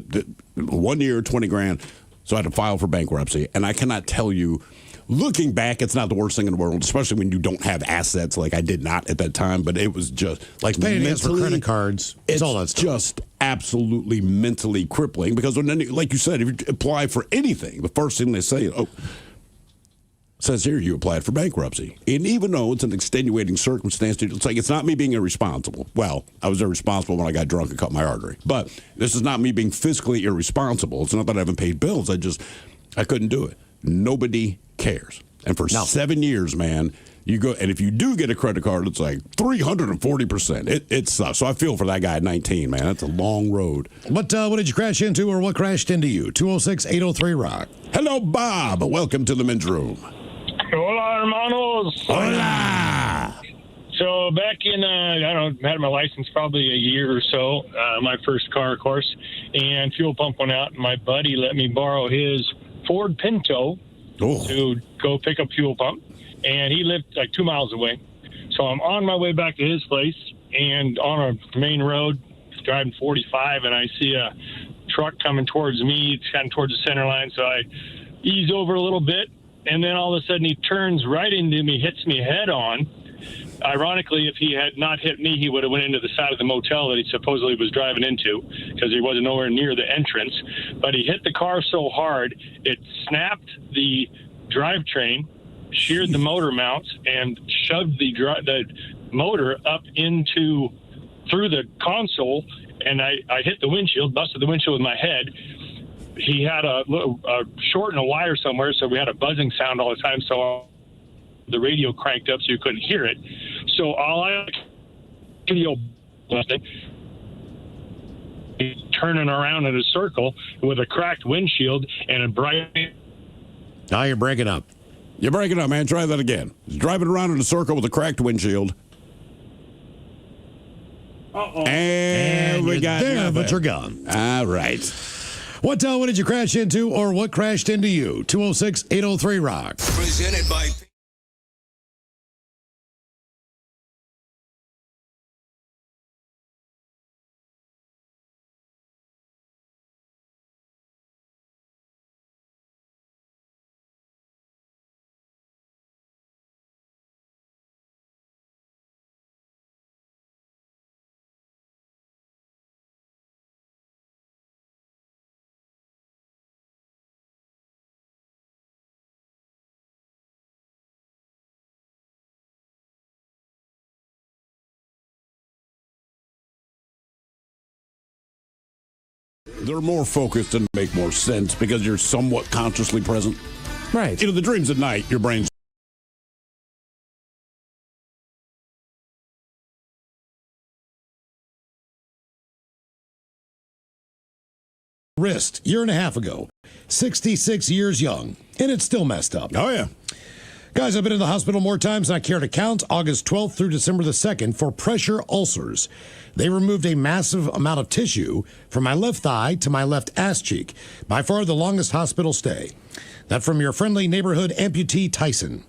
1 year, $20,000. So I had to file for bankruptcy. And I cannot tell you, looking back, it's not the worst thing in the world, especially when you don't have assets like I did not at that time. But it was just like paying for credit cards. It's all that stuff. Just absolutely mentally crippling because like you said, if you apply for anything, the first thing they say, says here you applied for bankruptcy. And even though it's an extenuating circumstance, it's like it's not me being irresponsible. Well, I was irresponsible when I got drunk and cut my artery. But this is not me being fiscally irresponsible. It's not that I haven't paid bills. I couldn't do it. Nobody cares. And for 7 years, man, you go, and if you do get a credit card, it's like 340%. It sucks. So I feel for that guy at 19, man. That's a long road. What did you crash into, or what crashed into you? 206-803-ROCK. Hello, Bob. Welcome to the men's room. Hola, hermanos. Hola. So back in, I don't know, had my license probably a year or so, my first car, of course, and fuel pump went out, and my buddy let me borrow his Ford Pinto to go pick up fuel pump, and he lived like 2 miles away. So I'm on my way back to his place, and on a main road, driving 45, and I see a truck coming towards me. It's kind of towards the center line, so I ease over a little bit, and then all of a sudden he turns right into me, hits me head on. Ironically, if he had not hit me, he would have went into the side of the motel that he supposedly was driving into, because he wasn't nowhere near the entrance. But he hit the car so hard, it snapped the drivetrain, sheared the motor mounts, and shoved the motor up through the console. And I hit the windshield, busted the windshield with my head. He had a short in a wire somewhere, so we had a buzzing sound all the time. So the radio cranked up so you couldn't hear it. So all I video turning around in a circle with a cracked windshield and a bright. Now you're breaking up. You're breaking up, man. Try that again. Driving around in a circle with a cracked windshield. Uh-oh. And we got there, nothing. but you're gone. All right. What did you crash into, or what crashed into you? 206-803-ROCK. Presented by... They're more focused and make more sense because you're somewhat consciously present. Right. You know, the dreams at night, your brain's wrist, year and a half ago. 66 years young, and it's still messed up. Oh, yeah. Guys, I've been in the hospital more times than I care to count. August 12th through December the 2nd for pressure ulcers. They removed a massive amount of tissue from my left thigh to my left ass cheek. By far the longest hospital stay. That from your friendly neighborhood amputee Tyson.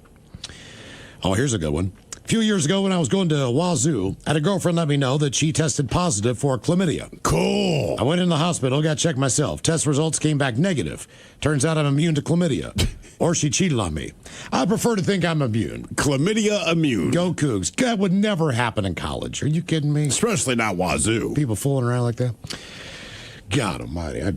Oh, here's a good one. A few years ago when I was going to Wazoo, I had a girlfriend let me know that she tested positive for chlamydia. Cool. I went in the hospital, got checked myself. Test results came back negative. Turns out I'm immune to chlamydia. Or she cheated on me. I prefer to think I'm immune. Chlamydia immune. Go Cougs. That would never happen in college. Are you kidding me? Especially not Wazoo. People fooling around like that. God almighty. I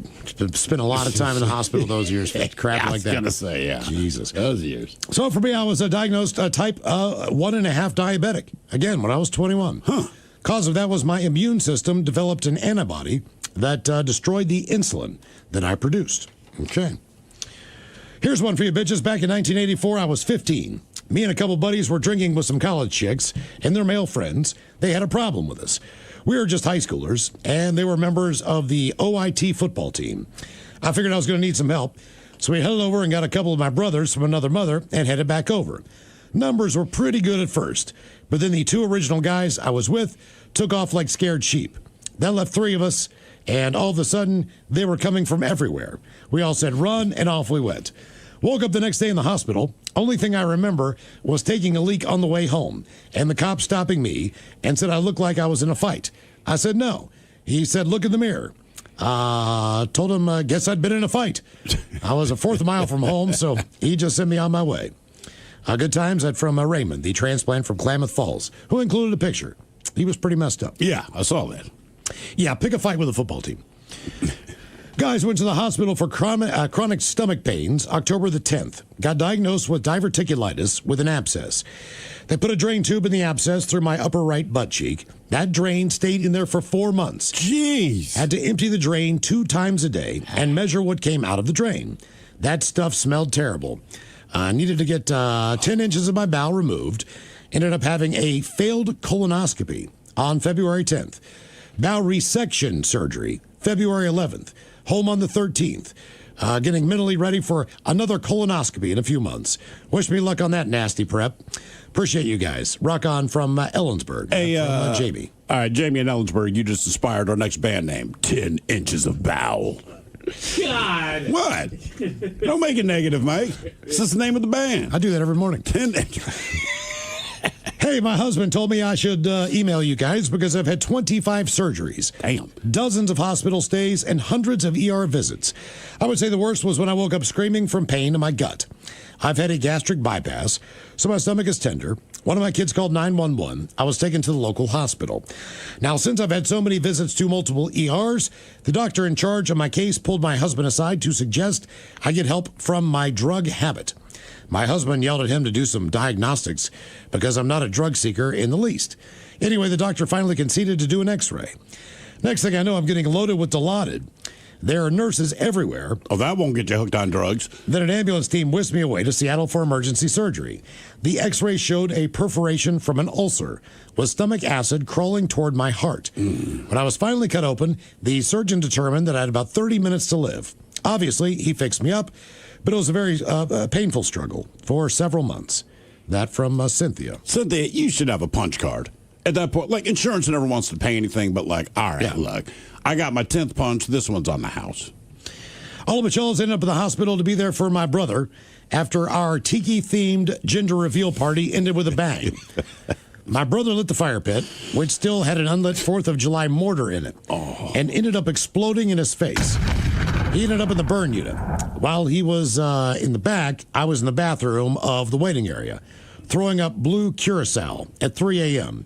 spent a lot of time in the hospital those years for crap like that. I was going to say, yeah. Jesus. Those years. So for me, I was diagnosed type 1.5 diabetic. Again, when I was 21. Cause of that was my immune system developed an antibody that destroyed the insulin that I produced. Okay. Here's one for you bitches. Back in 1984, I was 15. Me and a couple buddies were drinking with some college chicks and their male friends. They had a problem with us. We were just high schoolers, and they were members of the OIT football team. I figured I was going to need some help, so we headed over and got a couple of my brothers from another mother and headed back over. Numbers were pretty good at first, but then the two original guys I was with took off like scared sheep. That left three of us, and all of a sudden, they were coming from everywhere. We all said run, and off we went. Woke up the next day in the hospital. Only thing I remember was taking a leak on the way home, and the cop stopping me and said I looked like I was in a fight. I said no. He said, look in the mirror. Told him, guess I'd been in a fight. I was a fourth mile from home, so he just sent me on my way. Good times that from Raymond, the transplant from Klamath Falls, who included a picture. He was pretty messed up. Yeah, I saw that. Yeah, pick a fight with a football team. Guys went to the hospital for chronic stomach pains October the 10th. Got diagnosed with diverticulitis with an abscess. They put a drain tube in the abscess through my upper right butt cheek. That drain stayed in there for 4 months. Jeez. Had to empty the drain 2 times a day and measure what came out of the drain. That stuff smelled terrible. Needed to get 10 inches of my bowel removed. Ended up having a failed colonoscopy on February 10th. Bowel resection surgery, February 11th. Home on the 13th. Getting mentally ready for another colonoscopy in a few months. Wish me luck on that nasty prep. Appreciate you guys. Rock on from Ellensburg. Hey, from Jamie. All right, Jamie in Ellensburg, you just inspired our next band name, 10 Inches of Bowel. God. What? Don't make it negative, Mike. It's just the name of the band. I do that every morning. 10 inches. Hey, my husband told me I should email you guys because I've had 25 surgeries. Damn. Dozens of hospital stays and hundreds of ER visits. I would say the worst was when I woke up screaming from pain in my gut. I've had a gastric bypass, so my stomach is tender. One of my kids called 911. I was taken to the local hospital. Now, since I've had so many visits to multiple ERs, the doctor in charge of my case pulled my husband aside to suggest I get help from my drug habit. My husband yelled at him to do some diagnostics because I'm not a drug seeker in the least. Anyway, the doctor finally conceded to do an x-ray. Next thing I know, I'm getting loaded with Dilaudid. There are nurses everywhere. Oh, that won't get you hooked on drugs. Then an ambulance team whisked me away to Seattle for emergency surgery. The x-ray showed a perforation from an ulcer with stomach acid crawling toward my heart. When I was finally cut open, the surgeon determined that I had about 30 minutes to live. Obviously, he fixed me up, but it was a very painful struggle for several months. That from Cynthia. Cynthia, you should have a punch card. At that point, like, insurance never wants to pay anything, but like, all right, look, I got my 10th punch. This one's on the house. All of Michelle's ended up at the hospital to be there for my brother after our tiki-themed gender reveal party ended with a bang. My brother lit the fire pit, which still had an unlit 4th of July mortar in it, and ended up exploding in his face. He ended up in the burn unit. While he was in the back, I was in the bathroom of the waiting area, throwing up blue curacao at 3 a.m.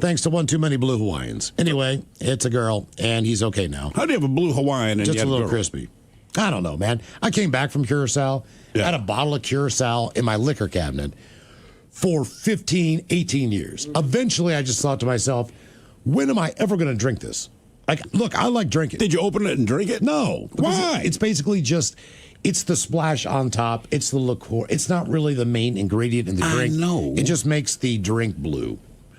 Thanks to one too many blue Hawaiians. Anyway, it's a girl, and he's okay now. How do you have a blue Hawaiian and just you a little girl? crispy? I don't know, man. I came back from Curacao. I had a bottle of Curacao in my liquor cabinet for 15, 18 years. Eventually, I just thought to myself, when am I ever going to drink this? Like, look, I like drinking. Did you open it and drink it? No. Why? It's basically just, it's the splash on top. It's the liqueur. It's not really the main ingredient in the drink. I know. It just makes the drink blue.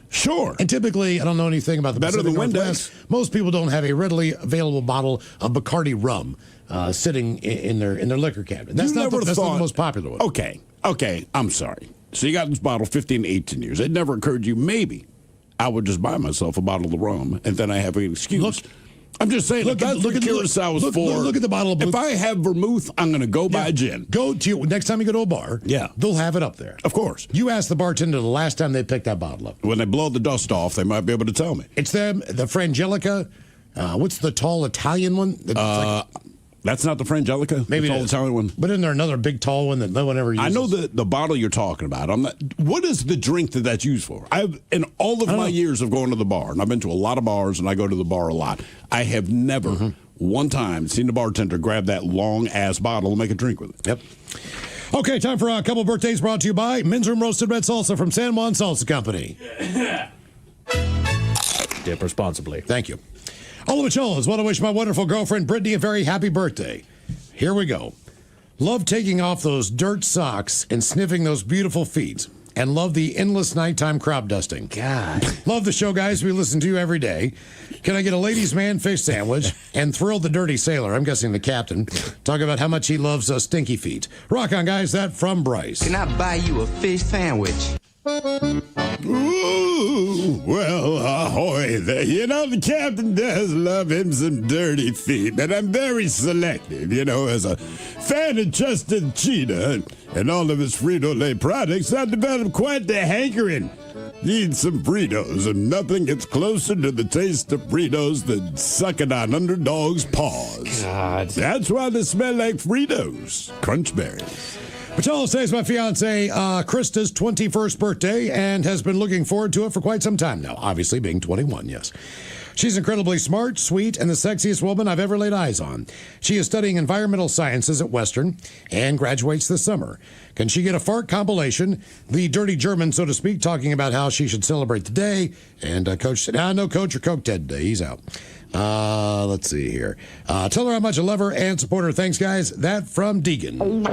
Sure. And typically, I don't know anything about the Better Pacific than Northwest. Most people don't have a readily available bottle of Bacardi rum sitting in their liquor cabinet. That's not the most popular one. Okay, I'm sorry. So you got this bottle 15, 18 years. It never occurred to you, maybe I would just buy myself a bottle of rum, and then I have an excuse. Look, I'm just saying, look at Curacao is for. Look at the bottle of blue. If I have vermouth, I'm going to go buy gin. Go to next time you go to a bar. Yeah, they'll have it up there. Of course. You ask the bartender the last time they picked that bottle up. When they blow the dust off, they might be able to tell me. It's them, the Frangelica. What's the tall Italian one? That's not the Frangelica. Maybe the tall Italian one. But isn't there another big tall one that no one ever uses? I know the bottle you're talking about. I'm not. What is the drink that's used for? I've in all of my years of going to the bar, and I've been to a lot of bars, and I go to the bar a lot. I have never one time seen the bartender grab that long ass bottle and make a drink with it. Yep. Okay, time for a couple birthdays brought to you by Men's Room Roasted Red Salsa from San Juan Salsa Company. Dip responsibly. Thank you. Oliver Cholas, want to wish my wonderful girlfriend Brittany a very happy birthday. Here we go. Love taking off those dirt socks and sniffing those beautiful feet. And love the endless nighttime crop dusting. God. Love the show, guys. We listen to you every day. Can I get a ladies' man fish sandwich? And Thrill the Dirty Sailor, I'm guessing the captain, talk about how much he loves stinky feet. Rock on, guys. That from Bryce. Can I buy you a fish sandwich? Ooh, well, ahoy there. You know, the captain does love him some dirty feet, but I'm very selective, as a fan of Justin Cheetah and all of his Frito-Lay products, I've developed quite the hankering. Need some Fritos, and nothing gets closer to the taste of Fritos than sucking on underdog's paws. God. That's why they smell like Fritos. Crunch berries. Patel says my fiance Krista's 21st birthday and has been looking forward to it for quite some time now, obviously being 21, yes. She's incredibly smart, sweet, and the sexiest woman I've ever laid eyes on. She is studying environmental sciences at Western and graduates this summer. Can she get a fart compilation? The dirty German, so to speak, talking about how she should celebrate the day. And Coach said, no Coach or Coke Ted today. He's out. Let's see here. Tell her how much I love her and support her. Thanks, guys. That from Deegan.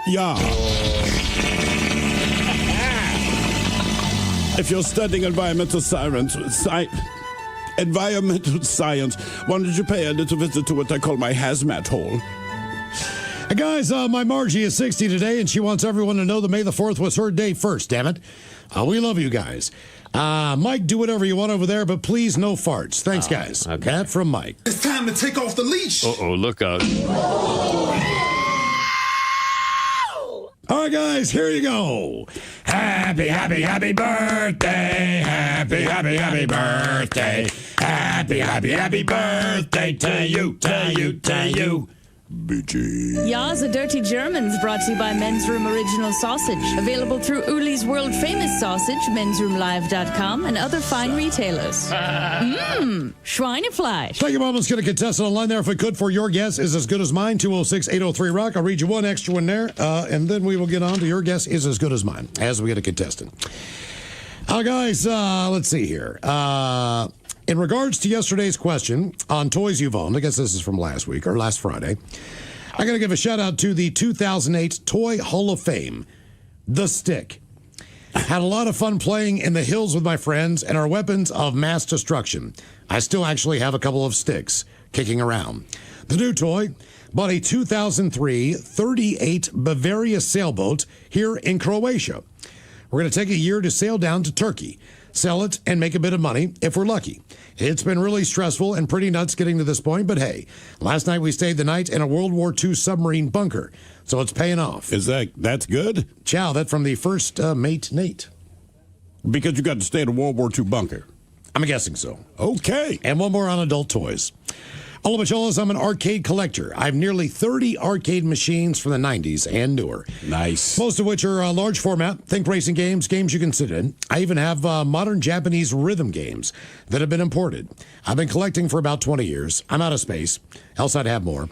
Yeah. If you're studying environmental science, why don't you pay a little visit to what I call my hazmat hole? Hey guys, my Margie is 60 today, and she wants everyone to know that May the 4th was her day first, damn it. We love you guys. Mike, do whatever you want over there, but please no farts. Thanks, guys. Okay. That from Mike. It's time to take off the leash. Uh-oh, look out. All right, guys, here you go. Happy, happy, happy birthday. Happy, happy, happy birthday. Happy, happy, happy birthday to you, to you, to you. BG. Ya's a Dirty Germans, brought to you by Men's Room Original Sausage. Available through Uli's World Famous Sausage, mensroomlive.com, and other fine retailers. Schweinefleisch. Thank you, Mom. Let's get a contestant online there if we could for your guess is as good as mine. 206-803-ROCK. I'll read you one extra one there, and then we will get on to your guess is as good as mine as we get a contestant. Guys, let's see here. In regards to yesterday's question on toys you've owned, I guess this is from last week or last Friday, I got to give a shout out to the 2008 Toy Hall of Fame, The Stick. Had a lot of fun playing in the hills with my friends and our weapons of mass destruction. I still actually have a couple of sticks kicking around. The new toy, bought a 2003 38 Bavaria sailboat here in Croatia. We're going to take a year to sail down to Turkey, sell it, and make a bit of money if we're lucky. It's been really stressful and pretty nuts getting to this point, but hey, last night we stayed the night in a World War II submarine bunker, so it's paying off. That's good? Ciao, that from the first mate, Nate. Because you got to stay in a World War II bunker. I'm guessing so. Okay. And one more on adult toys. Hola, Macholas, I'm an arcade collector. I have nearly 30 arcade machines from the 90s and newer. Nice. Most of which are large format, think racing games, games you can sit in. I even have modern Japanese rhythm games that have been imported. I've been collecting for about 20 years. I'm out of space, else I'd have more.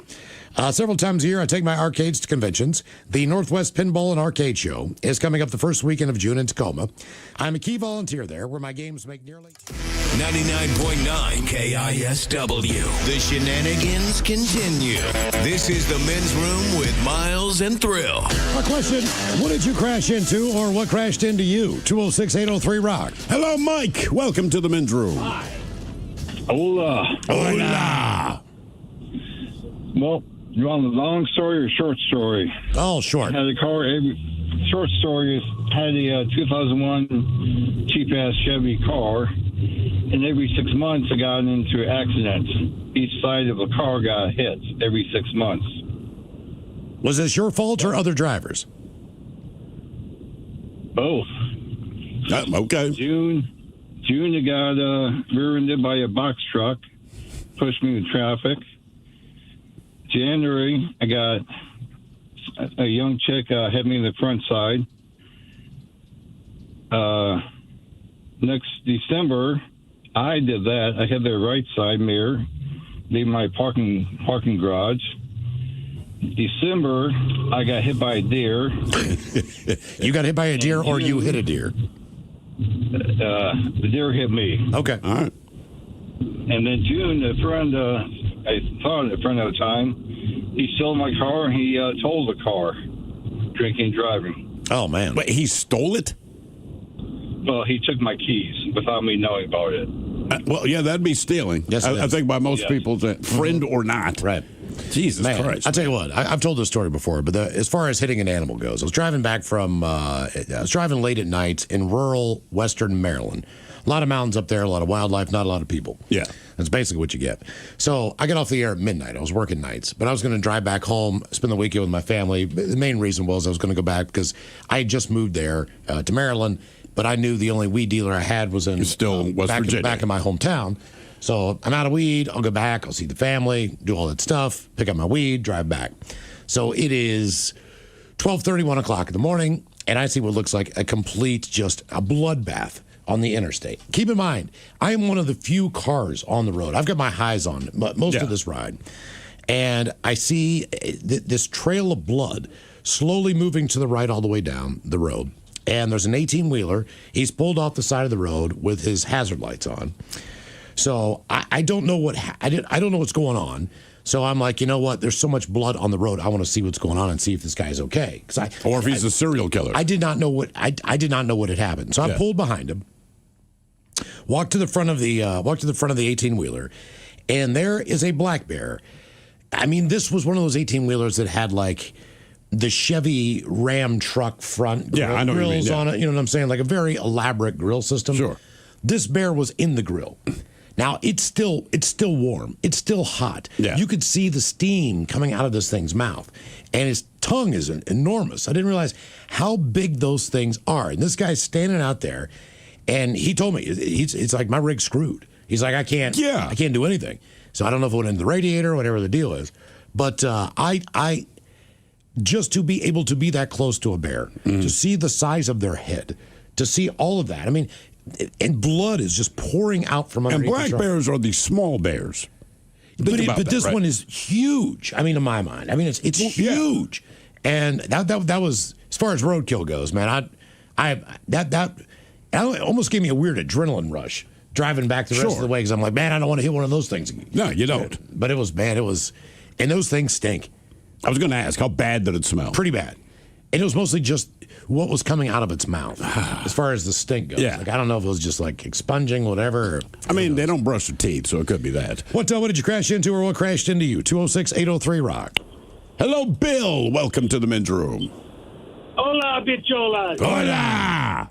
Several times a year, I take my arcades to conventions. The Northwest Pinball and Arcade Show is coming up the first weekend of June in Tacoma. I'm a key volunteer there, where my games make nearly 99.9 KISW. The shenanigans continue. This is the Men's Room with Miles and Thrill. A question, what did you crash into or what crashed into you? 206-803-ROCK. Hello, Mike. Welcome to the Men's Room. Hola. Hola. Well, you want a long story or short story? Oh, short. I had a car. Short story is had a 2001 cheap-ass Chevy car, and every 6 months I got into accidents. Each side of the car got hit every 6 months. Was this your fault or other drivers? Both. Okay. June I got rear-ended by a box truck, pushed me into traffic. January, I got a young chick hit me in the front side. Next December, I did that. I hit the right side mirror, leave my parking garage. December, I got hit by a deer. You got hit by a deer or you hit a deer? The deer hit me. Okay. All right. And then June, a friend, I thought a friend at the time, he stole my car and he totaled the car, drinking and driving. Oh, man. Wait, he stole it? Well, he took my keys without me knowing about it. Well, yeah, that'd be stealing. Yes, I think by most people, friend or not. Right. Jesus Christ. I'll tell you what, I've told this story before, but as far as hitting an animal goes, I was driving back from, I was driving late at night in rural western Maryland. A lot of mountains up there, a lot of wildlife, not a lot of people. Yeah. That's basically what you get. So I got off the air at midnight. I was working nights, but I was going to drive back home, spend the weekend with my family. The main reason was I was going to go back because I had just moved there to Maryland, but I knew the only weed dealer I had was in West Virginia. back in my hometown. So I'm out of weed. I'll go back. I'll see the family, do all that stuff, pick up my weed, drive back. So it is 12:30, 1 o'clock in the morning, and I see what looks like a complete, just a bloodbath on the interstate. Keep in mind, I am one of the few cars on the road. I've got my highs on most of this ride. And I see this trail of blood slowly moving to the right all the way down the road. And there's an 18-wheeler. He's pulled off the side of the road with his hazard lights on. So I don't know I don't know what's going on, So I'm like, you know what? There's so much blood on the road. I want to see what's going on and see if this guy's okay. Or if he's a serial killer. I did not know what I did not know what had happened. So I pulled behind him, walked to the front of the 18-wheeler, and there is a black bear. I mean, this was one of those 18-wheelers that had like the Chevy Ram truck front I know what you mean, grills on it. You know what I'm saying? Like a very elaborate grill system. Sure. This bear was in the grill. Now it's still warm. It's still hot. Yeah. You could see the steam coming out of this thing's mouth, and his tongue is enormous. I didn't realize how big those things are. And this guy's standing out there, and he told me it's like my rig's screwed. He's like, I can't do anything. So I don't know if it went into the radiator or whatever the deal is, but I just to be able to be that close to a bear, to see the size of their head, to see all of that. I mean. And blood is just pouring out from underneath. And black bears are the small bears. But this one is huge. I mean, in my mind, I mean it's huge, and that was as far as roadkill goes, man. That almost gave me a weird adrenaline rush driving back the rest of the way because I'm like, man, I don't want to hit one of those things again. No, you don't. But it was bad. And those things stink. I was going to ask, how bad did it smell? Pretty bad. And it was mostly just what was coming out of its mouth as far as the stink goes. Yeah. Like, I don't know if it was just like expunging, whatever. I mean, they don't brush their teeth, so it could be that. What did you crash into or what crashed into you? 206-803-ROCK. Hello, Bill. Welcome to the men's room. Hola, bichola. Hola.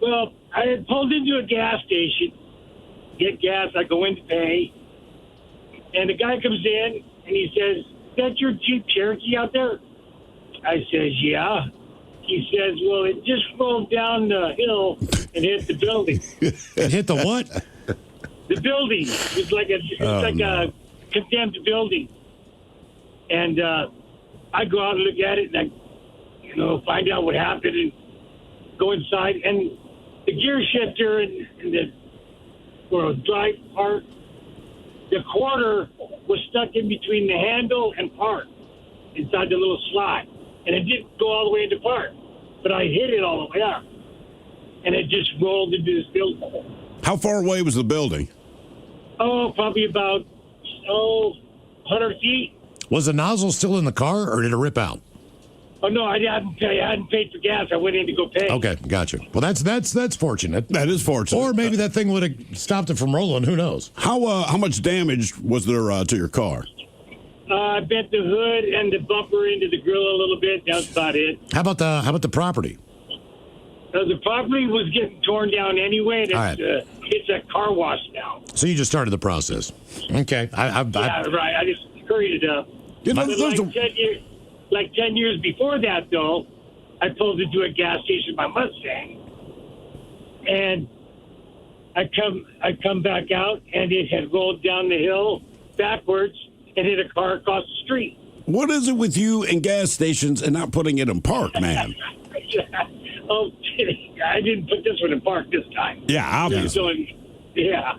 Well, I had pulled into a gas station, get gas. I go in to pay, and the guy comes in and he says, "Is that your Jeep Cherokee out there?" I says, "Yeah." He says, "Well, it just rolled down the hill and hit the building." It hit the what? The building. It's like a condemned building. And I go out and look at it, and I, find out what happened and go inside. And the gear shifter and the drive part, the quarter was stuck in between the handle and part inside the little slot. And it didn't go all the way into part, but I hit it all the way up. And it just rolled into this building. How far away was the building? Oh, probably about 100 feet. Was the nozzle still in the car, or did it rip out? Oh no, I hadn't paid for gas. I went in to go pay. Okay, gotcha. Well, that's fortunate. That is fortunate. Or maybe that thing would have stopped it from rolling. Who knows? How much damage was there to your car? I bent the hood and the bumper into the grill a little bit. That's about it. How about the property? The property was getting torn down anyway. And All right. It's a car wash now. So you just started the process. Okay. Yeah, right. I just hurried it up. Like 10 years before that, though, I pulled into a gas station, my Mustang, and I come back out, and it had rolled down the hill backwards and hit a car across the street. What is it with you and gas stations and not putting it in park, man? Oh, I didn't put this one in park this time. Yeah, obviously. Yeah.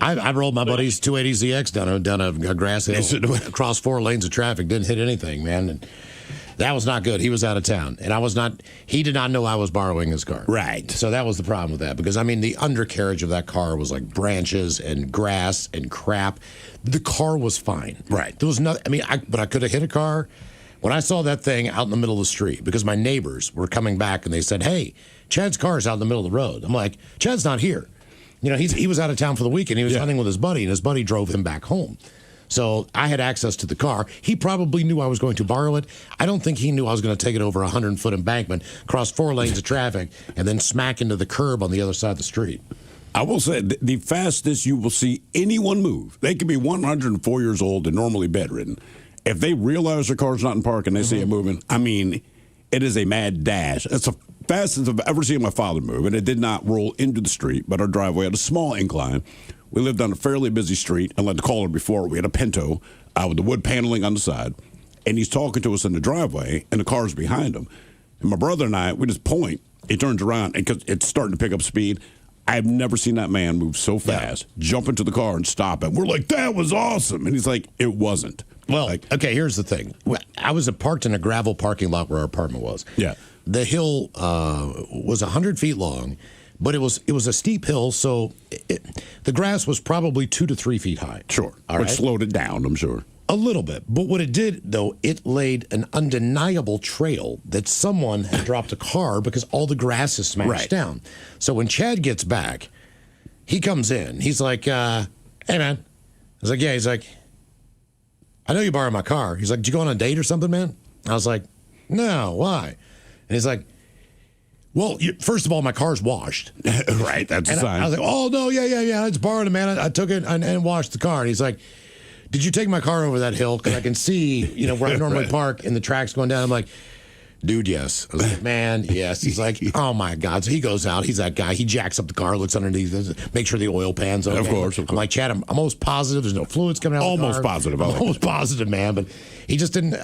I rolled my buddy's 280ZX down a grass hill across 4 lanes of traffic. Didn't hit anything, man. And that was not good. He was out of town, and he did not know I was borrowing his car. Right. So that was the problem with that, because I mean the undercarriage of that car was like branches and grass and crap. The car was fine. Right. There was nothing. I mean, but I could have hit a car. When I saw that thing out in the middle of the street, because my neighbors were coming back and they said, "Hey, Chad's car's out in the middle of the road." I'm like, "Chad's not here." He was out of town for the weekend. He was hunting with his buddy, and his buddy drove him back home. So I had access to the car. He probably knew I was going to borrow it. I don't think he knew I was going to take it over a 100-foot embankment, cross 4 lanes of traffic, and then smack into the curb on the other side of the street. I will say, the fastest you will see anyone move, they can be 104 years old and normally bedridden. If they realize their car's not in park and they see it moving, I mean, it is a mad dash. It's the fastest I've ever seen my father move, and it did not roll into the street, but our driveway had a small incline. We lived on a fairly busy street, and like the caller before, we had a Pinto with the wood paneling on the side, and he's talking to us in the driveway, and the car's behind him. And my brother and I, we just point. He turns around, and because it's starting to pick up speed, I've never seen that man move so fast, jump into the car and stop it. We're like, "That was awesome," and he's like, "It wasn't." Well, okay, here's the thing. I was parked in a gravel parking lot where our apartment was. Yeah. The hill was 100 feet long, but it was a steep hill, so the grass was probably 2 to 3 feet high. Sure. All Which right? slowed it down, I'm sure. A little bit. But what it did, though, it laid an undeniable trail that someone had dropped a car because all the grass is smashed down. So when Chad gets back, he comes in. He's like, hey, man. I was like, yeah. He's like, I know you borrowed my car. He's like, did you go on a date or something, man? I was like, no, why? And he's like, well, first of all, my car's washed. Right, that's a and sign. I was like, oh, no, yeah. I just borrowed it, man. I took it and washed the car. And he's like, did you take my car over that hill? Because I can see, where I normally park and the tracks going down. I'm like, dude, yes. I was like, man, yes. He's like, oh, my God. So he goes out. He's that guy. He jacks up the car, looks underneath, make sure the oil pan's okay. Of course. I'm like, Chad, I'm almost positive there's no fluids coming out of the car. Almost positive, man. But he just didn't,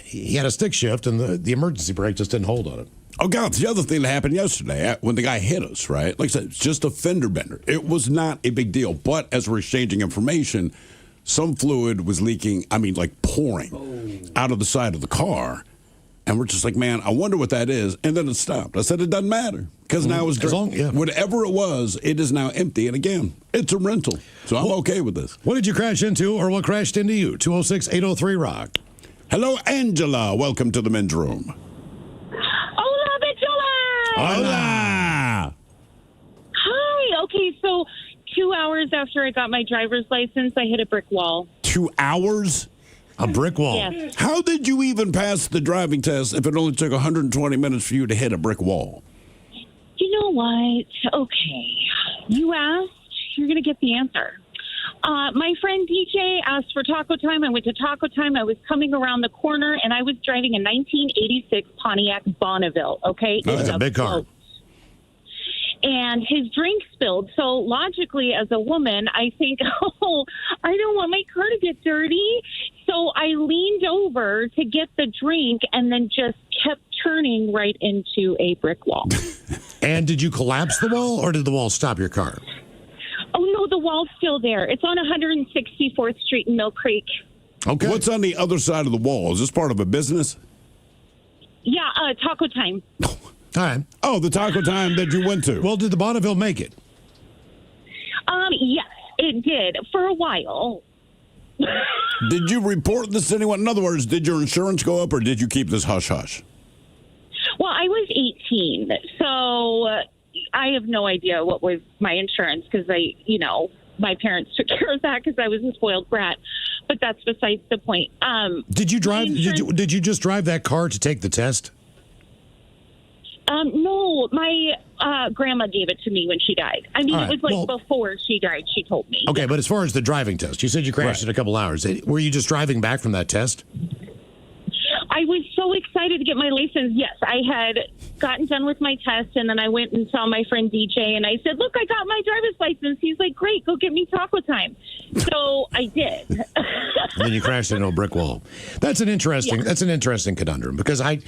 he had a stick shift and the emergency brake just didn't hold on it. Oh, God, the other thing that happened yesterday, when the guy hit us, right? Like I said, it's just a fender bender. It was not a big deal. But as we're exchanging information, some fluid was leaking, like pouring out of the side of the car. And we're just like, man, I wonder what that is. And then it stopped. I said, it doesn't matter. Because now it's whatever it was, it is now empty. And again, it's a rental. So I'm okay with this. What did you crash into or what crashed into you? 206-803-ROCK. Hello, Angela. Welcome to the men's room. Hola, Bichula! Hola! Hi. Okay, so 2 hours after I got my driver's license, I hit a brick wall. 2 hours? A brick wall? Yes. How did you even pass the driving test if it only took 120 minutes for you to hit a brick wall? You know what? Okay. You asked, you're going to get the answer. My friend DJ asked for taco time. I went to taco time. I was coming around the corner, and I was driving a 1986 Pontiac Bonneville, okay? Oh, that's a big car. And his drink spilled. So logically, as a woman, I think, oh, I don't want my car to get dirty. So I leaned over to get the drink and then just kept turning right into a brick wall. And did you collapse the wall or did the wall stop your car? Oh, no, the wall's still there. It's on 164th Street in Mill Creek. Okay. What's on the other side of the wall? Is this part of a business? Yeah, taco time. All right. Oh, the taco time that you went to. Well, did the Bonneville make it? Yes, it did for a while. Did you report this to anyone? In other words, did your insurance go up or did you keep this hush-hush? Well, I was 18, so I have no idea what was my insurance because my parents took care of that because I was a spoiled brat. But that's besides the point. Did you drive? Did you just drive that car to take the test? No, my grandma gave it to me when she died. I mean, All right. It was like before she died, she told me. Okay, but as far as the driving test, you said you crashed in a couple hours. Were you just driving back from that test? I was so excited to get my license. Yes, I had gotten done with my test, and then I went and saw my friend DJ, and I said, look, I got my driver's license. He's like, great, go get me taco time. So I did. And then you crashed into a brick wall. That's an interesting conundrum because I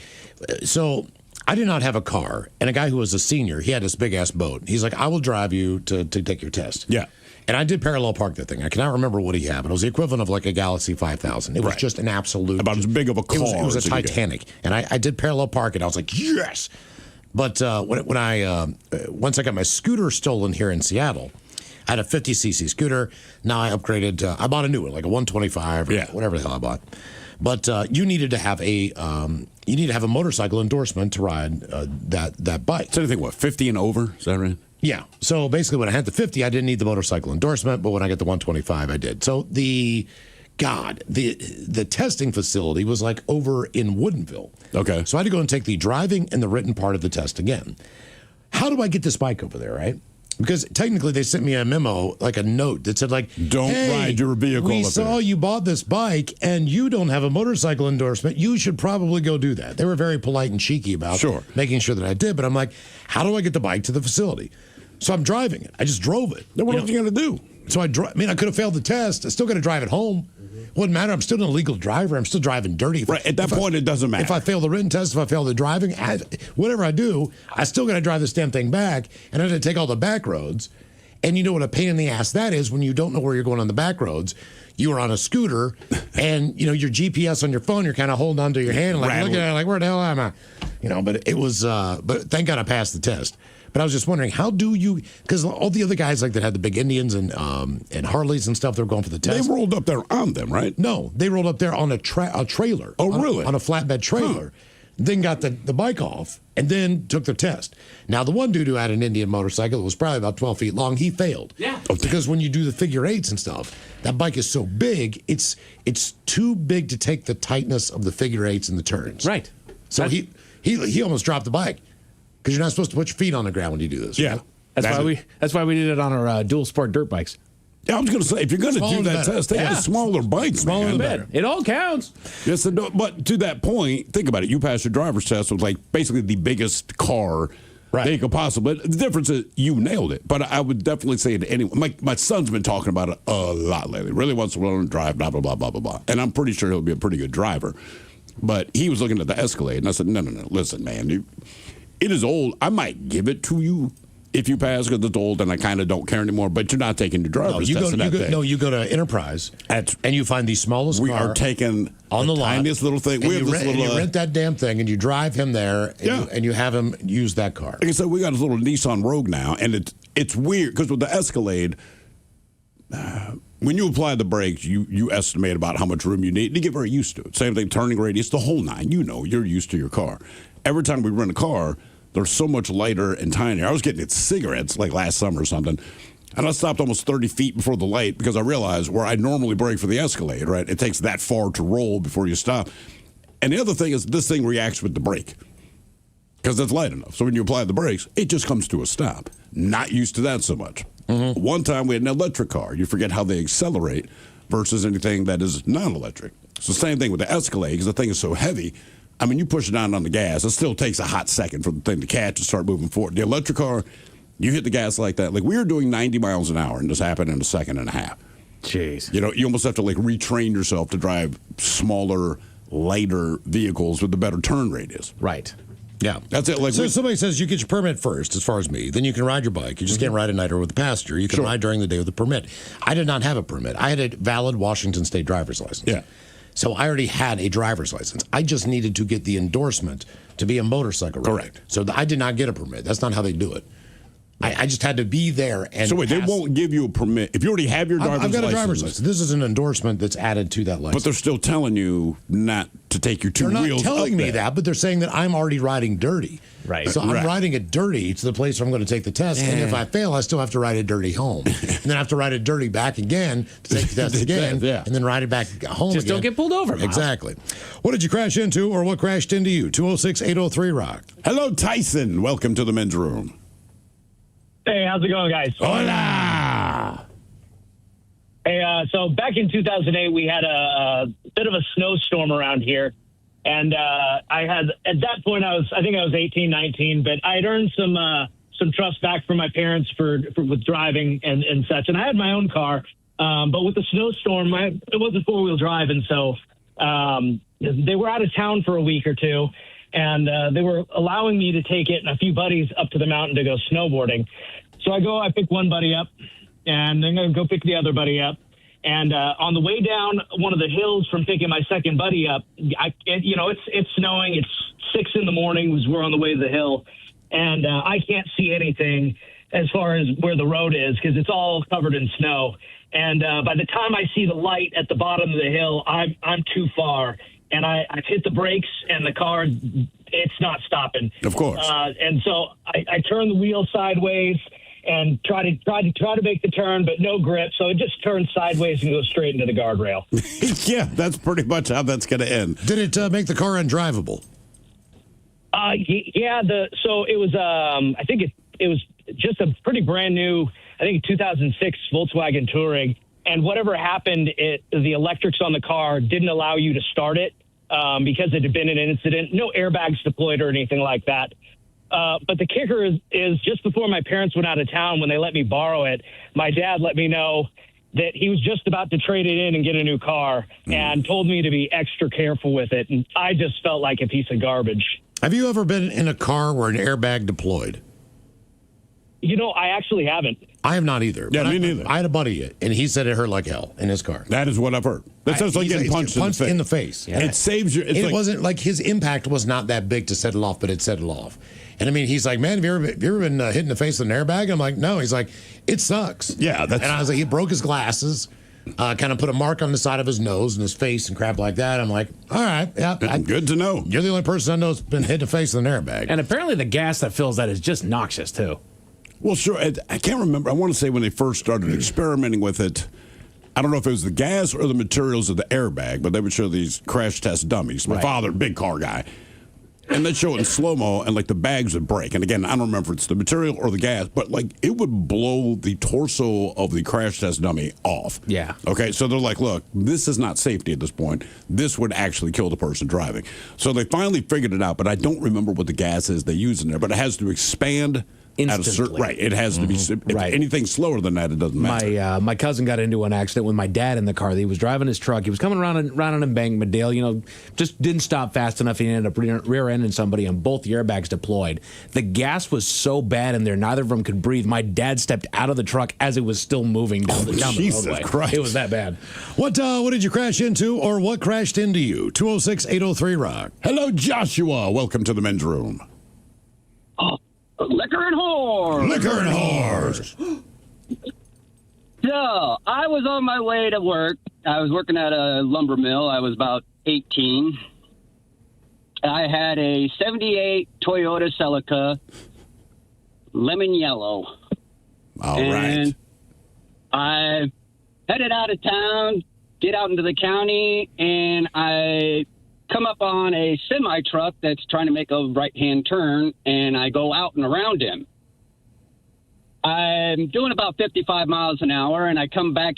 did not have a car, and a guy who was a senior, he had this big-ass boat. He's like, I will drive you to take your test. Yeah. And I did parallel park that thing. I cannot remember what he had, but it was the equivalent of like a Galaxy 5000. It was just an absolute... About as big of a car. It was a Titanic. And I did parallel park it. I was like, yes! But when I once I got my scooter stolen here in Seattle, I had a 50cc scooter. Now I upgraded. I bought a new one, like a 125 or whatever the hell I bought. But you needed to have a motorcycle endorsement to ride that bike. So anything, 50 and over? Is that right? Yeah. So basically, when I had the 50, I didn't need the motorcycle endorsement, but when I got the 125, I did. So the testing facility was like over in Woodinville. Okay. So I had to go and take the driving and the written part of the test again. How do I get this bike over there, right? Because technically they sent me a memo, like a note that said, like, don't ride your vehicle. We saw you bought this bike and you don't have a motorcycle endorsement. You should probably go do that. They were very polite and cheeky about making sure that I did. But I'm like, how do I get the bike to the facility? So I'm driving it. I just drove it. Then what else are you going to do? So I could have failed the test. I still got to drive it home. Wouldn't matter. I'm still an illegal driver. I'm still driving dirty. Right. At that point, it doesn't matter. If I fail the written test, if I fail the driving, whatever I do, I still got to drive this damn thing back, and I had to take all the back roads. And you know what a pain in the ass that is when you don't know where you're going on the back roads. You are on a scooter, and your GPS on your phone, you're kind of holding onto your hand, like looking at it, like where the hell am I? But it was. But thank God I passed the test. But I was just wondering, how do you? Because all the other guys like that had the big Indians and Harleys and stuff, they're going for the test. They rolled up there on them, right? No, they rolled up there on a trailer. Oh, really? On a flatbed trailer. Huh. Then got the bike off and then took the test. Now, the one dude who had an Indian motorcycle that was probably about 12 feet long, he failed. Yeah. Because when you do the figure eights and stuff, that bike is so big, it's too big to take the tightness of the figure eights and the turns. Right. So he almost dropped the bike because you're not supposed to put your feet on the ground when you do this. Yeah. Right? That's why we did it on our dual sport dirt bikes. Yeah, I was going to say, if you're going to do that test, take a smaller bike, Smaller the better. It all counts. Yes, but to that point, think about it. You passed your driver's test with like basically the biggest car they could possibly. The difference is you nailed it. But I would definitely say to anyone, my son's been talking about it a lot lately. Really wants to learn to drive, blah, blah, blah, blah, blah, blah. And I'm pretty sure he'll be a pretty good driver. But he was looking at the Escalade, and I said, no, listen, man, it is old. I might give it to you if you pass because it's old and I kind of don't care anymore, but you're not taking your driver's test. You go to Enterprise and you find the smallest car. We are taking on the lot. Tiniest little thing. And you rent that damn thing and you drive him there and you have him use that car. Like I said, we got this little Nissan Rogue now, and it's weird because with the Escalade, when you apply the brakes, you estimate about how much room you need. You get very used to it. Same thing, turning radius, the whole nine. You're used to your car. Every time we rent a car, they're so much lighter and tinier. I was getting it cigarettes like last summer or something, and I stopped almost 30 feet before the light because I realized where I normally brake for the Escalade, right? It takes that far to roll before you stop. And the other thing is this thing reacts with the brake because it's light enough. So when you apply the brakes, it just comes to a stop. Not used to that so much. Mm-hmm. One time we had an electric car. You forget how they accelerate versus anything that is non-electric. It's the same thing with the Escalade because the thing is so heavy. I mean, you push it down on the gas, it still takes a hot second for the thing to catch and start moving forward. The electric car, you hit the gas like that. Like, we were doing 90 miles an hour, and this happened in a second and a half. Jeez. You almost have to, retrain yourself to drive smaller, lighter vehicles with a better turn radius. Right. Yeah. That's it. So somebody says you get your permit first, as far as me. Then you can ride your bike. You just can't ride at night or with a passenger. You can ride during the day with a permit. I did not have a permit. I had a valid Washington State driver's license. Yeah. So I already had a driver's license. I just needed to get the endorsement to be a motorcycle rider. Correct. So I did not get a permit. That's not how they do it. I just had to be there and. So wait, they won't give you a permit if you already have your driver's license. I've got a driver's license. This is an endorsement that's added to that license. But they're still telling you not to take your two wheels. They're not telling me that, but they're saying that I'm already riding dirty. Right. So I'm riding it dirty to the place where I'm going to take the test, and if I fail, I still have to ride it dirty home, and then I have to ride it dirty back again to take the test again, and then ride it back home. Just again. don't get pulled over. Miles. Exactly. What did you crash into, or what crashed into you? 206-803-ROCK. Hello, Tyson. Welcome to the men's room. Hey, how's it going, guys? Hola. Hey, so back in 2008, we had a bit of a snowstorm around here. And I had, at that point, I think I was 18, 19, but I had earned some trust back from my parents for with driving and such. And I had my own car, but with the snowstorm, it was a four-wheel drive. And so they were out of town for a week or two. And they were allowing me to take it and a few buddies up to the mountain to go snowboarding. So I pick one buddy up, and I'm going to go pick the other buddy up. And on the way down one of the hills from picking my second buddy up, it's snowing. It's 6 a.m. We're on the way to the hill, and I can't see anything as far as where the road is because it's all covered in snow. And by the time I see the light at the bottom of the hill, I'm too far. And I've hit the brakes, and the car, it's not stopping. Of course. And so I turn the wheel sideways and try to make the turn, but no grip. So it just turns sideways and goes straight into the guardrail. Yeah, that's pretty much how that's going to end. Did it make the car undrivable? Yeah. So it was. I think it was just a pretty brand new. I think 2006 Volkswagen Touareg. And whatever happened, the electrics on the car didn't allow you to start it because it had been an incident. No airbags deployed or anything like that. But the kicker is just before my parents went out of town, when they let me borrow it, my dad let me know that he was just about to trade it in and get a new car and told me to be extra careful with it. And I just felt like a piece of garbage. Have you ever been in a car where an airbag deployed? I actually haven't. I have not either. Yeah, But me neither. I had a buddy, and he said it hurt like hell in his car. That is what I've heard. That sounds like He's getting punched in the face. Yeah. It saves you. It wasn't like his impact was not that big to set it off, but it set it off. And I mean, he's like, man, have you ever been hit in the face with an airbag? I'm like, no. He's like, it sucks. Yeah, and I was like, he broke his glasses, kind of put a mark on the side of his nose and his face and crap like that. I'm like, all right, yeah, good to know. You're the only person I know that's been hit in the face with an airbag. And apparently, the gas that fills that is just noxious too. Well, sure. I can't remember. I want to say when they first started experimenting with it, I don't know if it was the gas or the materials of the airbag, but they would show these crash test dummies. My father, big car guy. And they'd show it in slow-mo, and, like, the bags would break. And, again, I don't remember if it's the material or the gas, but, like, it would blow the torso of the crash test dummy off. Yeah. Okay, so they're like, look, this is not safety at this point. This would actually kill the person driving. So they finally figured it out, but I don't remember what the gas is they use in there, but it has to expand at a certain right. It has to be if anything slower than that. It doesn't matter. My cousin got into an accident with my dad in the car. He was driving his truck. He was coming around an embankment. Dale, just didn't stop fast enough. He ended up rear-ending somebody, and both the airbags deployed. The gas was so bad in there, neither of them could breathe. My dad stepped out of the truck as it was still moving down the roadway. Christ. It was that bad. What did you crash into, or what crashed into you? 206-803-ROCK. Hello, Joshua. Welcome to the men's room. Liquor and whores. Liquor and whores. So, I was on my way to work. I was working at a lumber mill. I was about 18. I had a 78 Toyota Celica, lemon yellow. All right. I headed out of town, get out into the county, and I come up on a semi truck that's trying to make a right-hand turn, and I go out and around him. I'm doing about 55 miles an hour, and I come back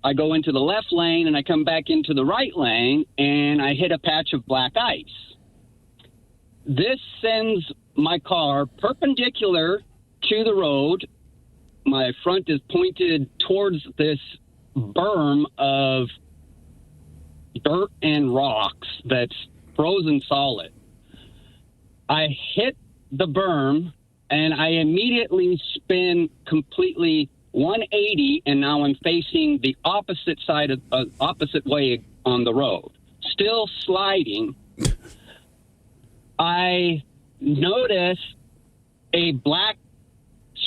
I go into the left lane, and I come back into the right lane, and I hit a patch of black ice. This sends my car perpendicular to the road. My front is pointed towards this berm of dirt and rocks that's frozen solid. I hit the berm, and I immediately spin completely 180, and now I'm facing the opposite side of opposite way on the road, still sliding. I notice a black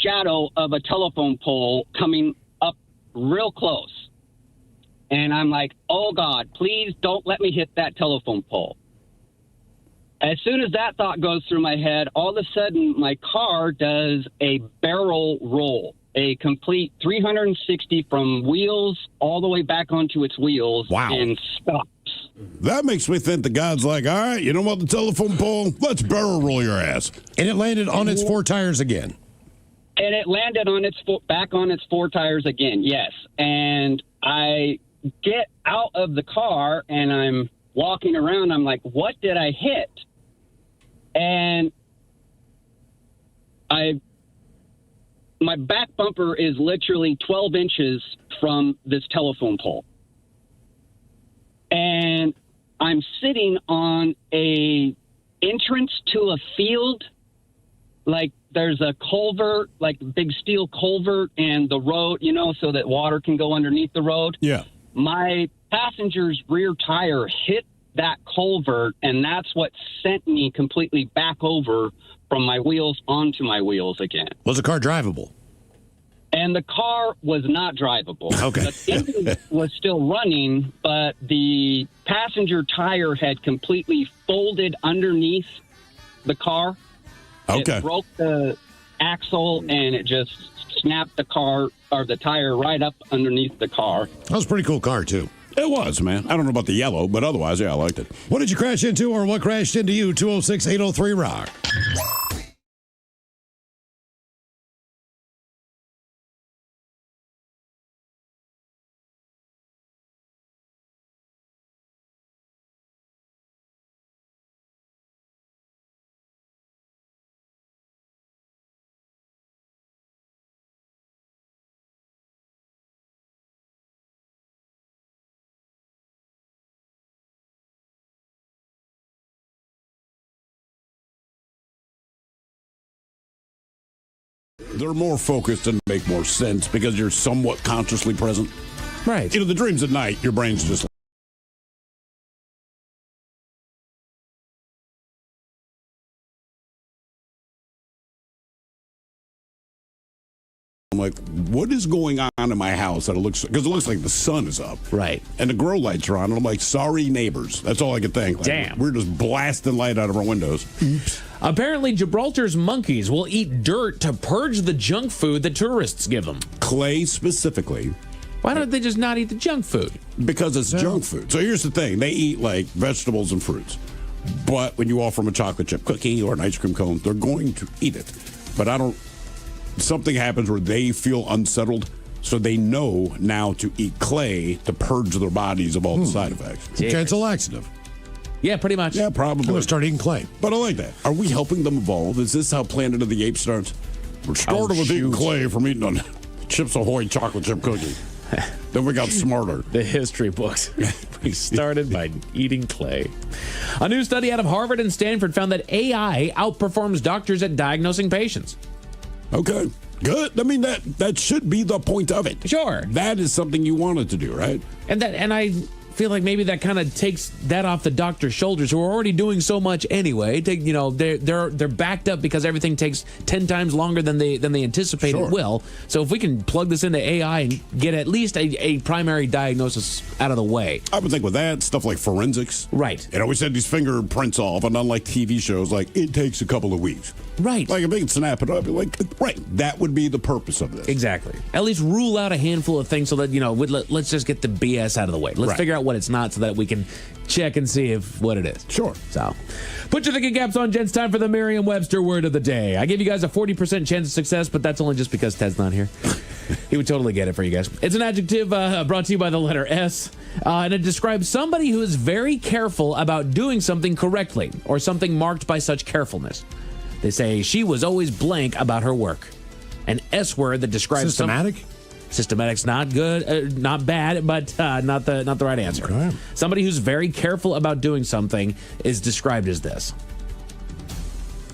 shadow of a telephone pole coming up real close. And I'm like, oh, God, please don't let me hit that telephone pole. As soon as that thought goes through my head, all of a sudden my car does a barrel roll, a complete 360 from wheels all the way back onto its wheels and stops. That makes me think the God's like, all right, you know what, the telephone pole? Let's barrel roll your ass. And it landed on its four tires again. And it landed on back on its four tires again, yes. And I get out of the car, and I'm walking around. I'm like, what did I hit? And my back bumper is literally 12 inches from this telephone pole. And I'm sitting on a entrance to a field. Like, there's a culvert, like a big steel culvert, and the road, so that water can go underneath the road. Yeah. My passenger's rear tire hit that culvert, and that's what sent me completely back over from my wheels onto my wheels again. Was the car drivable? And the car was not drivable. Okay. The engine was still running, but the passenger tire had completely folded underneath the car. Okay. It broke the axle, and it just snapped the car or the tire right up underneath the car. That was a pretty cool car, too. It was, man. I don't know about the yellow, but otherwise, yeah, I liked it. What did you crash into, or what crashed into you? 206-803-ROCK. They're more focused and make more sense because you're somewhat consciously present. Right. You know, the dreams at night, your brain's just I'm like, what is going on in my house that it looks, because it looks like the sun is up. Right. And the grow lights are on. And I'm like, sorry, neighbors. That's all I could think. Like, damn. We're just blasting light out of our windows. Oops. Apparently, Gibraltar's monkeys will eat dirt to purge the junk food that tourists give them. Clay specifically. Why don't they just not eat the junk food? Because it's junk food. So here's the thing. They eat like vegetables and fruits. But when you offer them a chocolate chip cookie or an ice cream cone, they're going to eat it. But something happens where they feel unsettled, so they know now to eat clay to purge their bodies of all the side effects. Okay, it's a laxative. Yeah, pretty much. Yeah, probably. I'm going to start eating clay. But I like that. Are we helping them evolve? Is this how Planet of the Apes starts? We're started with eating clay from eating on Chips Ahoy chocolate chip cookie. Then we got smarter. The history books. We started by eating clay. A new study out of Harvard and Stanford found that AI outperforms doctors at diagnosing patients. Okay, good. I mean, that should be the point of it. Sure. That is something you wanted to do, right? And I feel like maybe that kind of takes that off the doctor's shoulders, who are already doing so much anyway. They're backed up because everything takes 10 times longer than they anticipate it will. So if we can plug this into AI and get at least a primary diagnosis out of the way. I would think with that, stuff like forensics. Right. You know, we said these fingerprints off, and unlike TV shows, like, it takes a couple of weeks. Right. Like, if they can snap it up, like, right, that would be the purpose of this. Exactly. At least rule out a handful of things so that, let's just get the BS out of the way. Let's figure out what it's not so that we can check and see what it is. Sure. So, put your thinking caps on, gents. Time for the Merriam-Webster word of the day. I gave you guys a 40% chance of success, but that's only just because Ted's not here. He would totally get it for you guys. It's an adjective brought to you by the letter S, and it describes somebody who is very careful about doing something correctly or something marked by such carefulness. They say she was always blank about her work. An S word that describes systematic. Systematic's not good, not bad, but not the right answer. Okay. Somebody who's very careful about doing something is described as this.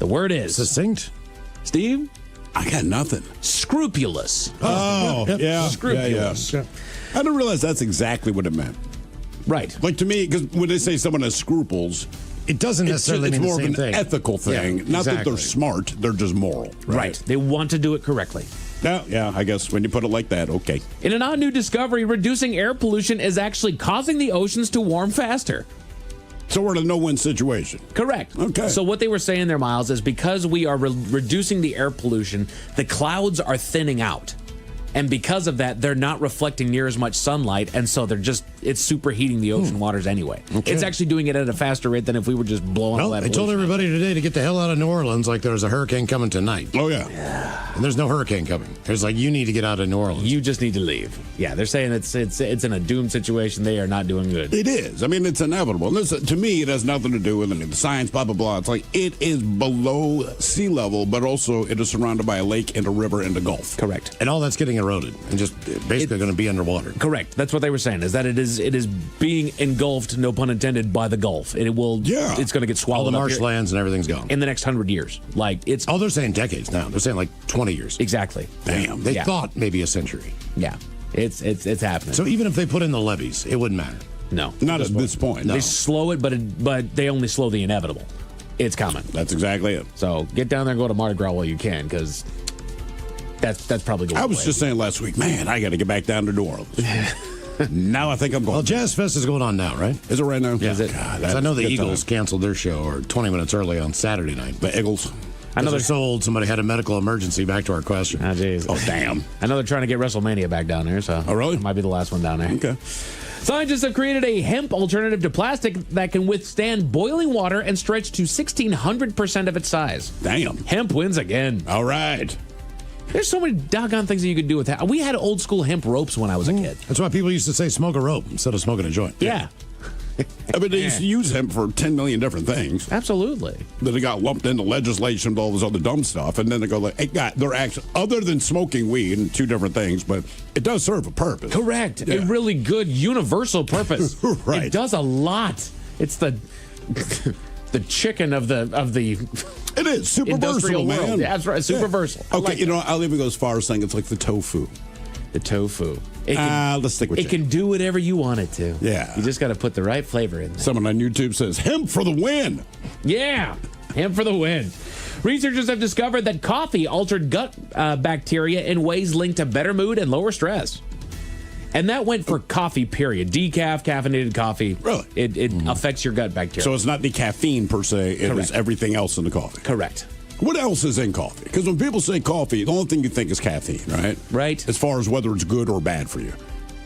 The word is succinct. Steve? I got nothing. Scrupulous. Oh, yeah. Scrupulous. Yeah. I didn't realize that's exactly what it meant. Right. Like, to me, because when they say someone has scruples, it doesn't necessarily mean it's more the same of an thing. ethical thing. Yeah, Not that exactly. they're smart, they're just moral. Right. They want to do it correctly. Yeah, I guess when you put it like that, okay. In an odd new discovery, reducing air pollution is actually causing the oceans to warm faster. So we're in a no-win situation. Correct. Okay. So what they were saying there, Miles, is because we are reducing the air pollution, the clouds are thinning out. And because of that, they're not reflecting near as much sunlight, and so it's superheating the ocean waters anyway. Okay. It's actually doing it at a faster rate than if we were just blowing all that I told pollution. everybody today to get the hell out of New Orleans like there's a hurricane coming tonight. Oh, yeah. And there's no hurricane coming. There's like, you need to get out of New Orleans. You just need to leave. Yeah, they're saying it's in a doomed situation. They are not doing good. It is. I mean, it's inevitable. And to me, it has nothing to do with the science, blah, blah, blah. It's like it is below sea level, but also it is surrounded by a lake and a river and a gulf. Correct. And all that's getting eroded and just basically going to be underwater. Correct. That's what they were saying, is that it is being engulfed, no pun intended, by the Gulf. It will. Yeah. It's going to get swallowed All the up marshlands and everything's gone. in the next 100 years. Like it's. Oh, they're saying decades now. They're saying like 20 years. Exactly. Damn. They thought maybe a century. Yeah. It's happening. So even if they put in the levees, it wouldn't matter. No. Not at this point. They slow it, but they only slow the inevitable. It's coming. That's exactly it. So get down there and go to Mardi Gras while you can, because that's probably going. I was just saying last week, man, I got to get back down to New Orleans. Now I think I'm going. Well, Jazz Fest is going on now, right? Is it right now? Yeah. Is it? God, I know the Eagles canceled their show or 20 minutes early on Saturday night. The Eagles. I know they're so old, somebody had a medical emergency. Back to our question. Oh, jeez. Oh, damn. I know they're trying to get WrestleMania back down there, so. Oh, really? It might be the last one down there. Okay. Scientists have created a hemp alternative to plastic that can withstand boiling water and stretch to 1,600% of its size. Damn. Hemp wins again. All right. There's so many doggone things that you could do with that. We had old school hemp ropes when I was a kid. That's why people used to say smoke a rope instead of smoking a joint. Yeah. I mean, they used to use hemp for 10 million different things. Absolutely. Then it got lumped into legislation with all this other dumb stuff. And then they go like, they're actually, other than smoking weed and two different things, but it does serve a purpose. Correct. Yeah. A really good universal purpose. Right. It does a lot. It's the the chicken of the It is super industrial versatile, world. man. Yeah, that's right. Super versatile. I Okay, like it. I'll even go as far as saying it's like the tofu. The tofu. Let's stick with it chicken. can do whatever you want it to. Yeah. You just got to put the right flavor in there. Someone on YouTube says, hemp for the win. Yeah. Hemp for the win. Researchers have discovered that coffee altered gut bacteria in ways linked to better mood and lower stress. And that went for coffee, period. Decaf, caffeinated coffee. Really? It affects your gut bacteria. So it's not the caffeine per se, it is everything else in the coffee. Correct. What else is in coffee? Because when people say coffee, the only thing you think is caffeine, right? Right. As far as whether it's good or bad for you.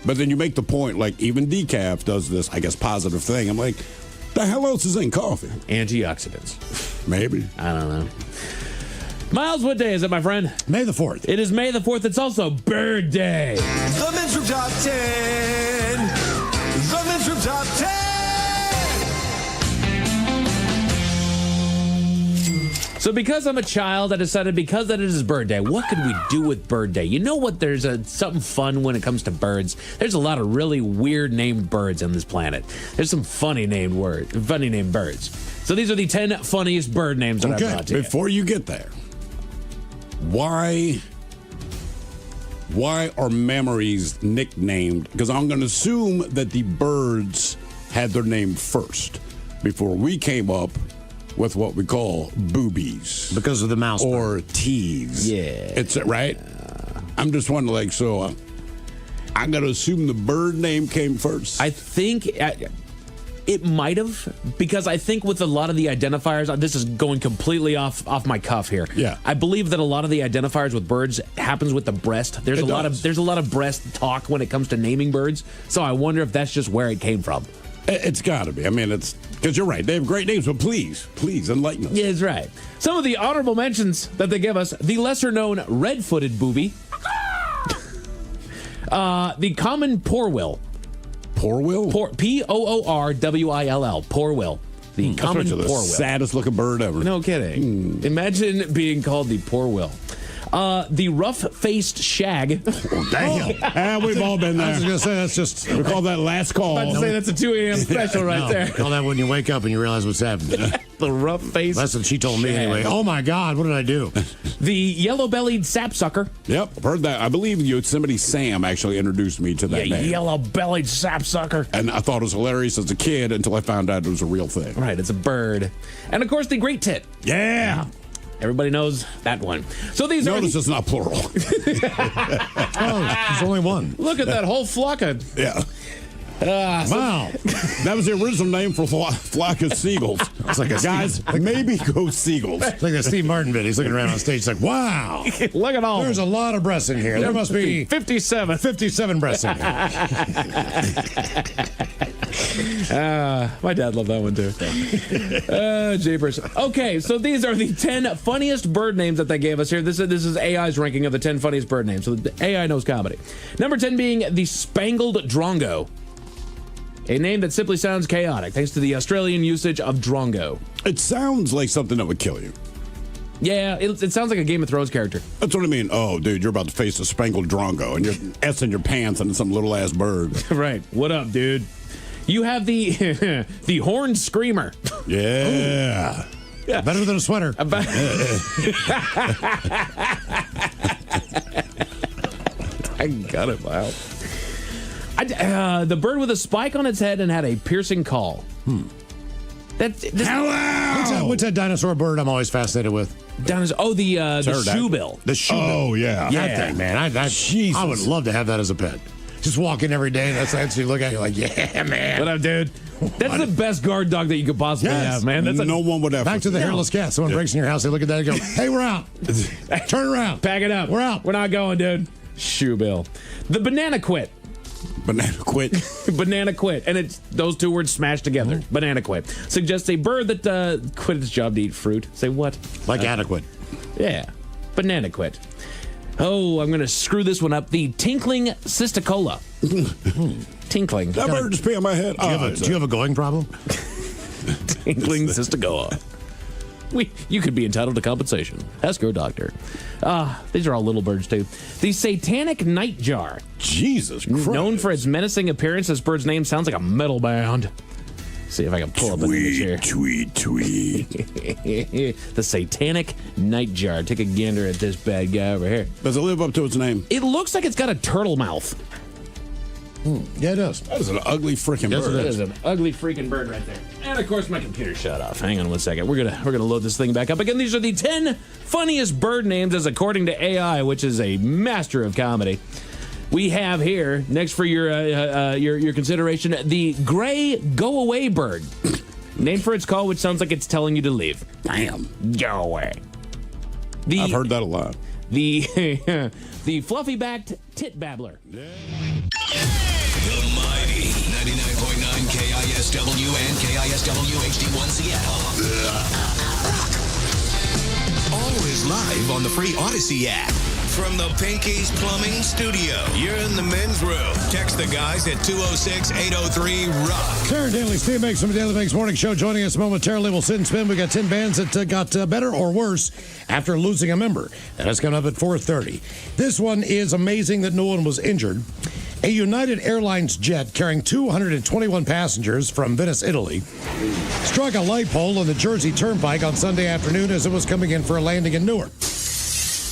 But then you make the point, like even decaf does this, I guess, positive thing. I'm like, the hell else is in coffee? Antioxidants. Maybe. I don't know. Miles, what day is it, my friend? May the 4th. It is May the 4th. It's also Bird Day. The Men's Room Top 10. The Men's Room Top 10. So because I'm a child, I decided because that is his birthday, what could we do with Bird Day? You know what? There's something fun when it comes to birds. There's a lot of really weird named birds on this planet. There's some funny named birds. So these are the 10 funniest bird names that I brought to you. Before you get there, why are mammaries nicknamed? Because I'm going to assume that the birds had their name first before we came up with what we call boobies. Because of the mouse. Or tees. Yeah. It's right? I'm just wondering, like, so I'm going to assume the bird name came first. I think it might have, because I think with a lot of the identifiers, this is going completely off my cuff here. Yeah. I believe that a lot of the identifiers with birds happens with the breast. There's a lot of breast talk when it comes to naming birds. So I wonder if that's just where it came from. It's got to be. I mean, it's because you're right. They have great names, but please enlighten us. Yeah, that's right. Some of the honorable mentions that they give us: the lesser-known red-footed booby, the common poorwill. Poorwill? P-O-O-R-W-I-L-L. Poorwill. The common the poorwill. saddest-looking bird ever. No kidding. Imagine being called the poorwill. The rough-faced shag. Oh, damn. We've all been there. I was going to say, that's just... We call that last call. I was about to say that's a 2 a.m. special right there. Call that when you wake up and you realize what's happening. The rough-faced That's what she told me shag. anyway. Oh, my God, what did I do? The yellow-bellied sapsucker. Yep, I've heard that. I believe Yosemite Sam actually introduced me to that name. Yellow-bellied sapsucker. And I thought it was hilarious as a kid until I found out it was a real thing. Right, it's a bird. And, of course, the great tit. Yeah. Everybody knows that one. So these Notice it's not plural. Oh, there's only one. Look at that whole flock of... Yeah. Wow. That was the original name for flock of seagulls. It's like Guys, maybe go seagulls. It's like that Steve Martin bit. He's looking around on stage. It's like, wow. Look at all. There's a lot of breasts in here. There must be 57. 57 breasts in here. My dad loved that one too. Jeepers. Okay, so these are the 10 funniest bird names that they gave us here. This is AI's ranking of the 10 funniest bird names. So the AI knows comedy. Number 10 being the Spangled Drongo. A name that simply sounds chaotic, thanks to the Australian usage of drongo. It sounds like something that would kill you. Yeah, it sounds like a Game of Thrones character. That's what I mean. Oh, dude, you're about to face a spangled drongo, and you're S in your pants and some little ass bird. Right. What up, dude? You have the the horned screamer. Yeah. Yeah. Better than a sweater. I got it, wow. The bird with a spike on its head and had a piercing call. Hello! What's that dinosaur bird I'm always fascinated with? The shoebill. The shoebill. Oh, yeah. That thing, man. I would love to have that as a pet. Just walk in every day and that's you look at it, you're like, yeah, man. What up, dude? That's the best guard dog that you could possibly have, man. No one would have. Back to the hairless cat. Someone breaks in your house, they look at that and go, hey, we're out. Turn around. Pack it up. We're out. We're not going, dude. Shoebill. The banana quit. Banana quit. Banana quit. And it's those two words smashed together. Banana quit. Suggests a bird that quit its job to eat fruit. Say what? Like adequate. Yeah. Banana quit. Oh, I'm going to screw this one up. The tinkling cisticola. Tinkling. That bird just pee on my head. Do you have a going problem? Tinkling cisticola. You could be entitled to compensation. Ask your doctor. These are all little birds, too. The satanic nightjar. Jesus Christ. Known for its menacing appearance, this bird's name sounds like a metal band. See if I can pull up an image here. Tweet. The Satanic Nightjar. Take a gander at this bad guy over here. Does it live up to its name? It looks like it's got a turtle mouth. Yeah, it does. That is an ugly freaking bird. It is an ugly freaking bird right there. And of course, my computer shut off. Hang on one second. We're gonna load this thing back up again. These are the 10 funniest bird names as according to AI, which is a master of comedy. We have here next for your consideration the gray go-away bird, named for its call, which sounds like it's telling you to leave. Damn, go away. I've heard that a lot. The fluffy-backed tit babbler. The mighty 99.9 KISW and KISW HD1 Seattle. Always live on the free Odyssey app. From the Pinky's Plumbing Studio, you're in the men's room. Text the guys at 206-803-ROCK. Sarah Daly, Steve Makes from the Daily Makes Morning Show. Joining us momentarily, we'll sit and spin. We got 10 bands that got better or worse after losing a member. And that's coming up at 4:30. This one is amazing that no one was injured. A United Airlines jet carrying 221 passengers from Venice, Italy, struck a light pole on the Jersey Turnpike on Sunday afternoon as it was coming in for a landing in Newark.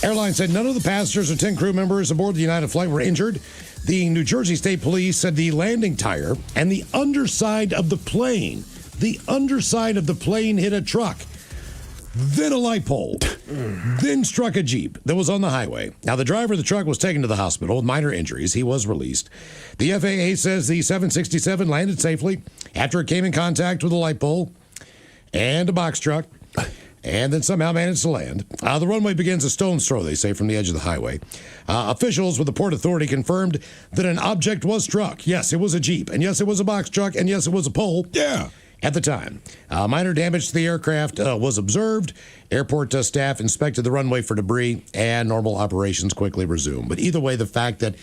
Airline said none of the passengers or 10 crew members aboard the United flight were injured. The New Jersey State Police said the landing tire and the underside of the plane hit a truck, then a light pole, then struck a Jeep that was on the highway. Now, the driver of the truck was taken to the hospital with minor injuries. He was released. The FAA says the 767 landed safely after it came in contact with a light pole and a box truck, and then somehow managed to land. The runway begins a stone's throw, they say, from the edge of the highway. Officials with the Port Authority confirmed that an object was struck. Yes, it was a Jeep, and yes, it was a box truck, and yes, it was a pole. Yeah. At the time, minor damage to the aircraft was observed. Airport staff inspected the runway for debris, and normal operations quickly resumed. But either way, the fact that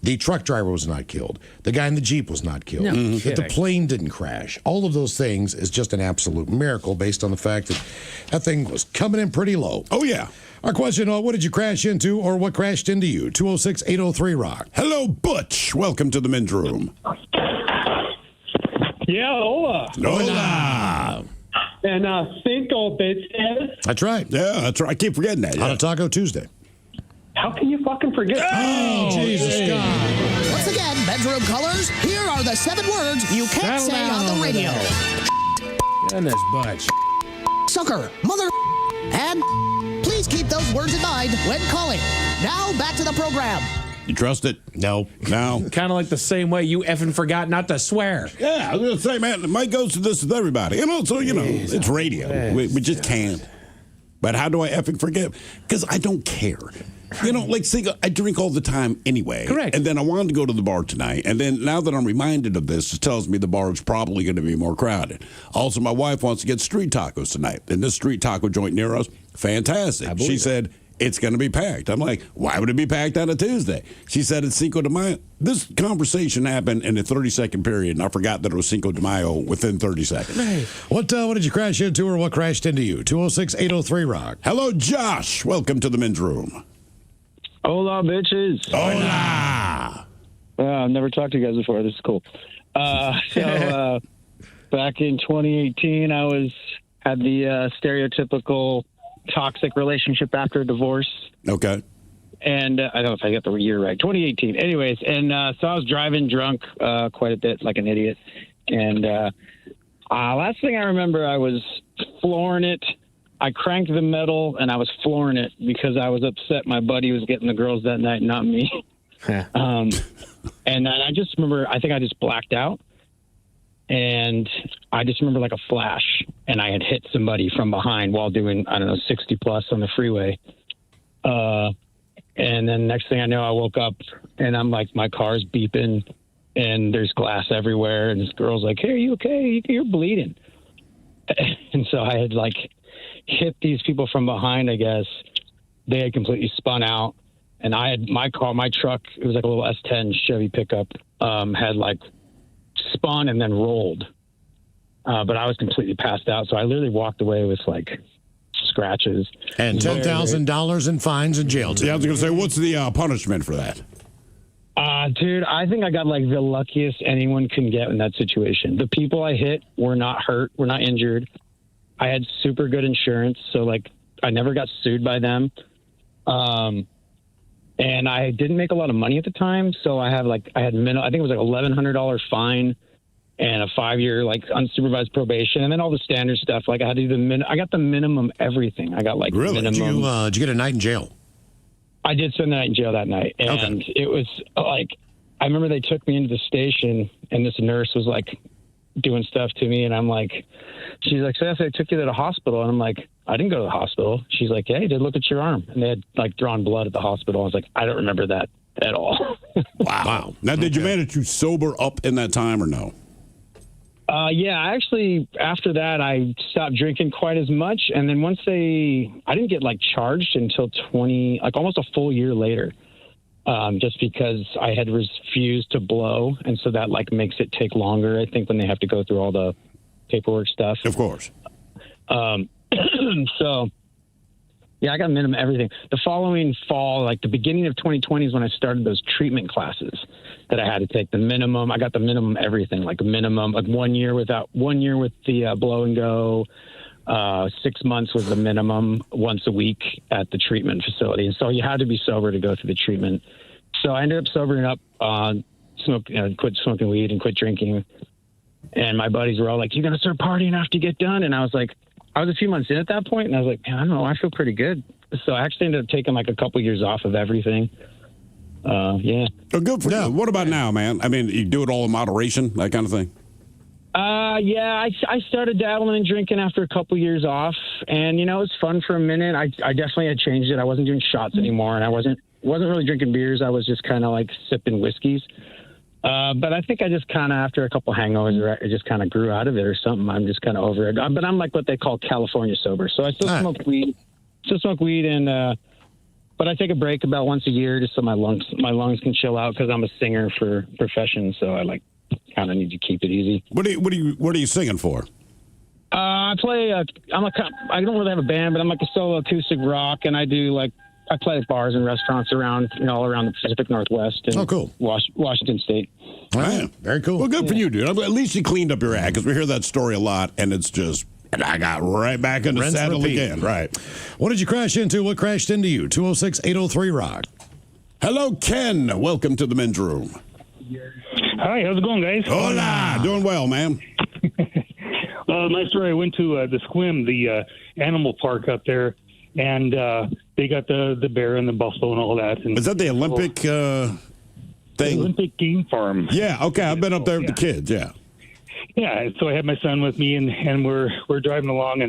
the truck driver was not killed, the guy in the Jeep was not killed, that the plane didn't crash, all of those things is just an absolute miracle based on the fact that that thing was coming in pretty low. Oh, yeah. Our question, what did you crash into or what crashed into you? 206-803-ROCK. Hello, Butch. Welcome to the men's room. Yeah, hola. Hola. And Cinco bitches. That's right. Yeah, that's right. I keep forgetting that. On a Taco Tuesday. How can you fucking forget? Oh, Jesus God. Once again, bedroom colors, here are the 7 words you can't say on the radio. Goodness, Butch. Sucker, mother, and please keep those words in mind when calling. Now, back to the program. You trust it? No. No. Kind of like the same way you effing forgot not to swear. Yeah, I was going to say, man, Mike goes to this with everybody. And also, it's radio. We just can't. But how do I effing forget? Because I don't care. I drink all the time anyway. Correct. And then I wanted to go to the bar tonight. And then now that I'm reminded of this, it tells me the bar is probably going to be more crowded. Also, my wife wants to get street tacos tonight. And this street taco joint near us, fantastic. She said, it's going to be packed. I'm like, why would it be packed on a Tuesday? She said it's Cinco de Mayo. This conversation happened in a 30-second period, and I forgot that it was Cinco de Mayo within 30 seconds. Right. What did you crash into or what crashed into you? 206-803-ROCK. Hello, Josh. Welcome to the men's room. Hola, bitches. Hola. I've never talked to you guys before. This is cool. So back in 2018, I had the stereotypical toxic relationship after a divorce. Okay. And I don't know if I got the year right. 2018. Anyways, and so I was driving drunk quite a bit, like an idiot. And last thing I remember, I was flooring it. I cranked the metal, and I was flooring it because I was upset my buddy was getting the girls that night, not me. And then I just remember, I think I just blacked out. And I just remember like a flash, and I had hit somebody from behind while doing, 60 plus on the freeway. And then next thing I know, I woke up, and I'm like, my car's beeping, and there's glass everywhere. And this girl's like, hey, are you okay? You're bleeding. And so I had like hit these people from behind, I guess. They had completely spun out. And I had my truck, it was like a little S10 Chevy pickup, had like spun and then rolled. But I was completely passed out. So I literally walked away with like scratches. And $10,000 in fines and jail time. Yeah, I was going to say, what's the punishment for that? Dude, I think I got like the luckiest anyone can get in that situation. The people I hit were not hurt, were not injured. I had super good insurance, so like I never got sued by them. And I didn't make a lot of money at the time, so I had I think it was like $1,100 fine and a 5-year like unsupervised probation, and then all the standard stuff. Like I had to do I got the minimum everything. I got like really. Minimum. Did you get a night in jail? I did spend the night in jail that night, and it was like I remember they took me into the station, and this nurse was like doing stuff to me, and I'm like, she's like, so I took you to the hospital, and I'm like, I didn't go to the hospital. She's like, yeah, you did look at your arm, and they had like drawn blood at the hospital. I was like, I don't remember that at all. Wow. Now, did you manage to sober up in that time or no? Yeah, actually, after that, I stopped drinking quite as much. And then I didn't get like charged until almost a full year later, just because I had refused to blow. And so that like makes it take longer, I think, when they have to go through all the paperwork stuff. Of course. So, yeah, I got minimum everything. The following fall, like the beginning of 2020 is when I started those treatment classes that I had to take. I got the minimum everything, like a minimum, like 1 year with the blow and go. 6 months was the minimum once a week at the treatment facility. And so you had to be sober to go through the treatment. So I ended up sobering up, quit smoking weed and quit drinking. And my buddies were all like, "You're going to start partying after you get done?" And I was like, I was a few months in at that point, and I was like, man, I don't know, I feel pretty good. So I actually ended up taking like a couple years off of everything. Yeah. Oh, good for you. What about now, man? I mean, you do it all in moderation, that kind of thing? Yeah, I started dabbling in drinking after a couple years off, and it was fun for a minute. I definitely had changed it. I wasn't doing shots anymore, and I wasn't really drinking beers. I was just kind of like sipping whiskeys. But I think I just kind of, after a couple hangovers, I just kind of grew out of it or something. I'm just kind of over it. But I'm like what they call California sober. So I still smoke weed, and but I take a break about once a year just so my lungs can chill out, because I'm a singer for profession. So I kind of need to keep it easy. What are you singing for? I play. I don't really have a band, but I'm like a solo acoustic rock, and I play at bars and restaurants around, all around the Pacific Northwest and Washington State. All right. Very cool. Well, good for you, dude. At least you cleaned up your act, because we hear that story a lot, and it's just, and I got right back in the saddle again. Right. What did you crash into? What crashed into you? 206-803-ROCK. Hello, Ken. Welcome to the men's room. Hi, how's it going, guys? Hola. Doing well, man. My story, I went to the Squim, the animal park up there, and they got the bear and the buffalo and all that. And is that the Olympic thing? The Olympic Game Farm. Yeah, okay. I've been up there with the kids, yeah. Yeah, so I had my son with me, and we're driving along,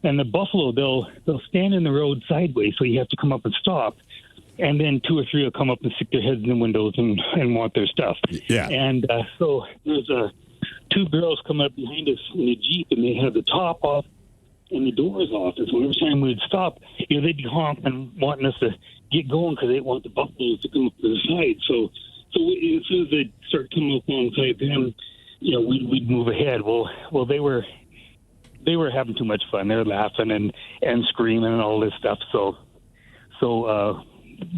and the buffalo, they'll stand in the road sideways, so you have to come up and stop. And then 2 or 3 will come up and stick their heads in the windows and want their stuff. Yeah. And so there's 2 girls coming up behind us in a Jeep, and they had the top off and the doors off. And so every time we'd stop, they'd be honking, wanting us to get going because they want the buffaloes to come up to the side. So as soon as they start coming up alongside them, we'd move ahead. Well, they were having too much fun. They were laughing and screaming and all this stuff. So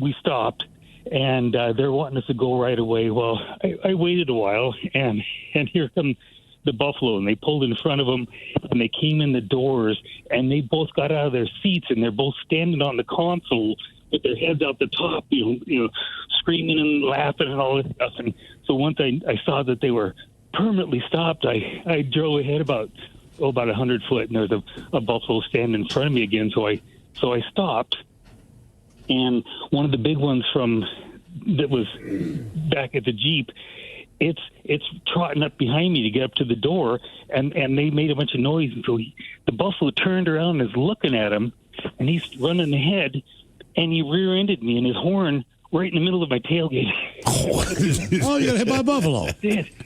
we stopped, and they're wanting us to go right away. Well, I waited a while, and here come the buffalo, and they pulled in front of them, and they came in the doors, and they both got out of their seats, and they're both standing on the console with their heads out the top, screaming and laughing and all this stuff. And so once I saw that they were permanently stopped, I drove ahead about 100 foot, and there's a buffalo standing in front of me again. So I stopped. And one of the big ones that was back at the Jeep, it's trotting up behind me to get up to the door, and they made a bunch of noise. And so the buffalo turned around and is looking at him, and he's running ahead, and he rear-ended me, and his horn right in the middle of my tailgate. Oh, you got hit by a buffalo.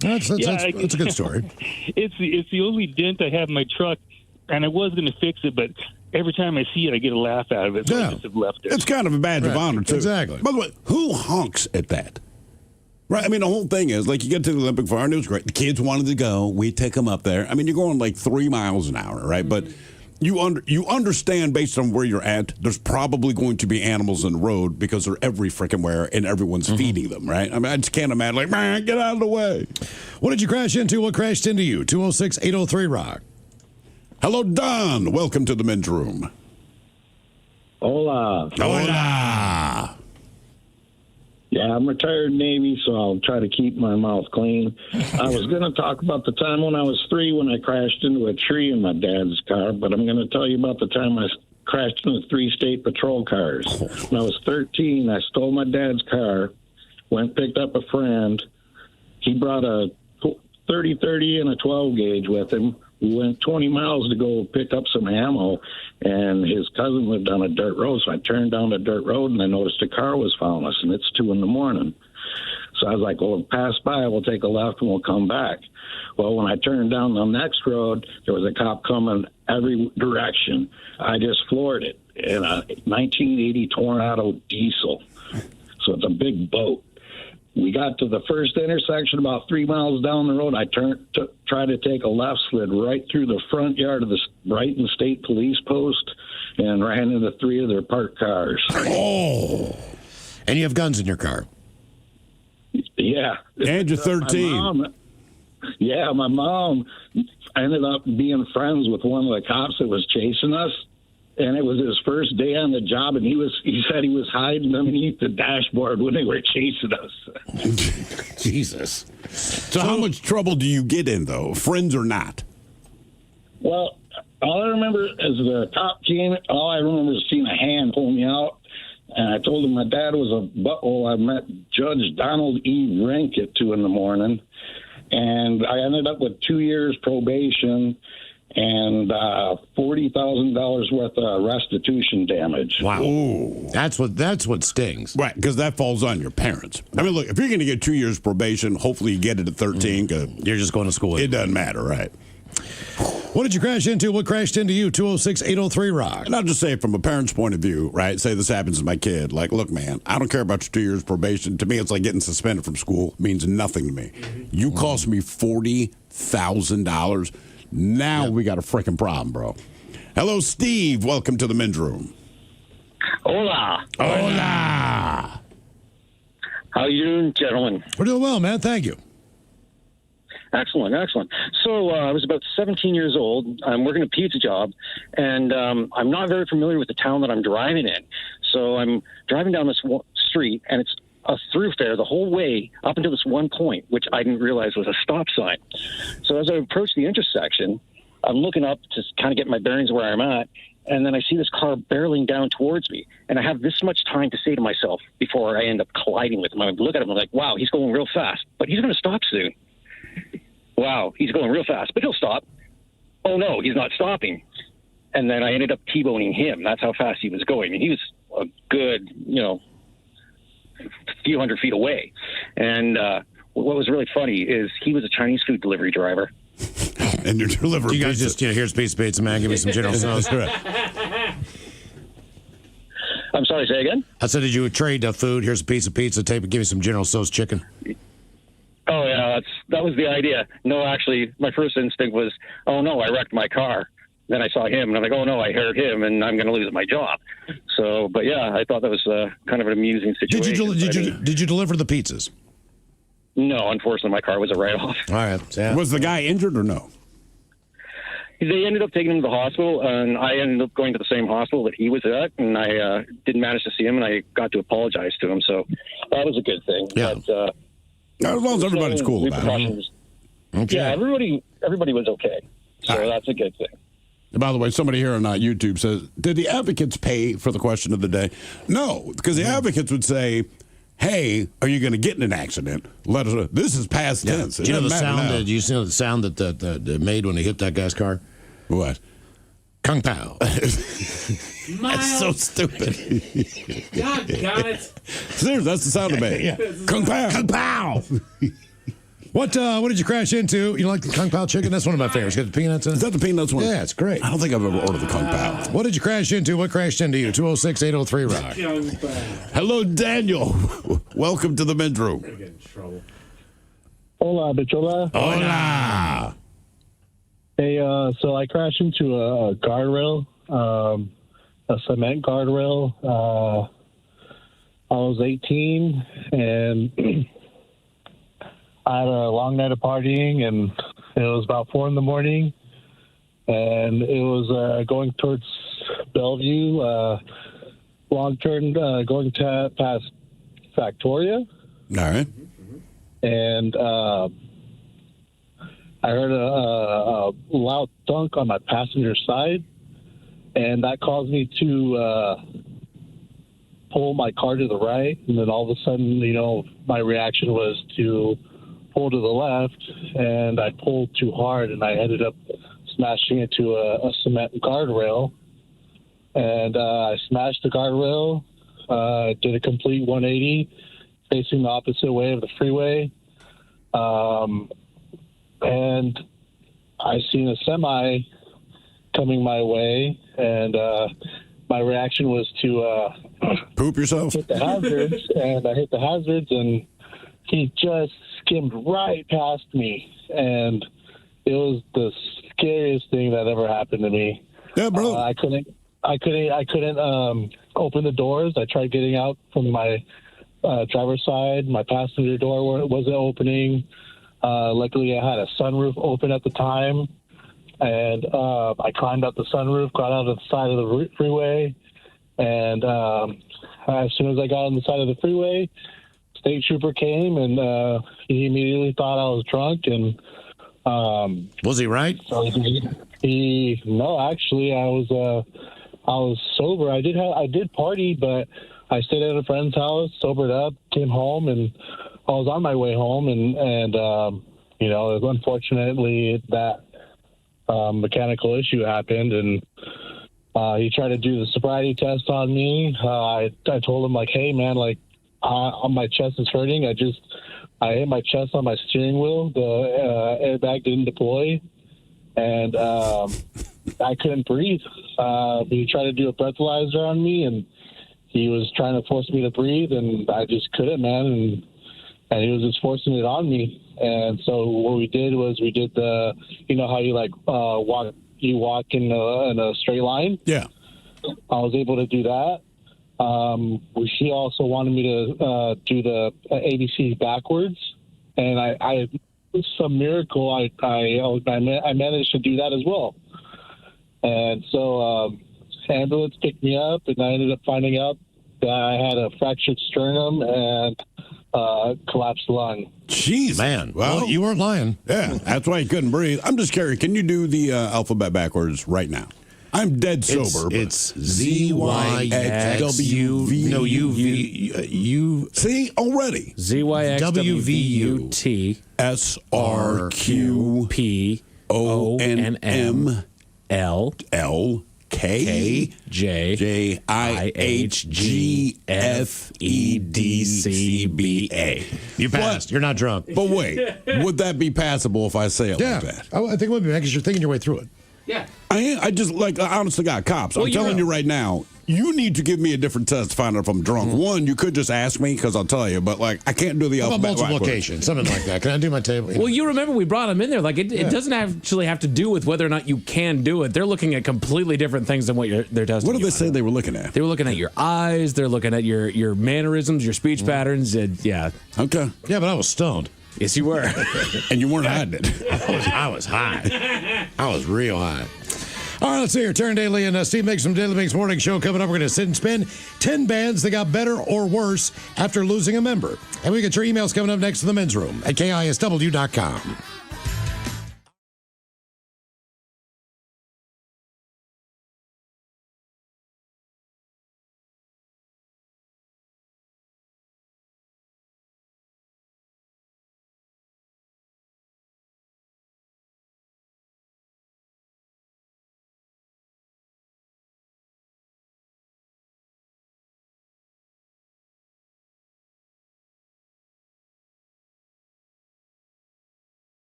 That's a good story. It's the only dent I have in my truck, and I was going to fix it, but every time I see it, I get a laugh out of it, so I just have left it. It's kind of a badge of honor, too. Exactly. By the way, who honks at that? Right? I mean, the whole thing is, like, you get to the Olympic Farm, it was great. The kids wanted to go. We take them up there. I mean, you're going like 3 miles an hour, right? But you understand based on where you're at, there's probably going to be animals in the road because they're every freaking where and everyone's feeding them, right? I mean, I just can't imagine, like, man, get out of the way. What did you crash into? What crashed into you? 206-803-ROCK. Hello, Don. Welcome to the men's room. Hola. Hola. Yeah, I'm retired Navy, so I'll try to keep my mouth clean. I was going to talk about the time when I was 3 when I crashed into a tree in my dad's car, but I'm going to tell you about the time I crashed into 3 state patrol cars. When I was 13, I stole my dad's car, went picked up a friend. He brought a 30-30 and a 12 gauge with him. We went 20 miles to go pick up some ammo, and his cousin lived on a dirt road, so I turned down the dirt road, and I noticed a car was following us, and it's 2 a.m. So I was like, well, pass by, we'll take a left, and we'll come back. Well, when I turned down the next road, there was a cop coming every direction. I just floored it in a 1980 Tornado diesel, so it's a big boat. We got to the first intersection about 3 miles down the road. I tried to take a left, slid right through the front yard of the Brighton State Police Post, and ran into 3 of their parked cars. Oh. And you have guns in your car? Yeah. And you're 13. My mom ended up being friends with one of the cops that was chasing us. And it was his first day on the job, and he said he was hiding underneath the dashboard when they were chasing us. Jesus. So how much trouble do you get in, though, friends or not? Well, all I remember is the cop came. All I remember is seeing a hand pull me out. And I told him my dad was a butthole. I met Judge Donald E. Rink at 2 a.m. And I ended up with 2 years probation and $40,000 worth of restitution damage. Wow. Ooh. That's what stings. Right, because that falls on your parents. I mean, look, if you're going to get 2 years probation, hopefully you get it at 13. You're just going to school. It doesn't matter, right? What did you crash into? What crashed into you? 206-803-ROCK. And I'll just say from a parent's point of view, right, say this happens to my kid. Like, look, man, I don't care about your 2 years probation. To me, it's like getting suspended from school. It means nothing to me. You cost me $40,000. Now we got a freaking problem, bro. Hello, Steve. Welcome to the men's room. Hola. Hola. How you doing, gentlemen? We're doing well, man. Thank you. Excellent, excellent. So I was about 17 years old. I'm working a pizza job, and I'm not very familiar with the town that I'm driving in. So I'm driving down this street, and it's a thoroughfare the whole way up until this one point, which I didn't realize was a stop sign. So as I approach the intersection, I'm looking up to kind of get my bearings where I'm at, and then I see this car barreling down towards me, and I have this much time to say to myself before I end up colliding with him. I look at him and I'm like, wow, he's going real fast, but he's going to stop soon. Wow, he's going real fast, but he'll stop. Oh, no, he's not stopping. And then I ended up T-boning him. That's how fast he was going. And he was a good, few hundred feet away. And what was really funny is he was a Chinese food delivery driver. And you're delivering you guys pizza. Just, here's a piece of pizza, man. Give me some General Tso's. I'm sorry, say again? I said, did you trade food? Here's a piece of pizza. Give me some General Tso's chicken. Oh, yeah, that was the idea. No, actually, my first instinct was, oh, no, I wrecked my car. Then I saw him, and I'm like, oh, no, I heard him, and I'm going to lose my job. So, but, yeah, I thought that was kind of an amusing situation. Did you deliver the pizzas? No, unfortunately, my car was a write-off. All right. Yeah. Was the guy injured or no? They ended up taking him to the hospital, and I ended up going to the same hospital that he was at, and I didn't manage to see him, and I got to apologize to him. So that was a good thing. Yeah. But, as long as everybody's cool about it. Okay. Yeah, everybody was okay. So that's a good thing. By the way, somebody here on YouTube says, did the advocates pay for the question of the day? No, because the advocates would say, hey, are you going to get in an accident? Let us know. This is past tense. Do you know the sound? Do you know the sound that they made when they hit that guy's car? What? Kung Pao. That's so stupid. God got it. Seriously, that's the sound it made. Yeah. Kung Pao. Kung Pao. What did you crash into? You like the Kung Pao chicken? That's one of my favorites. Got the peanuts in it? Is that the peanuts one? Yeah, it's great. I don't think I've ever ordered the Kung Pao. What did you crash into? What crashed into you? 206-803-ROCK. Hello, Daniel. Welcome to the men's room. Hola, bichola. Hola. Hey, so I crashed into a guardrail, a cement guardrail. I was 18, and I had a long night of partying, and it was about 4 in the morning, and it was going towards Bellevue, long turn going past Factoria. All right. And I heard a loud thunk on my passenger side, and that caused me to pull my car to the right. And then all of a sudden, my reaction was to pull to the left, and I pulled too hard, and I ended up smashing into a cement guardrail. And I smashed the guardrail, did a complete 180, facing the opposite way of the freeway. And I seen a semi coming my way, and my reaction was to poop yourself, hit the hazards, and I hit the hazards, and he just skimmed right past me, and it was the scariest thing that ever happened to me. Yeah, bro. I couldn't open the doors. I tried getting out from my driver's side. My passenger door wasn't opening. Luckily, I had a sunroof open at the time, and I climbed up the sunroof, got out of the side of the freeway, and as soon as I got on the side of the freeway, state trooper came, and he immediately thought I was drunk. And was he right? So no, actually, I was sober. I did party, but I stayed at a friend's house, sobered up, came home, and I was on my way home, and unfortunately that mechanical issue happened, and he tried to do the sobriety test on me. I told him, like, hey man, like my chest is hurting. I hit my chest on my steering wheel. The airbag didn't deploy, and I couldn't breathe. He tried to do a breathalyzer on me, and he was trying to force me to breathe, and I just couldn't, man. And he was just forcing it on me. And so what we did was we did the, how you walk in a straight line? Yeah. I was able to do that. He also wanted me to do the ABC backwards. And I some miracle, I managed to do that as well. And so ambulance picked me up, and I ended up finding out that I had a fractured sternum and collapsed lung. Jeez, man. Well, you weren't lying. Yeah, that's why you couldn't breathe. I'm just curious. Can you do the alphabet backwards right now? I'm dead sober. It's ZYXW. No, U. See, already. ZYXWVUT SRQPONML KJIHGFEDCBA. You passed. You're not drunk. But wait, would that be passable if I say it like that? I think it would be, because you're thinking your way through it. Yeah. I just, like, honest to God, cops, Well, I'm telling you right now, you need to give me a different test to find out if I'm drunk. One, you could just ask me, because I'll tell you, but, like, I can't do the How about alphabet multiplication, something like that. Can I do my table? Well, you remember we brought them in there. Like, it doesn't actually have to do with whether or not you can do it. They're looking at completely different things than what they're testing. What did they say they were looking at? They were looking at your eyes. They're looking at your mannerisms, your speech patterns. Yeah. Okay. Yeah, but I was stoned. Yes, you were. And you weren't hiding it. I was high. I was real high. All right, let's see here. Turn Daily and Steve makes some Daily Makes Morning Show coming up. We're going to sit and spin 10 bands that got better or worse after losing a member. And we get your emails coming up next to the men's room at KISW.com.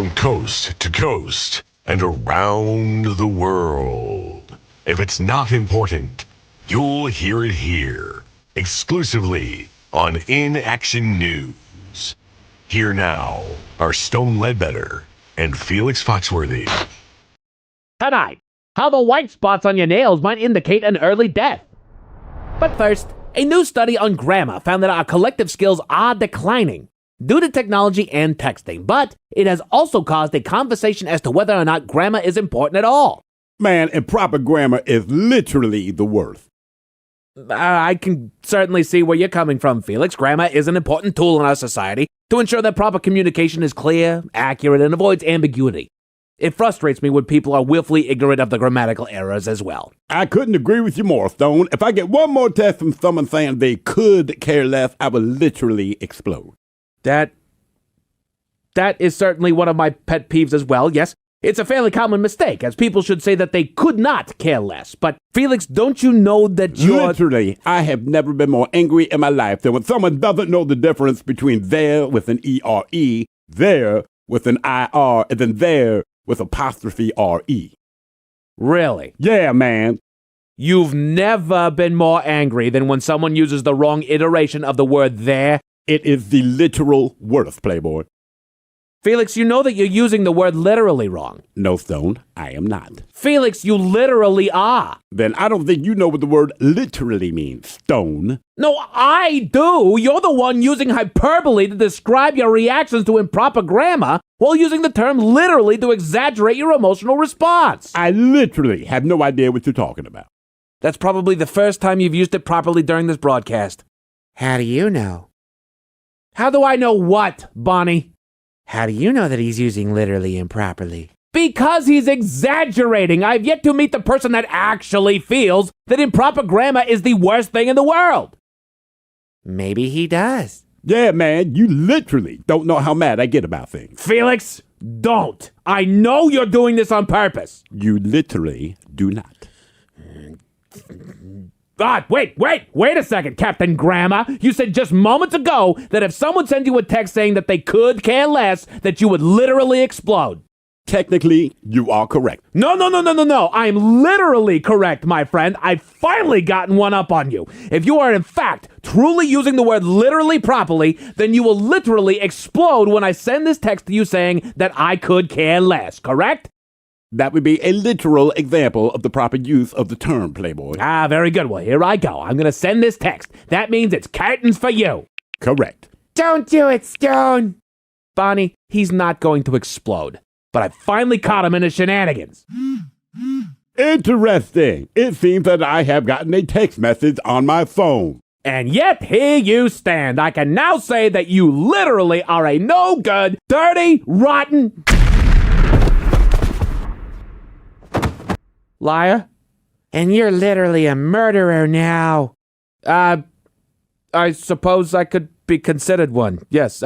From coast to coast and around the world. If it's not important, you'll hear it here. Exclusively on In Action News. Here now are Stone Ledbetter and Felix Foxworthy. Tonight, how the white spots on your nails might indicate an early death. But first, a new study on grammar found that our collective skills are declining due to technology and texting, but it has also caused a conversation as to whether or not grammar is important at all. Man, improper grammar is literally the worst. I can certainly see where you're coming from, Felix. Grammar is an important tool in our society to ensure that proper communication is clear, accurate, and avoids ambiguity. It frustrates me when people are willfully ignorant of the grammatical errors as well. I couldn't agree with you more, Stone. If I get one more test from someone saying they could care less, I will literally explode. That is certainly one of my pet peeves as well, yes. It's a fairly common mistake, as people should say that they could not care less. But, Felix, don't you know that you're... Literally, I have never been more angry in my life than when someone doesn't know the difference between there with an E-R-E, there with an I-R, and then there with apostrophe R-E. Really? Yeah, man. You've never been more angry than when someone uses the wrong iteration of the word there? It is the literal worst, Playboy. Felix, you know that you're using the word literally wrong. No, Stone, I am not. Felix, you literally are. Then I don't think you know what the word literally means, Stone. No, I do. You're the one using hyperbole to describe your reactions to improper grammar while using the term literally to exaggerate your emotional response. I literally have no idea what you're talking about. That's probably the first time you've used it properly during this broadcast. How do you know? How do I know what, Bonnie? How do you know that he's using literally improperly? Because he's exaggerating. I've yet to meet the person that actually feels that improper grammar is the worst thing in the world. Maybe he does. Yeah, man, you literally don't know how mad I get about things. Felix, don't. I know you're doing this on purpose. You literally do not. Wait a second, Captain Grammar. You said just moments ago that if someone sent you a text saying that they could care less, that you would literally explode. Technically, you are correct. No. I'm literally correct, my friend. I've finally gotten one up on you. If you are in fact truly using the word literally properly, then you will literally explode when I send this text to you saying that I could care less, correct? That would be a literal example of the proper use of the term, Playboy. Ah, very good. Well, here I go. I'm going to send this text. That means it's curtains for you. Correct. Don't do it, Stone. Bonnie, he's not going to explode. But I finally caught him in his shenanigans. Interesting. It seems that I have gotten a text message on my phone. And yet here you stand. I can now say that you literally are a no-good, dirty, rotten... liar. And you're literally a murderer now. I suppose I could be considered one. Yes,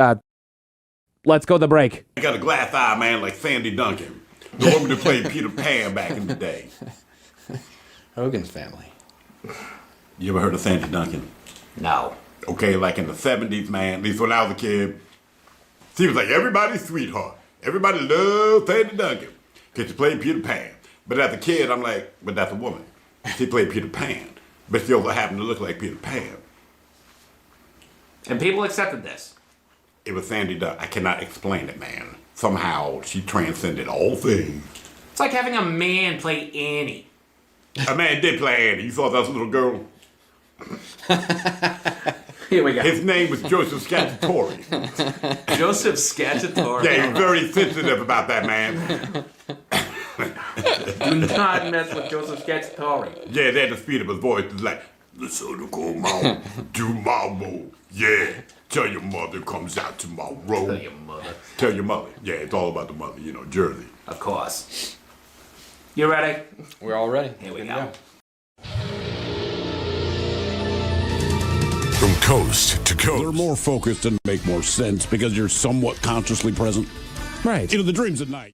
let's go to break. I got a glass eye, man, like Sandy Duncan. The woman who played Peter Pan back in the day. Hogan's Family. You ever heard of Sandy Duncan? No. Okay, like in the 70s, man, at least when I was a kid, she was like everybody's sweetheart. Everybody loved Sandy Duncan because she played Peter Pan. But as a kid, I'm like, but that's a woman. She played Peter Pan, but she also happened to look like Peter Pan. And people accepted this. It was Sandy Duncan. I cannot explain it, man. Somehow she transcended all things. It's like having a man play Annie. A man did play Annie. You saw that little girl? Here we go. His name was Joseph Scacciatore. Joseph Scacciatore. Yeah, he's very sensitive about that, man. Do not mess with Joseph Scacciatore. Yeah, they had the speed of his voice. It's like, listen to go mom, do mambo. Yeah, tell your mother comes out tomorrow. Tell your mother. Tell your mother. Yeah, it's all about the mother, you know, Jersey. Of course. You ready? We're all ready. Here we go. From coast to coast. They're more focused and make more sense because you're somewhat consciously present. Right. You know, the dreams at night.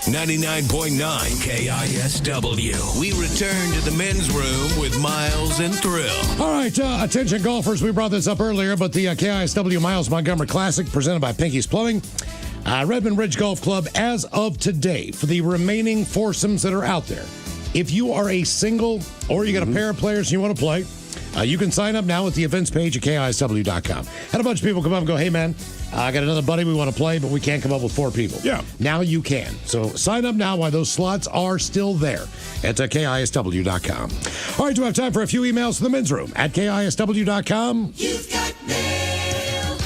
99.9 KISW. We return to the men's room with Miles and Thrill. All right, attention golfers. We brought this up earlier, but the KISW Miles Montgomery Classic presented by Pinky's Plumbing. Redmond Ridge Golf Club, as of today, for the remaining foursomes that are out there. If you are a single or you got a pair of players you want to play, you can sign up now at the events page at KISW.com. Had a bunch of people come up and go, hey, man, I got another buddy we want to play, but we can't come up with 4 people. Yeah. Now you can. So sign up now while those slots are still there at KISW.com. All right, do we have time for a few emails to the men's room at KISW.com? You've got mail.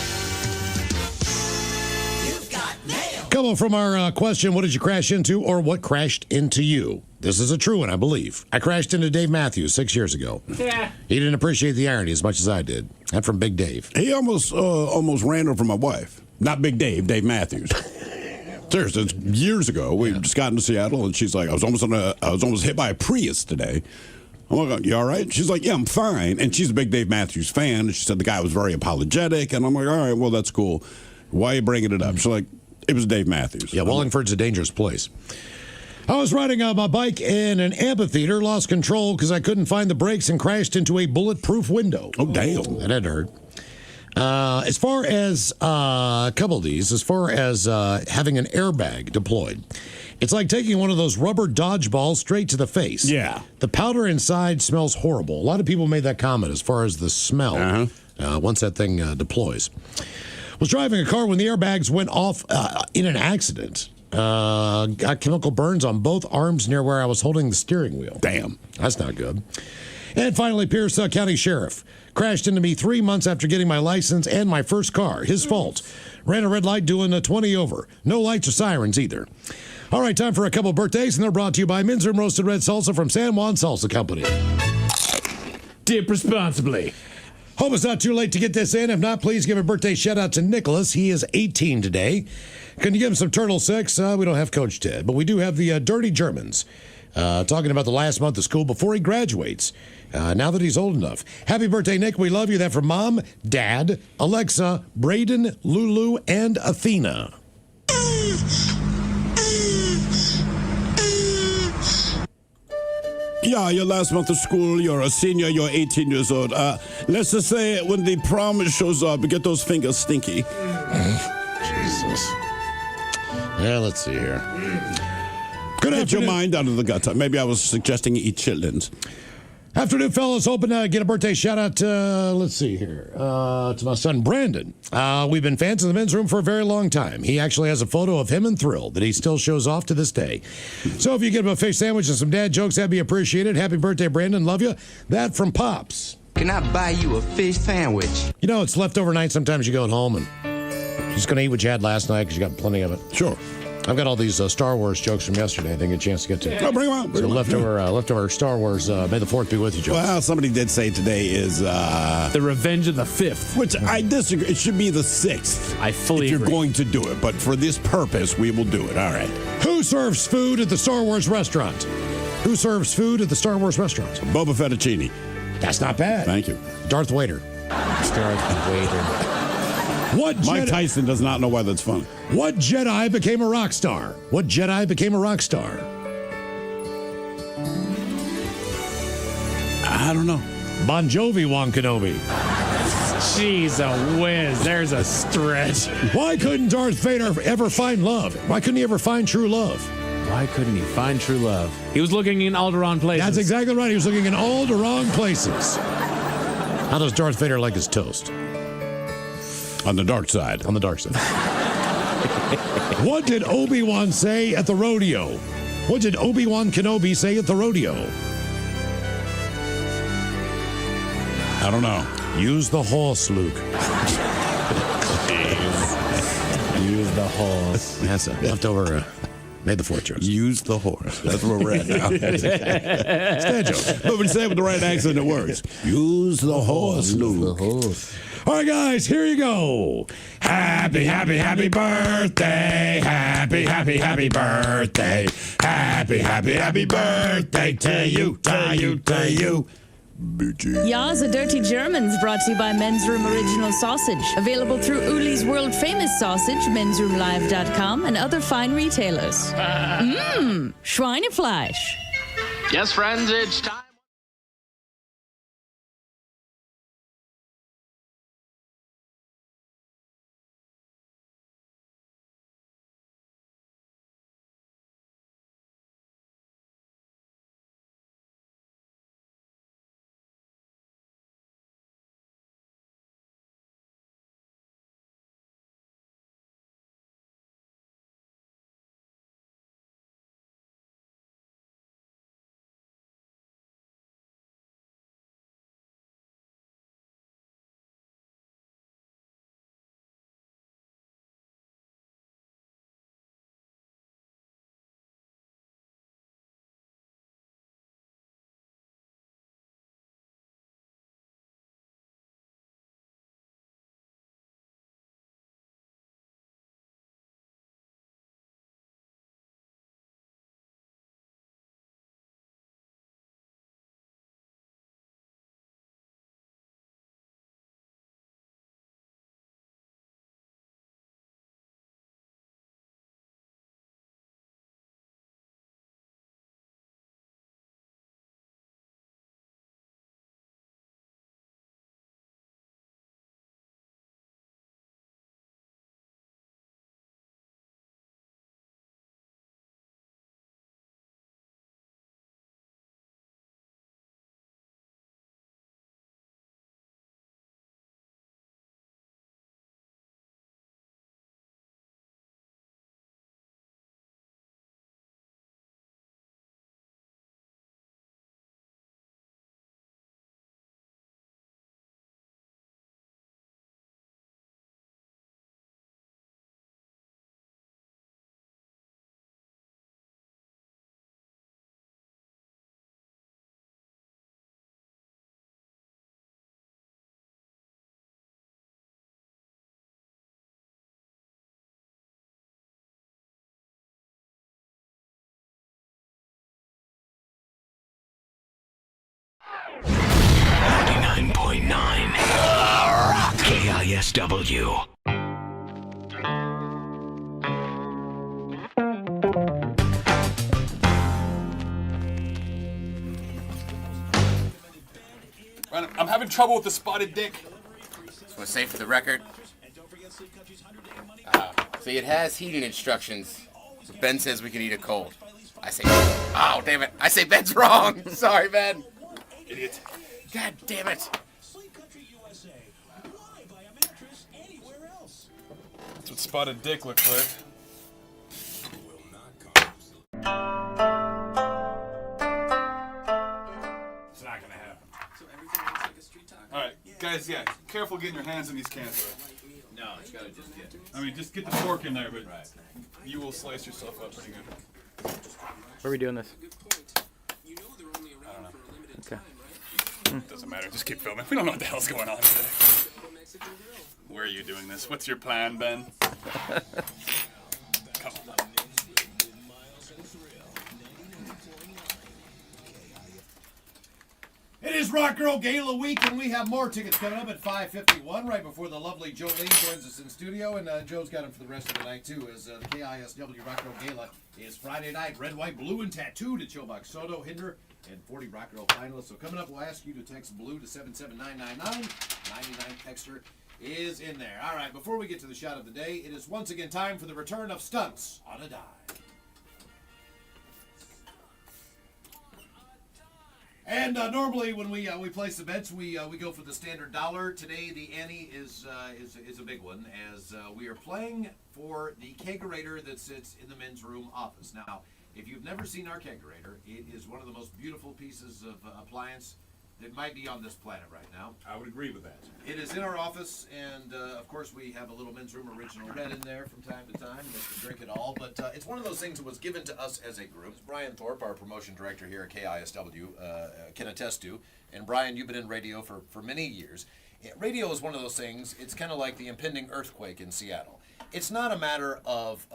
You've got mail. Couple from our question, what did you crash into or what crashed into you? This is a true one, I believe. I crashed into Dave Matthews 6 years ago. Yeah. He didn't appreciate the irony as much as I did. That from Big Dave. He almost ran over my wife. Not Big Dave, Dave Matthews. Seriously, it's years ago. We just got into Seattle, and she's like, I was almost hit by a Prius today. I'm like, you all right? She's like, yeah, I'm fine. And she's a big Dave Matthews fan. And she said the guy was very apologetic. And I'm like, all right, well, that's cool. Why are you bringing it up? She's like, it was Dave Matthews. Yeah, Wallingford's a dangerous place. I was riding my bike in an amphitheater, lost control because I couldn't find the brakes and crashed into a bulletproof window. Oh, damn. That had hurt. As far as a couple of these, as far as having an airbag deployed, it's like taking one of those rubber dodgeballs straight to the face. Yeah. The powder inside smells horrible. A lot of people made that comment as far as the smell once that thing deploys. Was driving a car when the airbags went off in an accident. Got chemical burns on both arms near where I was holding the steering wheel. Damn. That's not good. And finally, Pierce County Sheriff crashed into me 3 months after getting my license and my first car. His fault. Ran a red light doing a 20 over. No lights or sirens either. All right, time for a couple birthdays, and they're brought to you by Men's Room Roasted Red Salsa from San Juan Salsa Company. Dip responsibly. Hope it's not too late to get this in. If not, please give a birthday shout-out to Nicholas. He is 18 today. Can you give him some Turtle 6? We don't have Coach Ted, but we do have the Dirty Germans talking about the last month of school before he graduates, now that he's old enough. Happy birthday, Nick. We love you. That from Mom, Dad, Alexa, Braden, Lulu, and Athena. Yeah, your last month of school, you're a senior, you're 18 years old. Let's just say when the prom shows up, get those fingers stinky. Jesus. Yeah, let's see here. Good Get your mind out of the gutter. Maybe I was suggesting eat chitlins. Afternoon, fellas. Hoping to get a birthday shout-out to, let's see here, to my son, Brandon. We've been fans of the men's room for a very long time. He actually has a photo of him and Thrill that he still shows off to this day. So if you get him a fish sandwich and some dad jokes, that'd be appreciated. Happy birthday, Brandon. Love you. That from Pops. Can I buy you a fish sandwich? You know, it's leftover night. Sometimes you go home and you're just going to eat what you had last night because you got plenty of it. Sure. I've got all these Star Wars jokes from yesterday. I didn't get a chance to get to. Oh, bring them out. So leftover Star Wars, May the 4th be with you, jokes. Well, somebody did say today is... The Revenge of the 5th. Which I disagree. It should be the 6th. I fully if agree. You're going to do it. But for this purpose, we will do it. All right. Who serves food at the Star Wars restaurant? Who serves food at the Star Wars restaurant? Boba Fettuccine. That's not bad. Thank you. Darth Vader. Darth Vader. Mike Tyson does not know why that's funny. What Jedi became a rock star? What Jedi became a rock star? I don't know. Bon Jovi won Kenobi. Jeez, a whiz. There's a stretch. Why couldn't Darth Vader ever find love? Why couldn't he ever find true love? Why couldn't he find true love? He was looking in all the wrong places. That's exactly right. He was looking in all the wrong places. How does Darth Vader like his toast? On the dark side. On the dark side. What did Obi-Wan say at the rodeo? What did Obi-Wan Kenobi say at the rodeo? I don't know. Use the horse, Luke. Use the horse. That's a leftover May the 4th jokes. Use the horse. That's where we're at now. It's dad joke. But when you say it with the right accent, it works. Use the horse, Luke. All right, guys, here you go. Happy, happy, happy birthday. Happy, happy, happy birthday. Happy, happy, happy birthday to you, to you, to you. Ya's a Dirty Germans brought to you by Men's Room Original Sausage. Available through Uli's world famous sausage, mensroomlive.com, and other fine retailers. Mmm, Schweinefleisch. Yes, friends, it's time. KISW. I'm having trouble with the spotted dick. Just want to say for the record. See, it has heating instructions. So Ben says we can eat it cold. I say, oh, damn it. I say Ben's wrong. Sorry, Ben. Idiot. God damn it. That's what spotted dick looks like. It's not gonna happen. Alright, guys, yeah, careful getting your hands in these cans. No, it's gotta just get. I mean, just get the fork in there, but you will slice yourself up pretty good. Where are we doing this? I don't know. Okay. Doesn't matter, just keep filming. We don't know what the hell's going on today. Where are you doing this? What's your plan, Ben? Come on. It is Rock Girl Gala week, and we have more tickets coming up at 5:51, right before the lovely Jolene joins us in studio, and Joe's got them for the rest of the night, too, as the KISW Rock Girl Gala is Friday night. Red, white, blue, and tattooed at Chilbuck, Soto, Hinder, and 40 Rock Girl finalists. So coming up, we'll ask you to text BLUE to 77999. 99 texter is in there. All right, before we get to the shot of the day, it is once again time for the return of Stunts on a Dime. And normally when we place the bets, we go for the standard dollar. Today the ante is a big one, as we are playing for the kegerator that sits in the men's room office. Now, if you've never seen our kegerator, it is one of the most beautiful pieces of appliance that might be on this planet right now. I would agree with that. It is in our office, and of course we have a little men's room original red in there from time to time. They can drink it all, but it's one of those things that was given to us as a group. Brian Thorpe, our promotion director here at KISW, can attest to. And Brian, you've been in radio for many years. Radio is one of those things, it's kind of like the impending earthquake in Seattle. It's not a matter of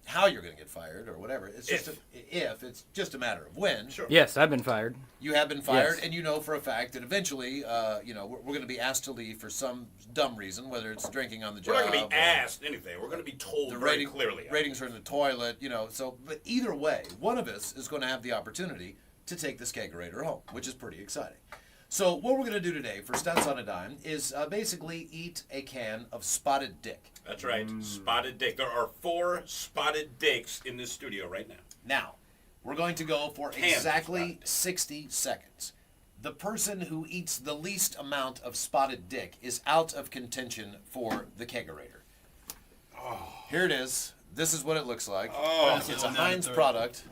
how you're going to get fired or whatever. It's just if it's just a matter of when. Sure. Yes, I've been fired. You have been fired, Yes. and you know for a fact that eventually, we're going to be asked to leave for some dumb reason, whether it's drinking on the job. We're not going to be asked anything. We're going to be told very clearly. Ratings are in the toilet, but either way, one of us is going to have the opportunity to take this kegerator home, which is pretty exciting. So what we're going to do today for Stunts on a Dime is basically eat a can of spotted dick. That's right, spotted dick. There are 4 spotted dicks in this studio right now. Now, we're going to go for exactly 60 seconds. The person who eats the least amount of spotted dick is out of contention for the kegerator. Oh. Here it is. This is what it looks like. Oh. It's a Heinz product.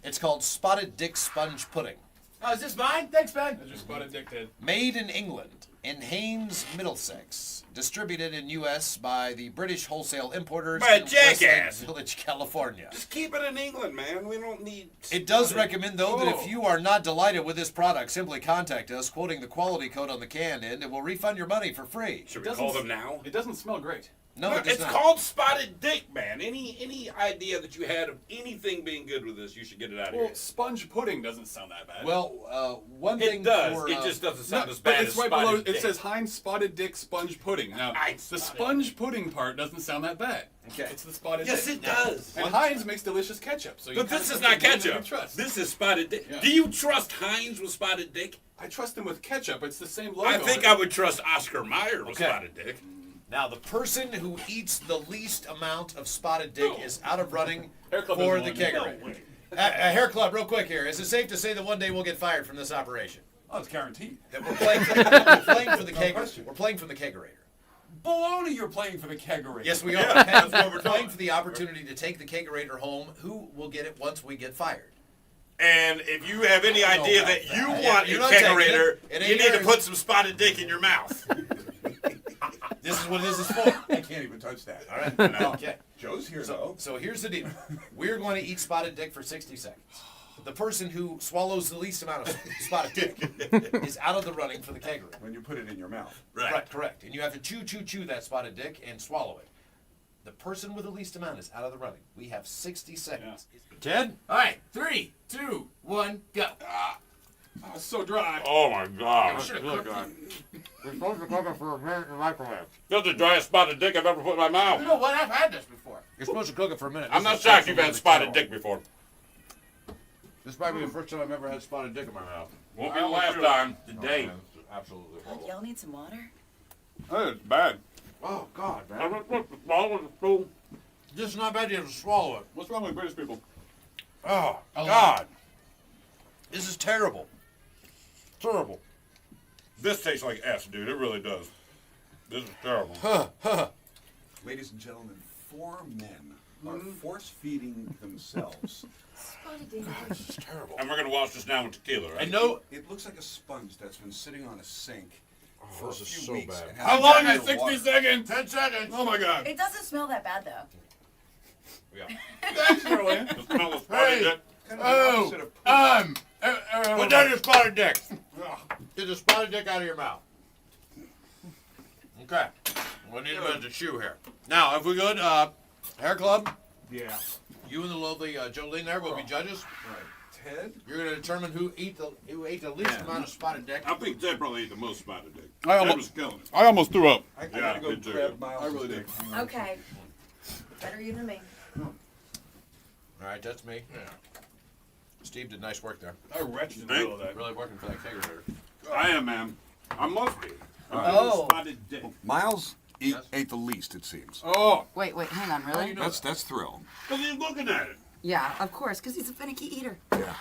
It's called Spotted Dick Sponge Pudding. Oh, is this mine? Thanks, Ben. That's your spotted dick, Ted. Made in England, in Haynes, Middlesex. Distributed in U.S. by the British wholesale importers By a in Westlake jackass. Village, California. Just keep it in England, man. We don't need... It does recommend, though, that if you are not delighted with this product, simply contact us, quoting the quality code on the can, and we'll refund your money for free. Should we call them now? It doesn't smell great. No, it does it's not. called spotted dick, man. Any idea that you had of anything being good with this, you should get it out of Well, here. sponge pudding doesn't sound that bad. Well, one thing it does. for, it just doesn't sound as but bad it's as right spotted below. dick. It says Heinz Spotted Dick Sponge Pudding. Now, the sponge pudding part doesn't sound that bad. Okay. It's the spotted Yes, dick. it does. And Heinz makes delicious ketchup. So you But this kinda is not trust the one that ketchup. you trust. This is spotted dick. Yeah. Do you trust Heinz with spotted dick? I trust them with ketchup. It's the same logo. I think I would trust Oscar Mayer with Okay. spotted dick. Now, the person who eats the least amount of spotted dick is out of running Hair Club for isn't the one. kegerator. Hair Club, real quick here. Is it safe to say that one day we'll get fired from this operation? Oh, it's guaranteed. That we're playing for the kegerator. We're playing for the kegerator. Baloney, you're playing for the kegerator. Yes, we are. And we're playing for the opportunity to take the kegerator home. Who will get it once we get fired? And if you have any idea about that you that. want You're a not taking kegerator, it. It ain't you need to yours. put some spotted dick in your mouth. This is what this is for. I can't even touch that. All right. No. Okay. Joe's here, So here's the deal. We're going to eat spotted dick for 60 seconds. The person who swallows the least amount of spotted dick is out of the running for the kegerator. When you put it in your mouth. Right, correct. And you have to chew that spotted dick and swallow it. The person with the least amount is out of the running. We have 60 seconds. Ted? All right, 3, 2, 1, go. Oh, it's so dry. Oh my God. Should've Oh, cooked God. We're supposed to cook it for a minute in the microwave. That's the driest spotted dick I've ever put in my mouth. You know what? I've had this before. You're supposed to cook it for a minute. I'm This not is shocked you've had absolutely spotted terrible. dick before. This might be the first time I've ever had spotted dick in my mouth. Won't be the last time. Today. Absolutely Like, y'all need some water? Oh, it's bad. Oh, God, I'm man. not supposed to swallow the spoon. This is not bad. You have to swallow it. What's wrong with British people? Oh, A God. lot. This is terrible. Terrible. This tastes like S, dude. It really does. This is terrible. Ladies and gentlemen, 4 men are force-feeding themselves. This is terrible. And we're going to wash this down with tequila, right? I know. It looks like a sponge that's been sitting on a sink for this a is few so weeks. bad. and How hasn't long gotten is to 60 water. seconds? 10 seconds. Oh, my God. It doesn't smell that bad, though. Thanks, Shirley. The smell of spotted dick. Kind of the opposite of poop. Put down your spotted dick. Get the spotted dick out of your mouth. Okay. We need a minute to chew here. Now, if we could, Hair Club, Yeah. you and the lovely Jolene there will be judges. Right. Ted? You're going to determine who ate the least amount of spotted dick. I think Ted probably ate the most spotted dick. I Ted almo- was killing it. I almost threw up. I Yeah, gotta go me too. grab Miles. I really did. Okay. Better you than me. All right, that's me. Yeah. Steve did nice work there. I retched in the middle of that. Really working for that kegerator. I am, ma'am. I must be. Oh. Spotted dick. Miles ate the least, it seems. Oh. Wait, hang on, really? That's thrill. Because he's looking at it. Yeah, of course, because he's a finicky eater. Yeah.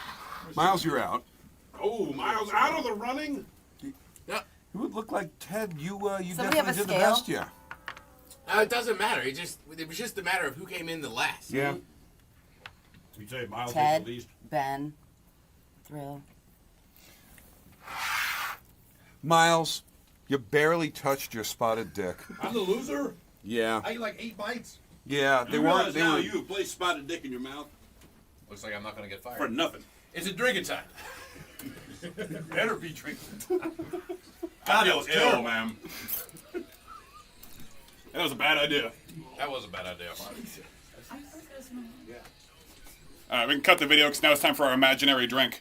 Miles, you're out. Oh, Miles out of the running? You would look like Ted. You Somebody definitely have a did the scale? best, yeah. It doesn't matter. It was just a matter of who came in the last. Yeah. You say Miles ate Ted, the least? Ben, Thrill. Miles, you barely touched your spotted dick. I'm the loser? Yeah. I ate like 8 bites. Yeah, they You weren't. realize They now were. you have placed spotted dick in your mouth Looks like I'm not going to get fired. for nothing. It's a drinking time. Better be drinking. God, that was ill, terrible. ma'am. That was a bad idea. That was a bad idea. All right, we can cut the video because now it's time for our imaginary drink.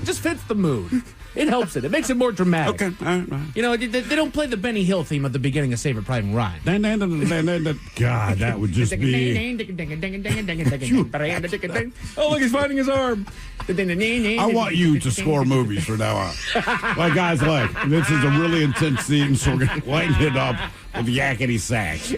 It just fits the mood. It helps it. It makes it more dramatic. Okay, all right. You know, they don't play the Benny Hill theme at the beginning of Saving Private Ryan. God, that would just be. Oh, look, he's finding his arm. I want you to score movies from now on. Like guys, like this is a really intense scene, so we're gonna lighten it up with yakety sax.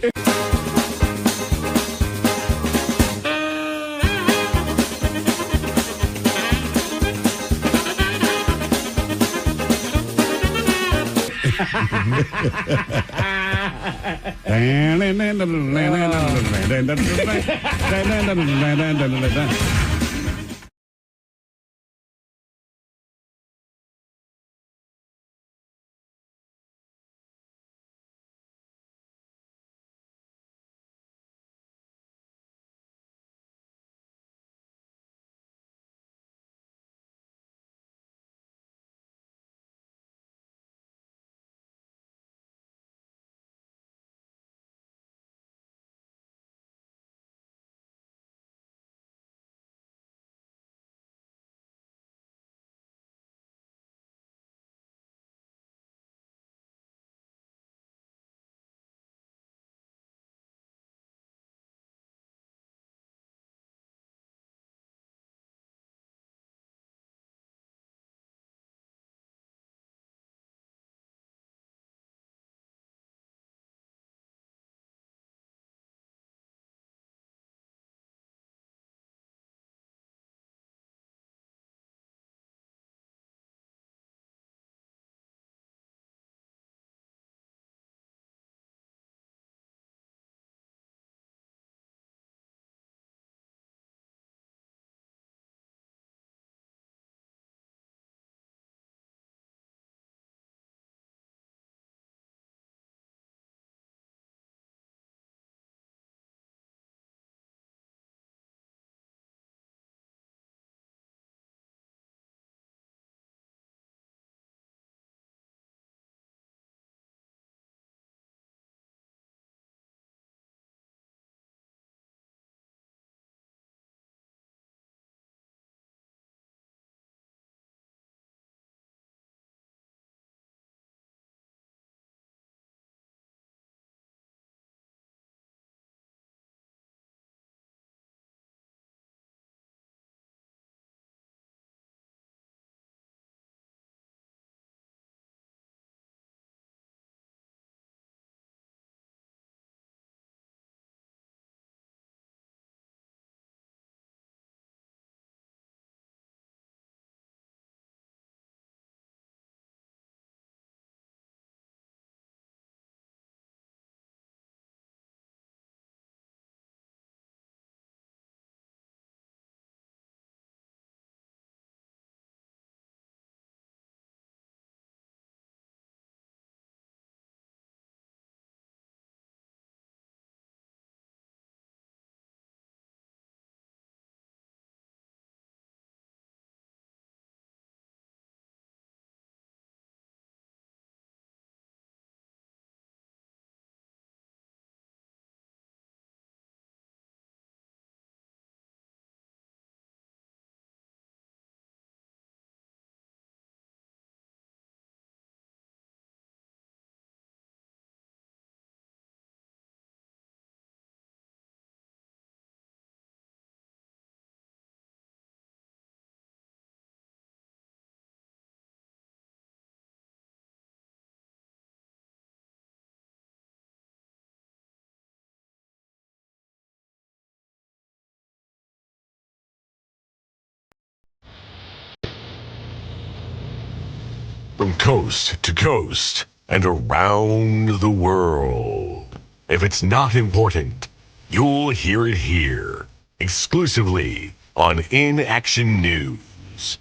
From coast to coast and around the world. If it's not important, you'll hear it here. Exclusively on In Action News.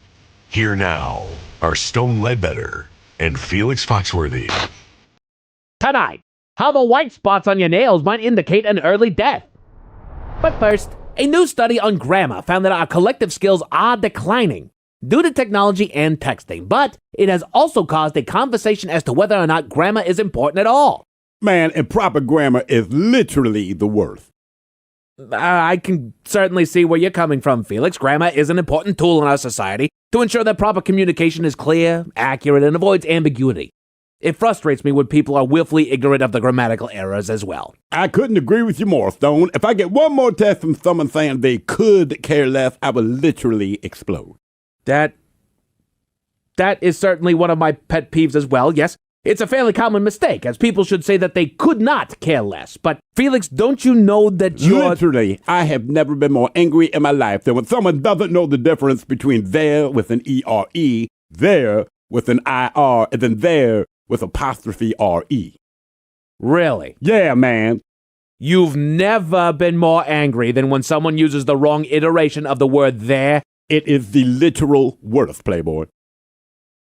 Here now are Stone Ledbetter and Felix Foxworthy. Tonight, how the white spots on your nails might indicate an early death. But first, a new study on grammar found that our collective skills are declining due to technology and texting, but it has also caused a conversation as to whether or not grammar is important at all. Man, improper grammar is literally the worst. I can certainly see where you're coming from, Felix. Grammar is an important tool in our society to ensure that proper communication is clear, accurate, and avoids ambiguity. It frustrates me when people are willfully ignorant of the grammatical errors as well. I couldn't agree with you more, Stone. If I get one more test from someone saying they could care less, I will literally explode. That is certainly one of my pet peeves as well, yes. It's a fairly common mistake, as people should say that they could not care less. But, Felix, don't you know that you're... Literally, I have never been more angry in my life than when someone doesn't know the difference between there with an E-R-E, there with an I-R, and then there with apostrophe R-E. Really? Yeah, man. You've never been more angry than when someone uses the wrong iteration of the word there? It is the literal worst, Playboy.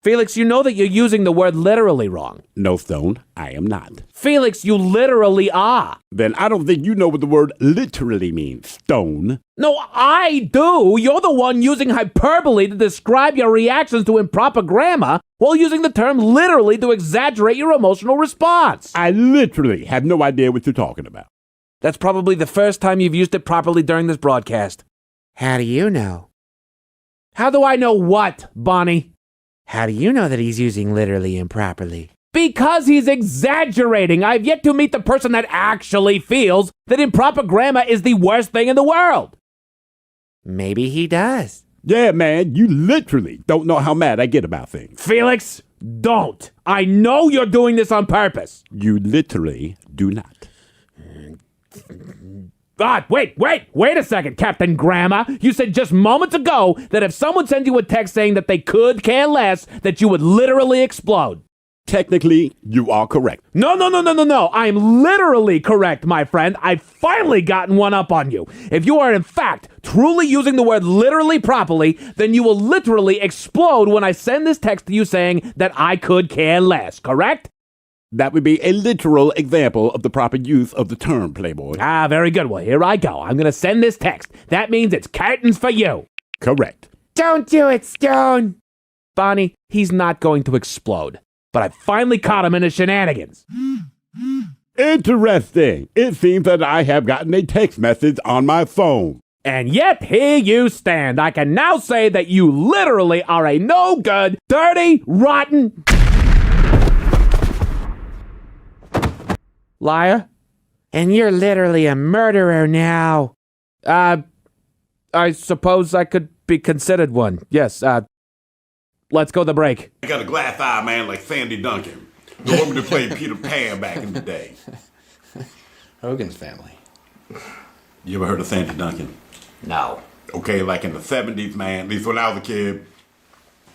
Felix, you know that you're using the word literally wrong. No, Stone, I am not. Felix, you literally are. Then I don't think you know what the word literally means, Stone. No, I do. You're the one using hyperbole to describe your reactions to improper grammar while using the term literally to exaggerate your emotional response. I literally have no idea what you're talking about. That's probably the first time you've used it properly during this broadcast. How do you know? How do I know what, Bonnie? How do you know that he's using literally improperly? Because he's exaggerating. I've yet to meet the person that actually feels that improper grammar is the worst thing in the world. Maybe he does. Yeah, man, you literally don't know how mad I get about things. Felix, don't. I know you're doing this on purpose. You literally do not. God, wait a second, Captain Grammar. You said just moments ago that if someone sent you a text saying that they could care less, that you would literally explode. Technically, you are correct. No. I'm literally correct, my friend. I've finally gotten one up on you. If you are in fact truly using the word literally properly, then you will literally explode when I send this text to you saying that I could care less, correct? That would be a literal example of the proper use of the term, Playboy. Ah, very good. Well, here I go. I'm going to send this text. That means it's curtains for you. Correct. Don't do it, Stone. Bonnie, he's not going to explode. But I finally caught him in his shenanigans. Interesting. It seems that I have gotten a text message on my phone. And yet here you stand. I can now say that you literally are a no-good, dirty, rotten... liar. And you're literally a murderer now. I suppose I could be considered one. Yes, let's go to break. I got a glass eye, man, like Sandy Duncan. The woman who played Peter Pan back in the day. Hogan's Family. You ever heard of Sandy Duncan? No. Okay, like in the 70s, man, at least when I was a kid,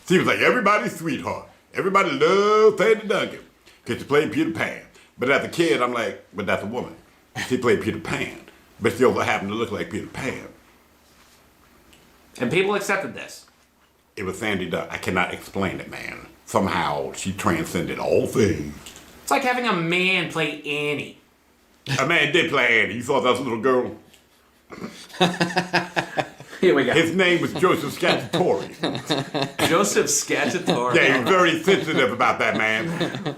she was like everybody's sweetheart. Everybody loved Sandy Duncan because she played Peter Pan. But as a kid, I'm like, but that's a woman. She played Peter Pan, but she also happened to look like Peter Pan. And people accepted this. It was Sandy Duncan. I cannot explain it, man. Somehow she transcended all things. It's like having a man play Annie. A man did play Annie. You saw that little girl? Here we go. His name was Joseph Scacciatore. Joseph Scacciatore. Yeah, he's very sensitive about that, man.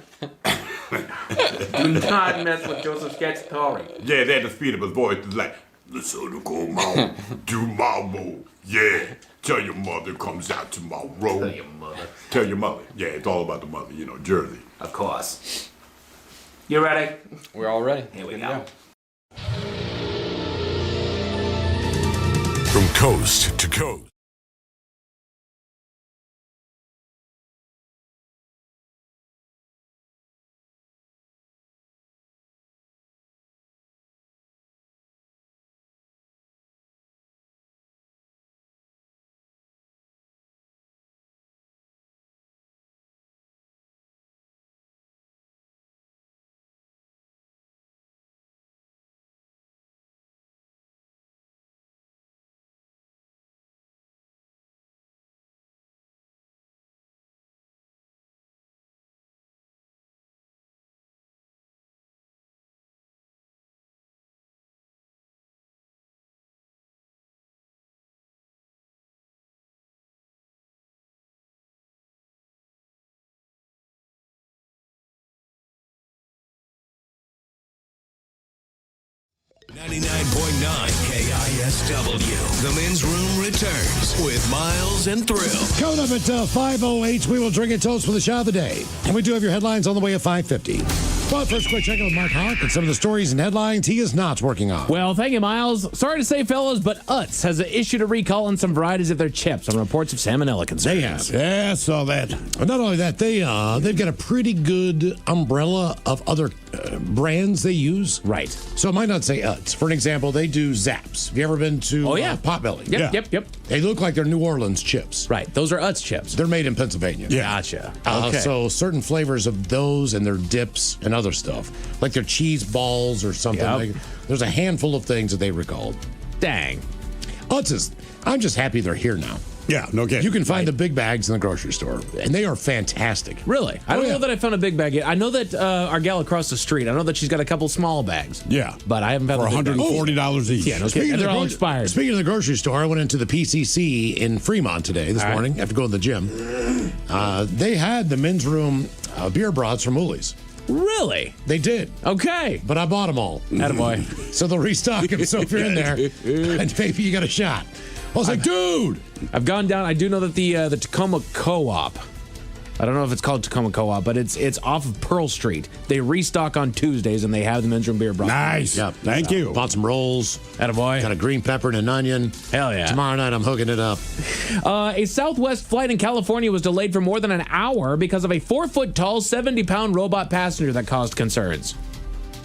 Do not mess with Joseph Scacciatore. Yeah, they had the speed of his voice. It's like, listen to go mom, do mambo. Yeah, tell your mother comes out tomorrow. Tell your mother. Tell your mother. Yeah, it's all about the mother, you know, Jersey. Of course. You ready? We're all ready. Here we go. From coast to coast. 99.9 KISW. The Men's Room returns with Miles and Thrill. Coming up at 5:08, we will drink a toast for the shot of the day. And we do have your headlines on the way at 5:50. But first, quick check out with Mark Hawk and some of the stories and headlines he is not working on. Well, thank you, Miles. Sorry to say, fellas, but Utz has issued a recall on some varieties of their chips on reports of salmonella concerns. They have. Yeah, I saw that. But not only that, they've got a pretty good umbrella of other brands they use. Right. So it might not say Utz. For an example, they do Zaps. Have you ever been to Potbelly? Yep. They look like they're New Orleans chips. Right. Those are Utz chips. They're made in Pennsylvania. Yeah. Gotcha. Okay. So certain flavors of those and their dips and other stuff, like their cheese balls or something. Yep. There's a handful of things that they recalled. Dang. Utz I'm just happy they're here now. Yeah, no kidding. You can find the big bags in the grocery store, and they are fantastic. Really? I don't know that I found a big bag yet. I know that our gal across the street, I know that she's got a couple small bags. Yeah. But I haven't found For the big bags. $140 each. Yeah, no kidding. And they're all expired. Speaking of the grocery store, I went into the PCC in Fremont today, this morning, after going to the gym. They had the men's room beer brats from Woolies. Really? They did. Okay. But I bought them all. Attaboy. So they'll restock them. So if you're in there, and maybe you got a shot. I was like, dude. I've gone down. I do know that the Tacoma Co-op, I don't know if it's called Tacoma Co-op, but it's off of Pearl Street. They restock on Tuesdays, and they have the men's room beer brats. Nice. Yep. Thank you. Bought some rolls. Attaboy. Got a green pepper and an onion. Hell yeah. Tomorrow night, I'm hooking it up. A Southwest flight in California was delayed for more than an hour because of a 4-foot-tall, 70-pound robot passenger that caused concerns.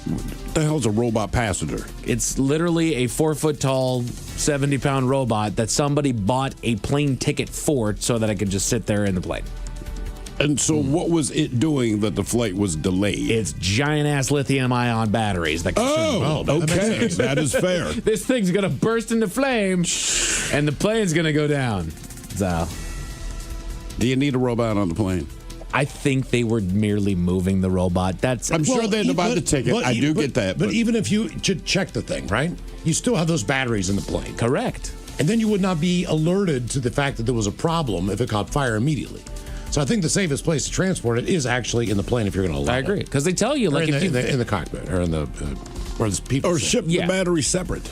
What the hell's a robot passenger? It's literally a 4-foot-tall, 70-pound robot that somebody bought a plane ticket for so that it could just sit there in the plane. And so what was it doing that the flight was delayed? It's giant-ass lithium-ion batteries. That okay. That is fair. This thing's going to burst into flame, and the plane's going to go down. So, do you need a robot on the plane? I think they were merely moving the robot. I'm sure they had to buy the ticket. I do get that. But even if you should check the thing, right? You still have those batteries in the plane. Correct. And then you would not be alerted to the fact that there was a problem if it caught fire immediately. So I think the safest place to transport it is actually in the plane if you're going to allow it. I agree. Because they tell you, like, in if the cockpit or in the where there's people. Or sit. ship the battery separate.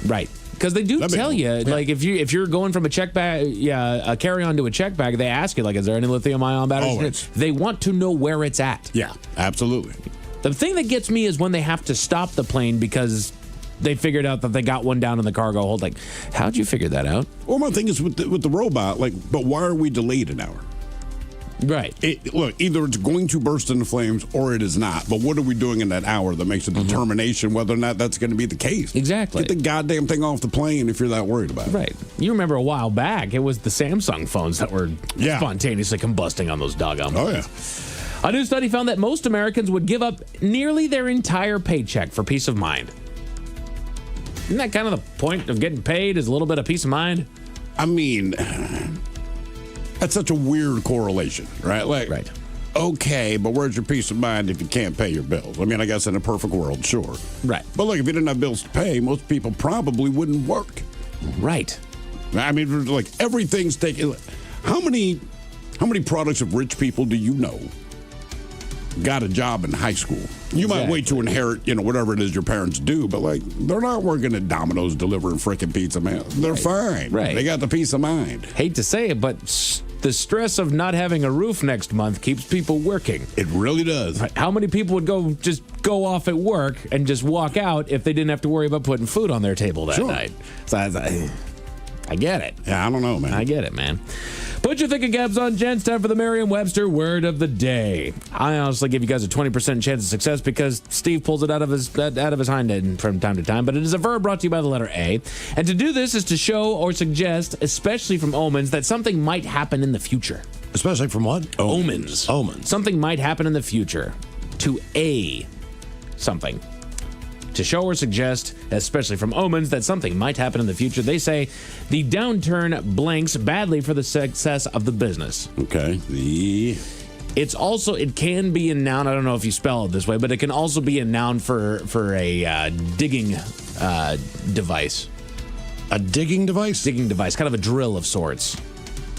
Right. Because they do tell you, like, if you're going from a check bag, a carry-on to a check bag, they ask you, like, is there any lithium-ion batteries? Always. They want to know where it's at. Yeah, absolutely. The thing that gets me is when they have to stop the plane because they figured out that they got one down in the cargo hold. Like, how'd you figure that out? Well, my thing is with the robot, like, but why are we delayed an hour? Right. Look, either it's going to burst into flames or it is not. But what are we doing in that hour that makes a determination whether or not that's going to be the case? Exactly. Get the goddamn thing off the plane if you're that worried about it. Right. You remember a while back, it was the Samsung phones that were spontaneously combusting on those doggone phones. Oh, yeah. A new study found that most Americans would give up nearly their entire paycheck for peace of mind. Isn't that kind of the point of getting paid, is a little bit of peace of mind? I mean, that's such a weird correlation, right? Like, right. Okay, but where's your peace of mind if you can't pay your bills? I mean, I guess in a perfect world, sure. Right. But look, if you didn't have bills to pay, most people probably wouldn't work. Right. I mean, like, everything's taken. How many products of rich people do you know got a job in high school? You might wait to inherit, whatever it is your parents do, but, like, they're not working at Domino's delivering frickin' pizza, man. They're fine. Right. They got the peace of mind. Hate to say it, but the stress of not having a roof next month keeps people working. It really does. Right. How many people would go off at work and just walk out if they didn't have to worry about putting food on their table that night? So I get it. Yeah, I don't know, man. I get it, man. Put your thinking caps on, gents. Time for the Merriam-Webster word of the day. I honestly give you guys a 20% chance of success because Steve pulls it out of his hind end from time to time. But it is a verb brought to you by the letter A. And to do this is to show or suggest, especially from omens, that something might happen in the future. Especially from what? Omens. Something might happen in the future. To A something. To show or suggest, especially from omens, that something might happen in the future. They say the downturn blanks badly for the success of the business. Okay. It can be a noun. I don't know if you spell it this way, but it can also be a noun for a digging device. A digging device? Digging device. Kind of a drill of sorts.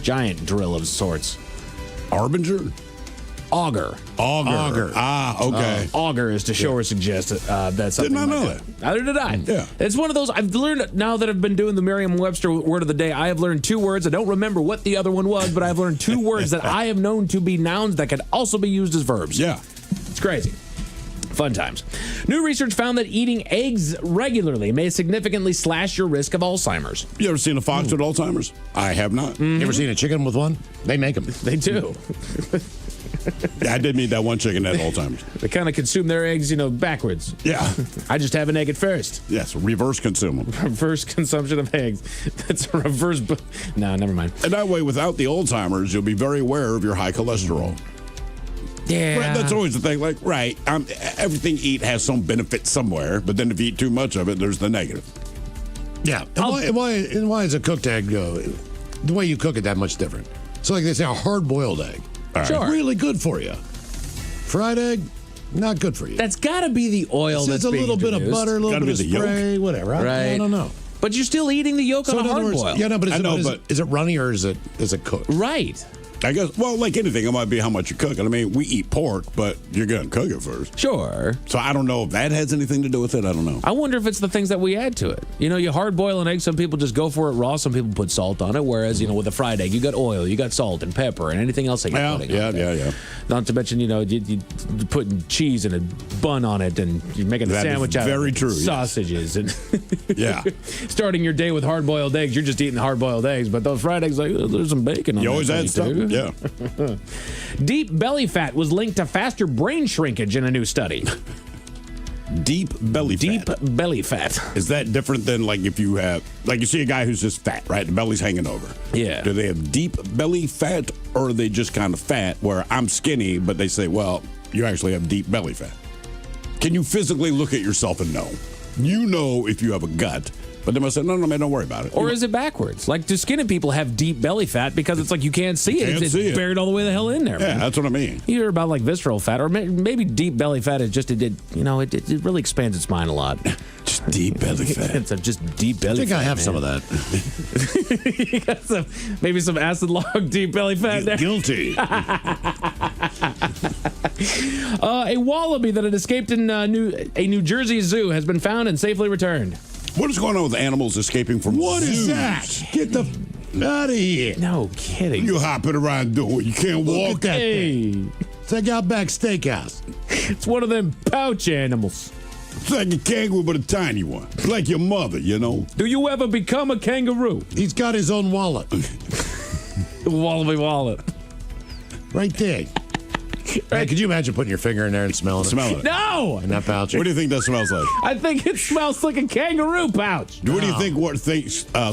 Giant drill of sorts. Harbinger? Auger. Auger. Ah, okay. Auger is to show or suggest that something. Did not know that. Neither did I. Yeah. It's one of those, I've learned, now that I've been doing the Merriam-Webster word of the day, I have learned 2 words. I don't remember what the other one was, but I've learned 2 words that I have known to be nouns that can also be used as verbs. Yeah. It's crazy. Fun times. New research found that eating eggs regularly may significantly slash your risk of Alzheimer's. You ever seen a fox with Alzheimer's? I have not. You ever seen a chicken with one? They make them. They do. Yeah, I did meet that one chicken that had Alzheimer's. They kind of consume their eggs, backwards. Yeah. I just have an egg at first. Yes, reverse consume them. Reverse consumption of eggs. That's a reverse. No, never mind. And that way, without the Alzheimer's, you'll be very aware of your high cholesterol. Yeah. Right, that's always the thing. Like, everything you eat has some benefit somewhere, but then if you eat too much of it, there's the negative. Yeah. And why is a cooked egg, the way you cook it, that much different? So, like they say, a hard-boiled egg. Right. Sure. Really good for you. Fried egg, not good for you. That's got to be the oil that's a being little bit of introduced. butter, a little bit of spray, whatever. I don't know. But you're still eating the yolk of a hard boil. Yeah, no, but is it runny or is it cooked? Right. I guess, well, like anything, it might be how much you cook it. I mean, we eat pork, but you're going to cook it first. Sure. So I don't know if that has anything to do with it. I don't know. I wonder if it's the things that we add to it. You hard boil an egg. Some people just go for it raw. Some people put salt on it. Whereas, with a fried egg, you got oil, you got salt and pepper and anything else that you're putting on there. Yeah. Not to mention, you putting cheese and a bun on it and you're making a sandwich out of it. Very true. Sausages. And yeah. Starting your day with hard boiled eggs, you're just eating hard boiled eggs. But those fried eggs, there's some bacon on You always add stuff. Too. Yeah. Deep belly fat was linked to faster brain shrinkage in a new study. Deep belly fat. Is that different than if you have, you see a guy who's just fat, right? The belly's hanging over. Yeah. Do they have deep belly fat or are they just kind of fat where I'm skinny, but they say, well, you actually have deep belly fat? Can you physically look at yourself and know? You know if you have a gut. But they must say, no, man, don't worry about it. Or is it backwards? Do skinny people have deep belly fat because it's you can't see it. It's buried all the way the hell in there, man. Yeah, that's what I mean. You hear about visceral fat, or maybe deep belly fat is just, it really expands its mind a lot. Just deep belly fat. It's just deep belly fat. I think I have some of that. You got maybe some acid log deep belly fat there. Guilty. A wallaby that had escaped in a New Jersey zoo has been found and safely returned. What is going on with animals escaping from What zoos? is that? Get the out of here. No kidding. You hopping around doing? You can't Look walk. at that thing. It's like Outback Steakhouse. It's one of them pouch animals. It's like a kangaroo, but a tiny one. It's like your mother, Do you ever become a kangaroo? He's got his own wallet. Wallaby wallet. Right there. Man, could you imagine putting your finger in there and smelling it? Smell it. No! In that pouch? What do you think that smells like? I think it smells like a kangaroo pouch. What do you think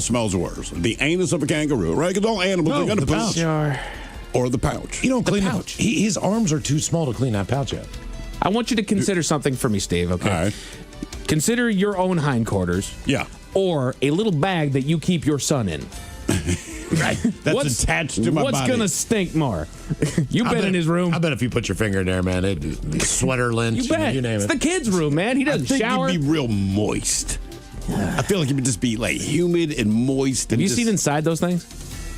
smells worse? The anus of a kangaroo, right? Because all animals are going to the poop. pouch. Sure. Or the pouch. You don't clean the pouch. His arms are too small to clean that pouch out. I want you to consider something for me, Steve, okay? All right. Consider your own hindquarters. Yeah. Or a little bag that you keep your son in. Right. That's attached to my body. What's going to stink more? You've been in his room. I bet if you put your finger in there, man, sweater lint, You bet. you name It's it. the kid's room, man. He doesn't I think shower. you'd be real moist. I feel like it would just be humid and moist. Have you seen inside those things?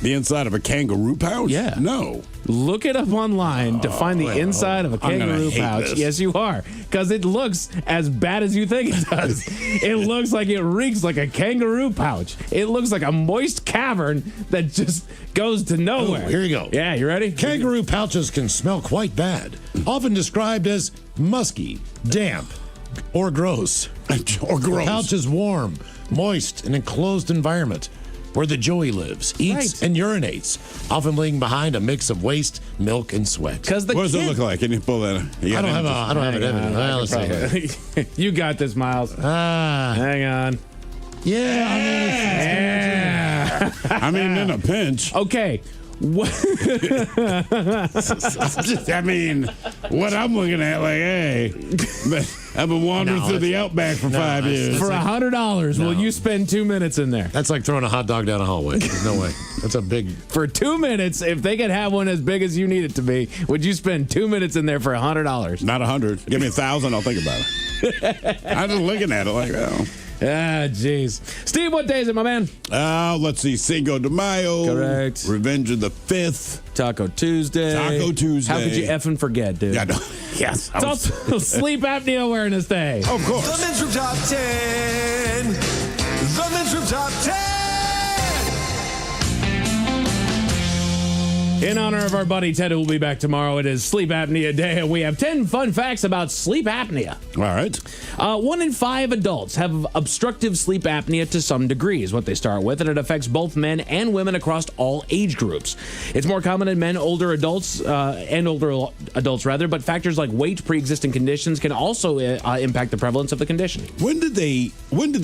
The inside of a kangaroo pouch? Yeah. No. Look it up online to find the inside of a I'm gonna kangaroo hate pouch. this. Yes, you are. Because it looks as bad as you think it does. It looks like it reeks like a kangaroo pouch. It looks like a moist cavern that just goes to nowhere. Oh, here you go. Yeah, you ready? Kangaroo pouches can smell quite bad, often described as musky, damp, or gross. Or gross. The pouch is warm, moist, an enclosed environment where the joey lives, eats, and urinates, often leaving behind a mix of waste, milk, and sweat. What does it look like? Can you pull that? I don't have it evident. Well, let's see. You got this, Miles. Hang on. Yeah, I mean, in a pinch. Okay. I mean, what I'm looking at, hey, I've been wandering through the outback for 5 years. For $100, will you spend 2 minutes in there? That's like throwing a hot dog down a hallway. There's no way. That's a big. For 2 minutes, if they could have one as big as you need it to be, would you spend 2 minutes in there for $100? Not 100. Give me 1,000. I'll think about it. I'm just looking at it oh. Ah, jeez. Steve, what day is it, my man? Let's see. Cinco de Mayo. Correct. Revenge of the 5th. Taco Tuesday. Taco Tuesday. How could you effing forget, dude? Yeah, no. Yes. It's also Sleep Apnea Awareness Day. Of course. The Men's Room Top 10. The Men's Room Top 10. In honor of our buddy Ted, who will be back tomorrow, it is Sleep Apnea Day, and we have 10 fun facts about sleep apnea. All right. 1 in 5 adults have obstructive sleep apnea to some degree, is what they start with, and it affects both men and women across all age groups. It's more common in men, older adults, but factors like weight, pre-existing conditions can also impact the prevalence of the condition. When did they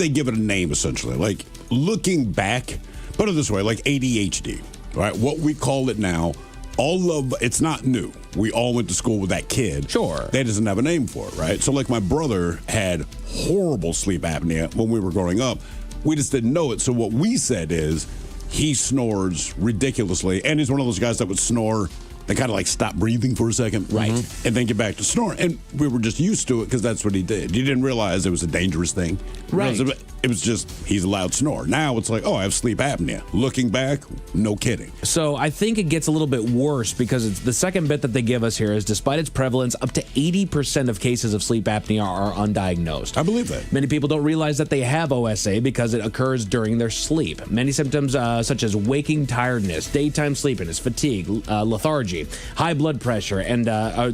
give it a name, essentially? Like, looking back, put it this way, like ADHD. Right, what we call it now, it's not new. We all went to school with that kid. Sure. They doesn't have a name for it, right? So like my brother had horrible sleep apnea when we were growing up. We just didn't know it. So what we said is he snores ridiculously. And he's one of those guys that would snore and kind of like stop breathing for a second. Right. And then get back to snoring. And we were just used to it because that's what he did. You didn't realize it was a dangerous thing. Right. It was just, he's a loud snore. Now it's like, oh, I have sleep apnea. Looking back, no kidding. So I think it gets a little bit worse because it's the second bit that they give us here is despite its prevalence, up to 80% of cases of sleep apnea are undiagnosed. I believe that. Many people don't realize that they have OSA because it occurs during their sleep. Many symptoms such as waking tiredness, daytime sleepiness, fatigue, lethargy, high blood pressure, and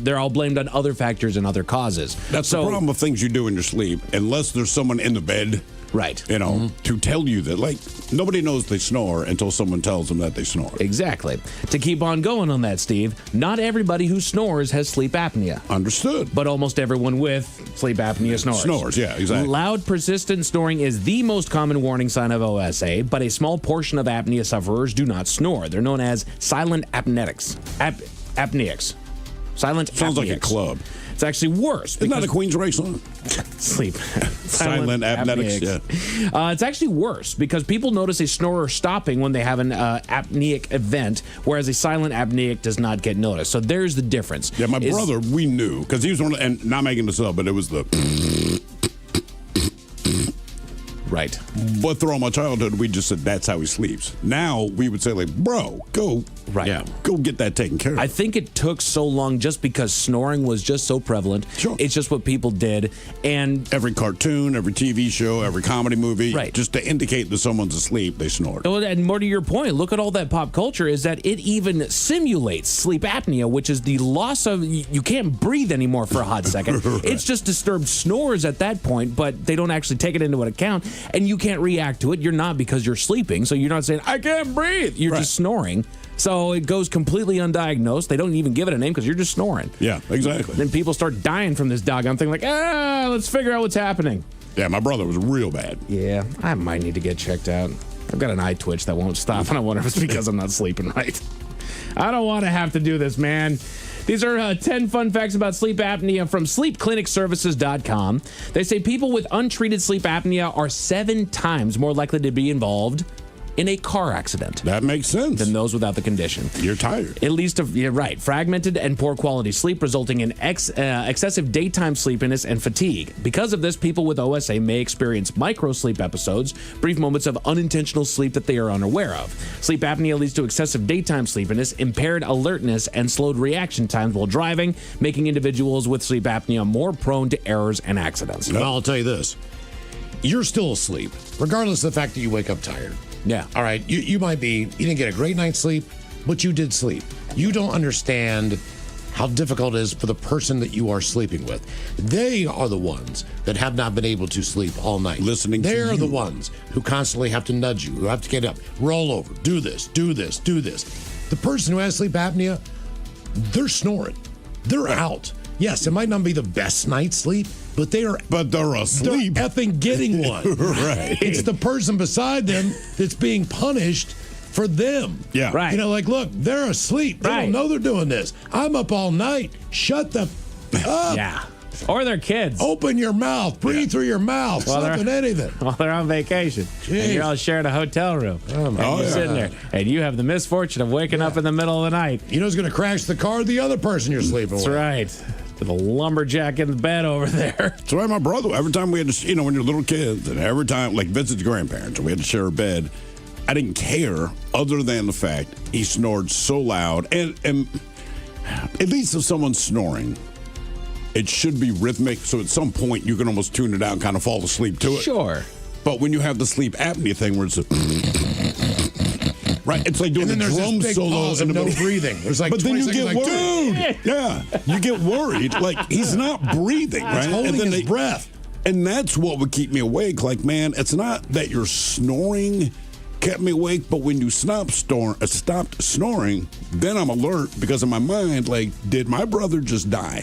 they're all blamed on other factors and other causes. That's the problem of things you do in your sleep. Unless there's someone in the bed, right, to tell you that, like, nobody knows they snore until someone tells them that they snore. Exactly. To keep on going on that, Steve, not everybody who snores has sleep apnea. Understood. But almost everyone with sleep apnea snores. Snores, yeah, exactly. Loud, persistent snoring is the most common warning sign of OSA, but a small portion of apnea sufferers do not snore. They're known as silent apneics. Silent Sounds apneics. like a club. It's actually worse. Isn't that a Queen's race song? Sleep. Silent apneics. Yeah. It's actually worse because people notice a snorer stopping when they have an apneic event, whereas a silent apneic does not get noticed. So there's the difference. Yeah, my brother, we knew, because he was one of, and not making this up, but it was the... Right. But throughout my childhood, we just said that's how he sleeps. Now we would say, like, bro, go get that taken care of. I think it took so long just because snoring was just so prevalent. Sure. It's just what people did. And every cartoon, every TV show, every comedy movie, right, just to indicate that someone's asleep, they snore. And more to your point, look at all that pop culture is that it even simulates sleep apnea, which is the loss of, you can't breathe anymore for a hot second. Right. It's just disturbed snores at that point, but they don't actually take it into account. And you can't react to it. You're not, because you're sleeping. So you're not saying, I can't breathe. You're just snoring. So it goes completely undiagnosed. They don't even give it a name because you're just snoring. Yeah, exactly. Then people start dying from this doggone thing like, let's figure out what's happening. Yeah, my brother was real bad. Yeah, I might need to get checked out. I've got an eye twitch that won't stop, and I wonder if it's because I'm not sleeping right. I don't want to have to do this, man. These are 10 fun facts about sleep apnea from sleepclinicservices.com. They say people with untreated sleep apnea are 7 times more likely to be involved in a car accident. That makes sense. Than those without the condition. You're tired. At least, you're right. Fragmented and poor quality sleep resulting in excessive daytime sleepiness and fatigue. Because of this, people with OSA may experience micro-sleep episodes, brief moments of unintentional sleep that they are unaware of. Sleep apnea leads to excessive daytime sleepiness, impaired alertness, and slowed reaction times while driving, making individuals with sleep apnea more prone to errors and accidents. Well, I'll tell you this. You're still asleep, regardless of the fact that you wake up tired. Yeah. All right. You might be, you didn't get a great night's sleep, but you did sleep. You don't understand how difficult it is for the person that you are sleeping with. They are the ones that have not been able to sleep all night. They're the ones who constantly have to nudge you, who have to get up, roll over, do this, do this, do this. The person who has sleep apnea, they're snoring. They're out. Yes, it might not be the best night's sleep, but they're asleep. They're effing getting one. Right. It's the person beside them that's being punished for them. Yeah. Right. You know, like, look, they're asleep. They don't know they're doing this. I'm up all night. Shut the up. Yeah. Or their kids. Open your mouth. Breathe through your mouth. Something, anything. While they're on vacation. And you're all sharing a hotel room. And you're sitting there. And you have the misfortune of waking up in the middle of the night. You know who's going to crash the car? The other person you're sleeping with. That's right. With a lumberjack in the bed over there. So my brother, every time we had to, when you're little kids, and every time, like, visit the grandparents, and we had to share a bed, I didn't care other than the fact he snored so loud. And at least if someone's snoring, it should be rhythmic, so at some point you can almost tune it out and kind of fall asleep to it. Sure. But when you have the sleep apnea thing where it's right, it's like doing a drum solo and no breathing. There's like, but then you get worried. Dude. Yeah, you get worried. Like, he's not breathing, right? He's holding his breath. And that's what would keep me awake. Like, man, it's not that you're snoring kept me awake, but when you stopped snoring, then I'm alert because in my mind, like, did my brother just die?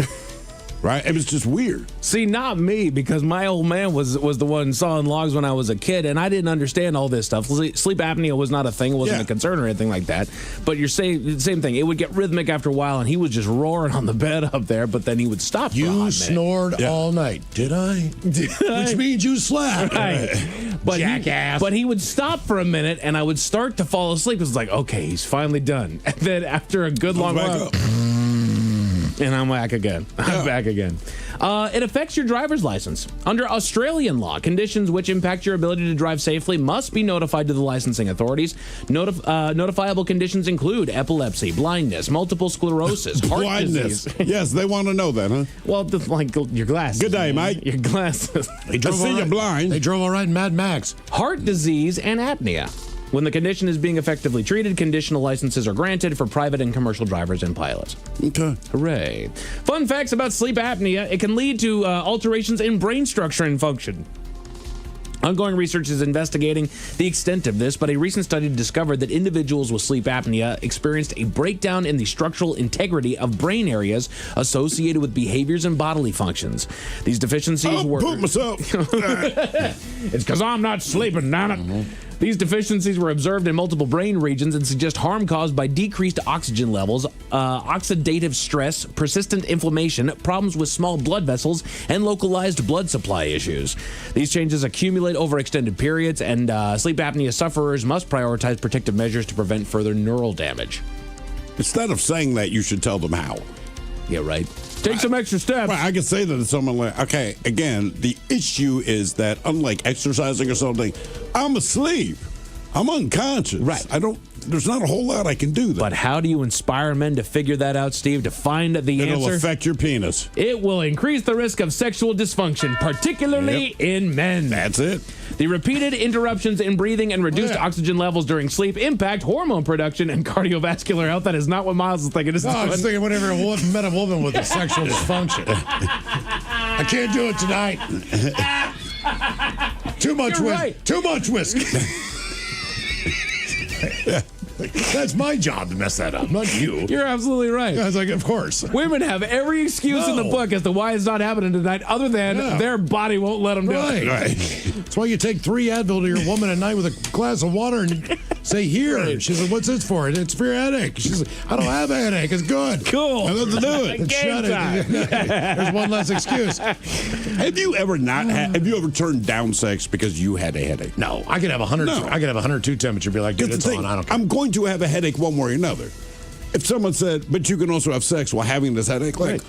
Right? It was just weird. See, not me, because my old man was the one sawing logs when I was a kid, and I didn't understand all this stuff. Sleep apnea was not a thing. It wasn't a concern or anything like that. But you're saying the same thing. It would get rhythmic after a while, and he was just roaring on the bed up there, but then he would stop for a hot minute. You snored all night. Did I? Which means you slept. Right. But Jackass. But he would stop for a minute, and I would start to fall asleep. It was like, okay, he's finally done. And then after a good long while, and I'm back again. I'm back again. It affects your driver's license. Under Australian law, conditions which impact your ability to drive safely must be notified to the licensing authorities. Notifiable conditions include epilepsy, blindness, multiple sclerosis, heart disease. Yes, they want to know that, huh? Well, like your glasses. Good day, mate. Your glasses. I see you're blind. They drove all right in Mad Max. Heart disease and apnea. When the condition is being effectively treated, conditional licenses are granted for private and commercial drivers and pilots. Okay. Hooray. Fun facts about sleep apnea. It can lead to alterations in brain structure and function. Ongoing research is investigating the extent of this, but a recent study discovered that individuals with sleep apnea experienced a breakdown in the structural integrity of brain areas associated with behaviors and bodily functions. These deficiencies were... poop myself. It's because I'm not sleeping, damn it. These deficiencies were observed in multiple brain regions and suggest harm caused by decreased oxygen levels, oxidative stress, persistent inflammation, problems with small blood vessels, and localized blood supply issues. These changes accumulate over extended periods, and sleep apnea sufferers must prioritize protective measures to prevent further neural damage. Instead of saying that, you should tell them how. Yeah, right. Take some extra steps. Right, I could say that to someone like, okay, again, the issue is that unlike exercising or something, I'm asleep. I'm unconscious. Right. There's not a whole lot I can do there. But how do you inspire men to figure that out, Steve, to find the answer? It'll affect your penis. It will increase the risk of sexual dysfunction, particularly in men. That's it. The repeated interruptions in breathing and reduced oxygen levels during sleep impact hormone production and cardiovascular health. That is not what Miles is thinking. I was thinking whenever met a woman with a sexual dysfunction. I can't do it tonight. Too much whiskey. Right. Too much whiskey. That's my job to mess that up, not you. You're absolutely right. I was like, of course. Women have every excuse in the book as to why it's not happening tonight, other than their body won't let them do it. Right. That's why you take 3 Advil to your woman at night with a glass of water and say, here. Right. She's like, what's this for? It's for your headache. She's like, I don't have a headache. It's good. Cool. I love to do it. Game time. There's one less excuse. Have you ever turned down sex because you had a headache? No. I could have 100. No. I could have 102 temperature. Be like, dude, it's on. I don't care. I'm going to have a headache one way or another. If someone said, but you can also have sex while having this headache, like,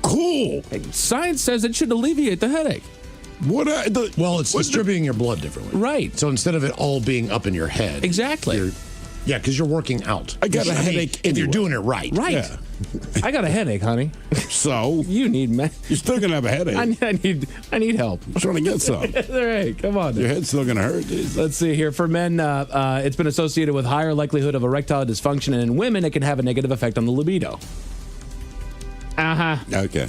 cool. Hey, science says it should alleviate the headache. It's distributing your blood differently. Right. So instead of it all being up in your head. Exactly. Because you're working out. I got a headache if you're doing it right. Right. Yeah. I got a headache, honey. So? You need me. You're still going to have a headache. I need help. I'm trying to get some. All right, come on. Your head's still going to hurt. Let's see here. For men, it's been associated with higher likelihood of erectile dysfunction, and in women, it can have a negative effect on the libido. Okay.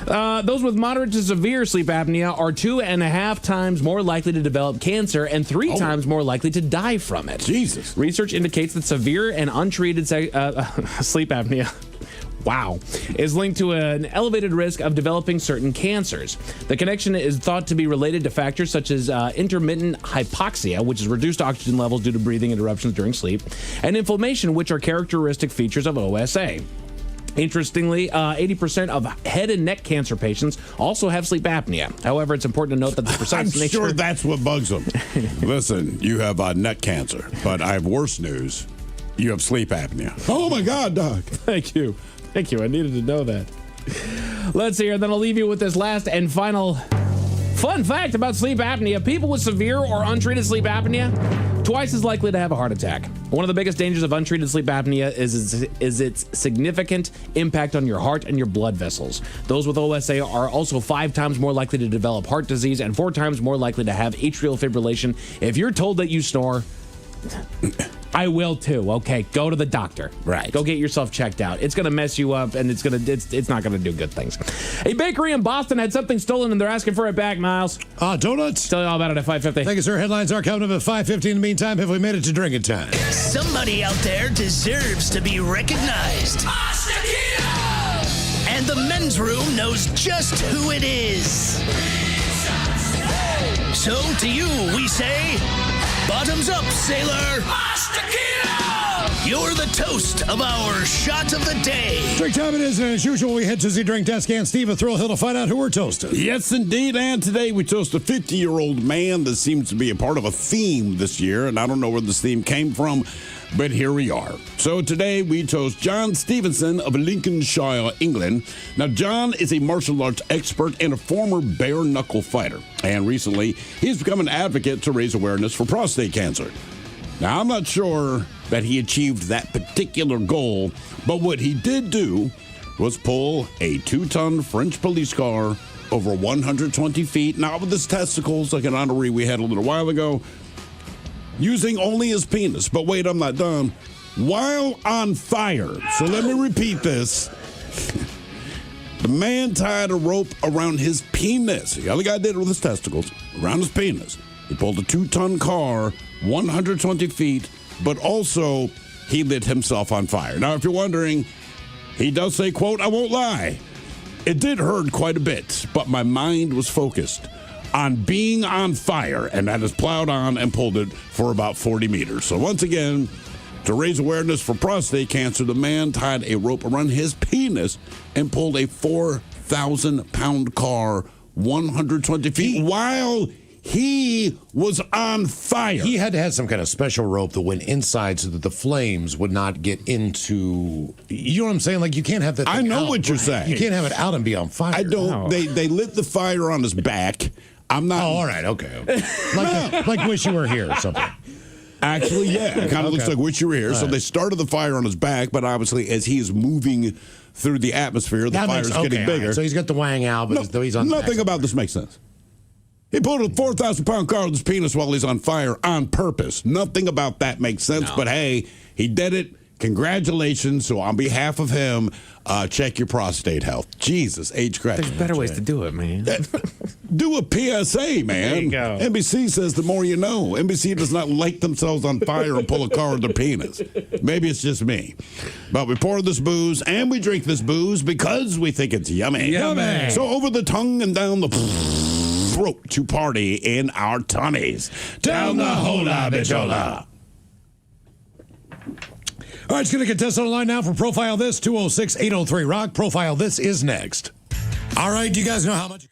Those with moderate to severe sleep apnea are 2.5 times more likely to develop cancer and 3 times more likely to die from it. Jesus. Research indicates that severe and untreated sleep apnea is linked to an elevated risk of developing certain cancers. The connection is thought to be related to factors such as intermittent hypoxia, which is reduced oxygen levels due to breathing interruptions during sleep, and inflammation, which are characteristic features of OSA. Interestingly, 80% of head and neck cancer patients also have sleep apnea. However, it's important to note that the precise I'm nature... sure that's what bugs them. Listen, you have neck cancer, but I have worse news. You have sleep apnea. Oh, my God, Doc. Thank you. I needed to know that. Let's see here. Then I'll leave you with this last and final fun fact about sleep apnea. People with severe or untreated sleep apnea, twice as likely to have a heart attack. One of the biggest dangers of untreated sleep apnea is its significant impact on your heart and your blood vessels. Those with OSA are also 5 times more likely to develop heart disease and 4 times more likely to have atrial fibrillation. If you're told that you snore, I will too. Okay, go to the doctor. Right. Go get yourself checked out. It's gonna mess you up, and it's not gonna do good things. A bakery in Boston had something stolen, and they're asking for it back. Miles. Donuts. Tell you all about it at 5:50. Thank you, sir. Headlines are coming up at 5:50. In the meantime, have we made it to drinking time? Somebody out there deserves to be recognized. And the men's room knows just who it is. So to you, we say, bottoms up, sailor. You're the toast of our shot of the day. Drink time it is, and as usual, we head to the drink desk and Steve a Thrill Hill to find out who we're toasting. Yes, indeed. And today we toast a 50-year-old man that seems to be a part of a theme this year. And I don't know where this theme came from, but here we are. So today we toast John Stevenson of Lincolnshire, England. Now, John is a martial arts expert and a former bare-knuckle fighter. And recently, he's become an advocate to raise awareness for prostate cancer. Now, I'm not sure that he achieved that particular goal, but what he did do was pull a 2-ton French police car over 120 feet, not with his testicles like an honoree we had a little while ago, using only his penis. But wait, I'm not done. While on fire. So let me repeat this. The man tied a rope around his penis. The other guy did it with his testicles, around his penis. He pulled a 2-ton car 120 feet, but also he lit himself on fire. Now, if you're wondering, he does say, quote, "I won't lie. It did hurt quite a bit, but my mind was focused on being on fire," and that is plowed on and pulled it for about 40 meters. So once again, to raise awareness for prostate cancer, the man tied a rope around his penis and pulled a 4,000-pound car 120 feet while he was on fire. He had to have some kind of special rope that went inside so that the flames would not get into. You know what I'm saying? Like, you can't have that. I know what you're saying. You can't have it out and be on fire. I don't. No. They lit the fire on his back. I'm not. Oh, all right. Okay. Like Wish You Were Here or something. Actually, yeah. It kind of looks like Wish You Were Here. So they started the fire on his back, but obviously, as he is moving through the atmosphere, the fire is getting bigger. Right. So he's got the wang out, but he's on. Nothing about this makes sense. He pulled a 4,000-pound car with his penis while he's on fire on purpose. Nothing about that makes sense, but hey, he did it. Congratulations. So on behalf of him, check your prostate health. Jesus, age correction. There's better ways to do it, man. Do a PSA, man. There you go. NBC says the more you know. NBC does not light themselves on fire and pull a car with their penis. Maybe it's just me. But we pour this booze and we drink this booze because we think it's yummy. Yummy. So over the tongue and down the throat to party in our tummies. Down the hola bichola. All right, it's going to contest on the line now for Profile This, 206-803-ROCK. Profile This is next. All right, do you guys know how much...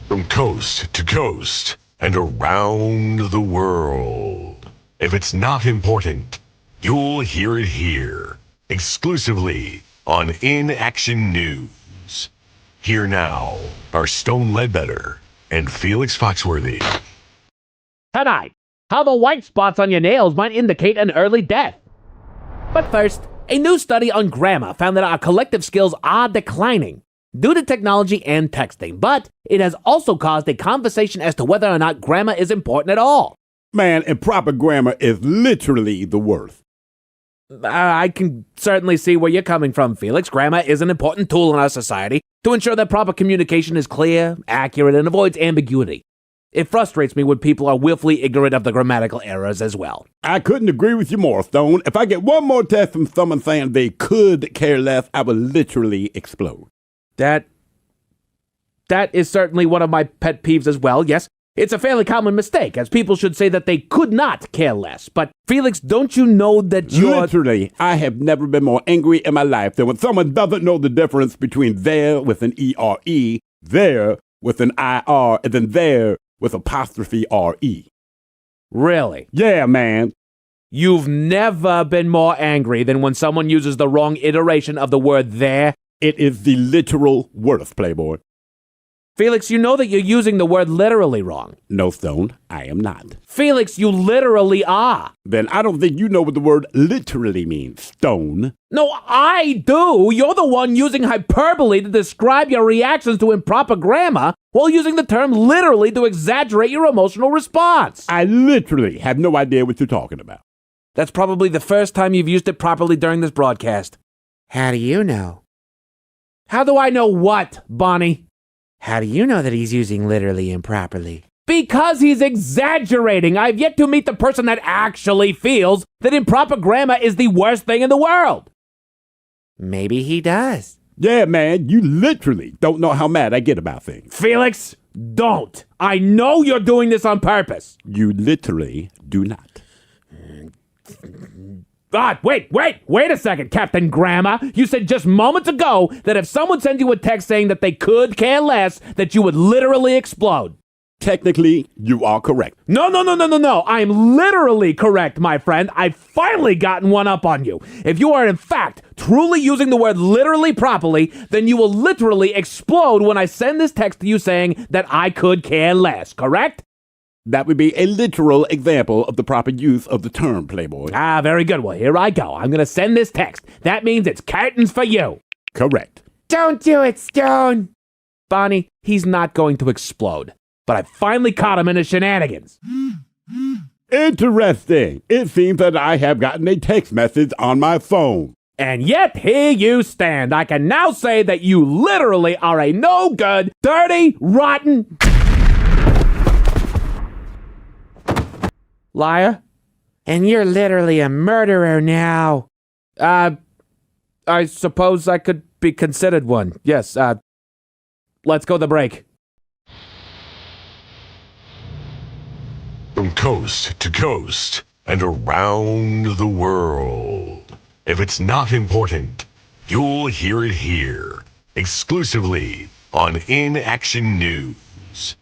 From coast to coast and around the world. If it's not important, you'll hear it here. Exclusively on In Action News. Here now are Stone Ledbetter and Felix Foxworthy. Tonight, how the white spots on your nails might indicate an early death. But first, A new study on grammar found that our collective skills are declining due to technology and texting, but it has also caused a conversation as to whether or not grammar is important at all. Man, improper grammar is literally the worst. I can certainly see where you're coming from, Felix. Grammar is an important tool in our society to ensure that proper communication is clear, accurate, and avoids ambiguity. It frustrates me when people are willfully ignorant of the grammatical errors as well. I couldn't agree with you more, Stone. If I get one more test from someone saying they could care less, I will literally explode. That is certainly one of my pet peeves as well, yes. It's a fairly common mistake, as people should say that they could not care less. But, Felix, don't you know that you're... Literally, I have never been more angry in my life than when someone doesn't know the difference between there with an E-R-E, there with an I-R, and then there with apostrophe R-E. Really? Yeah, man. You've never been more angry than when someone uses the wrong iteration of the word there? It is the literal worst, Playboy. Felix, you know that you're using the word literally wrong. No, Stone, I am not. Felix, you literally are. Then I don't think you know what the word literally means, Stone. No, I do. You're the one using hyperbole to describe your reactions to improper grammar while using the term literally to exaggerate your emotional response. I literally have no idea what you're talking about. That's probably the first time you've used it properly during this broadcast. How do you know? How do I know what, Bonnie? How do you know that he's using literally improperly? Because he's exaggerating. I've yet to meet the person that actually feels that improper grammar is the worst thing in the world. Maybe he does. Yeah, man, you literally don't know how mad I get about things. Felix, don't. I know you're doing this on purpose. You literally do not. God, wait a second, Captain Grammar. You said just moments ago that if someone sends you a text saying that they could care less, that you would literally explode. Technically, you are correct. No. I'm literally correct, my friend. I've finally gotten one up on you. If you are in fact truly using the word literally properly, then you will literally explode when I send this text to you saying that I could care less, correct? That would be a literal example of the proper use of the term, Playboy. Ah, very good. Well, here I go. I'm going to send this text. That means it's curtains for you. Correct. Don't do it, Stone. Bonnie, he's not going to explode. But I finally caught him in his shenanigans. Interesting. It seems that I have gotten a text message on my phone. And yet here you stand. I can now say that you literally are a no-good, dirty, rotten... liar. And you're literally a murderer now. I suppose I could be considered one. Yes, let's go to break. From coast to coast and around the world. If it's not important, you'll hear it here. Exclusively on In Action News.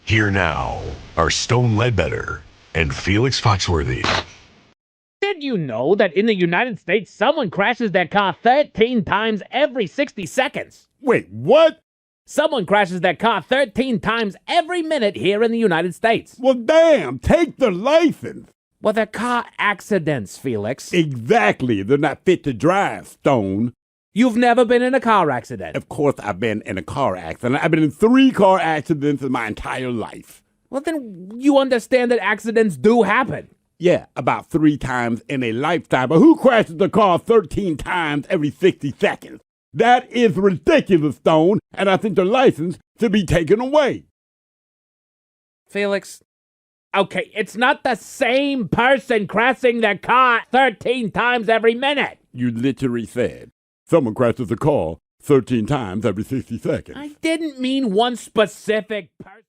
Here now are Stone Ledbetter and Felix Foxworthy. Did you know that in the United States, someone crashes their car 13 times every 60 seconds? Wait, what? Someone crashes their car 13 times every minute here in the United States. Well, damn, take their license. Well, they're car accidents, Felix. Exactly. They're not fit to drive, Stone. You've never been in a car accident? Of course I've been in a car accident. I've been in 3 car accidents in my entire life. Well, then you understand that accidents do happen. Yeah, about 3 times in a lifetime. But who crashes the car 13 times every 60 seconds? That is ridiculous, Stone, and I think their license should be taken away. Felix, okay, it's not the same person crashing their car 13 times every minute. You literally said someone crashes a car 13 times every 60 seconds. I didn't mean one specific person.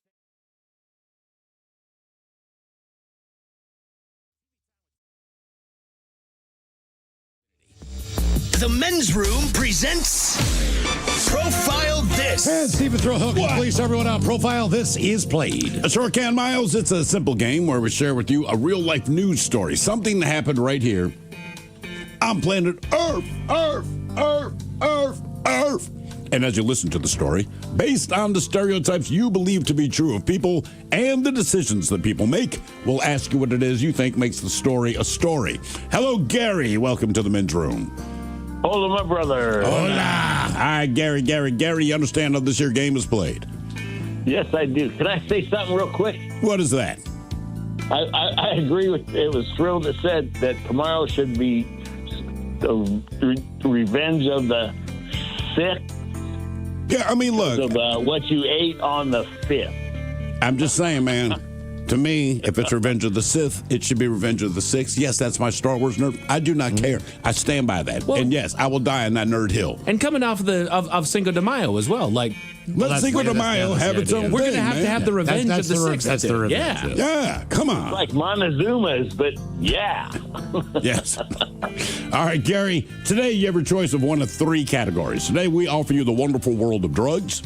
The Men's Room presents Profile This. And Stephen Throwhook, please everyone out. Profile This is played. Sure can, Miles. It's a simple game where we share with you a real-life news story. Something that happened right here on planet Earth. And as you listen to the story, based on the stereotypes you believe to be true of people and the decisions that people make, we'll ask you what it is you think makes the story a story. Hello, Gary. Welcome to the Men's Room. Hola, my brother. Hola. All right, Gary, you understand how this here game is played? Yes, I do. Can I say something real quick? What is that? I agree with, it was Thrill that said that tomorrow should be the revenge of the sick. Yeah, I mean, look. Of what you ate on the 5th. I'm just saying, man. To me, if it's Revenge of the Sith, it should be Revenge of the Sixth. Yes, that's my Star Wars nerd. I do not care. I stand by that. Well, and yes, I will die on that nerd hill. And coming off of Cinco de Mayo as well, like let Cinco de Mayo have its own. We're going to have the Revenge of the Sixth. That's the revenge. Yeah, come on. It's like Montezuma's, but yeah. Yes. All right, Gary. Today you have your choice of one of 3 categories. Today we offer you the wonderful world of drugs.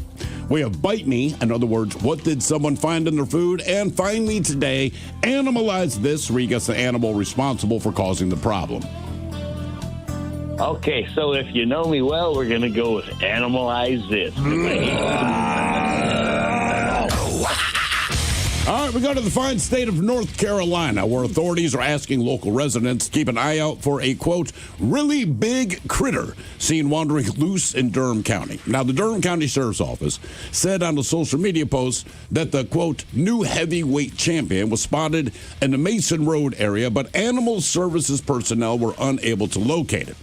We have Bite Me, in other words, what did someone find in their food? And Find Me Today, Animalize This, where you get the animal responsible for causing the problem. Okay, so if you know me well, we're going to go with Animalize This. All right, we go to the fine state of North Carolina, where authorities are asking local residents to keep an eye out for a, quote, really big critter seen wandering loose in Durham County. Now, the Durham County Sheriff's Office said on a social media post that the, quote, new heavyweight champion was spotted in the Mason Road area, but animal services personnel were unable to locate it.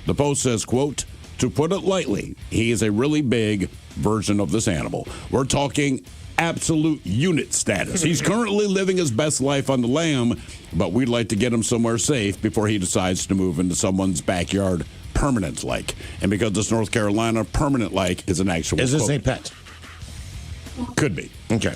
The post says, quote, to put it lightly, he is a really big version of this animal. We're talking absolute unit status. He's currently living his best life on the lam, but we'd like to get him somewhere safe before he decides to move into someone's backyard permanent-like. And because it's North Carolina, permanent-like is an actual Is this quote. a pet? Could be. Okay.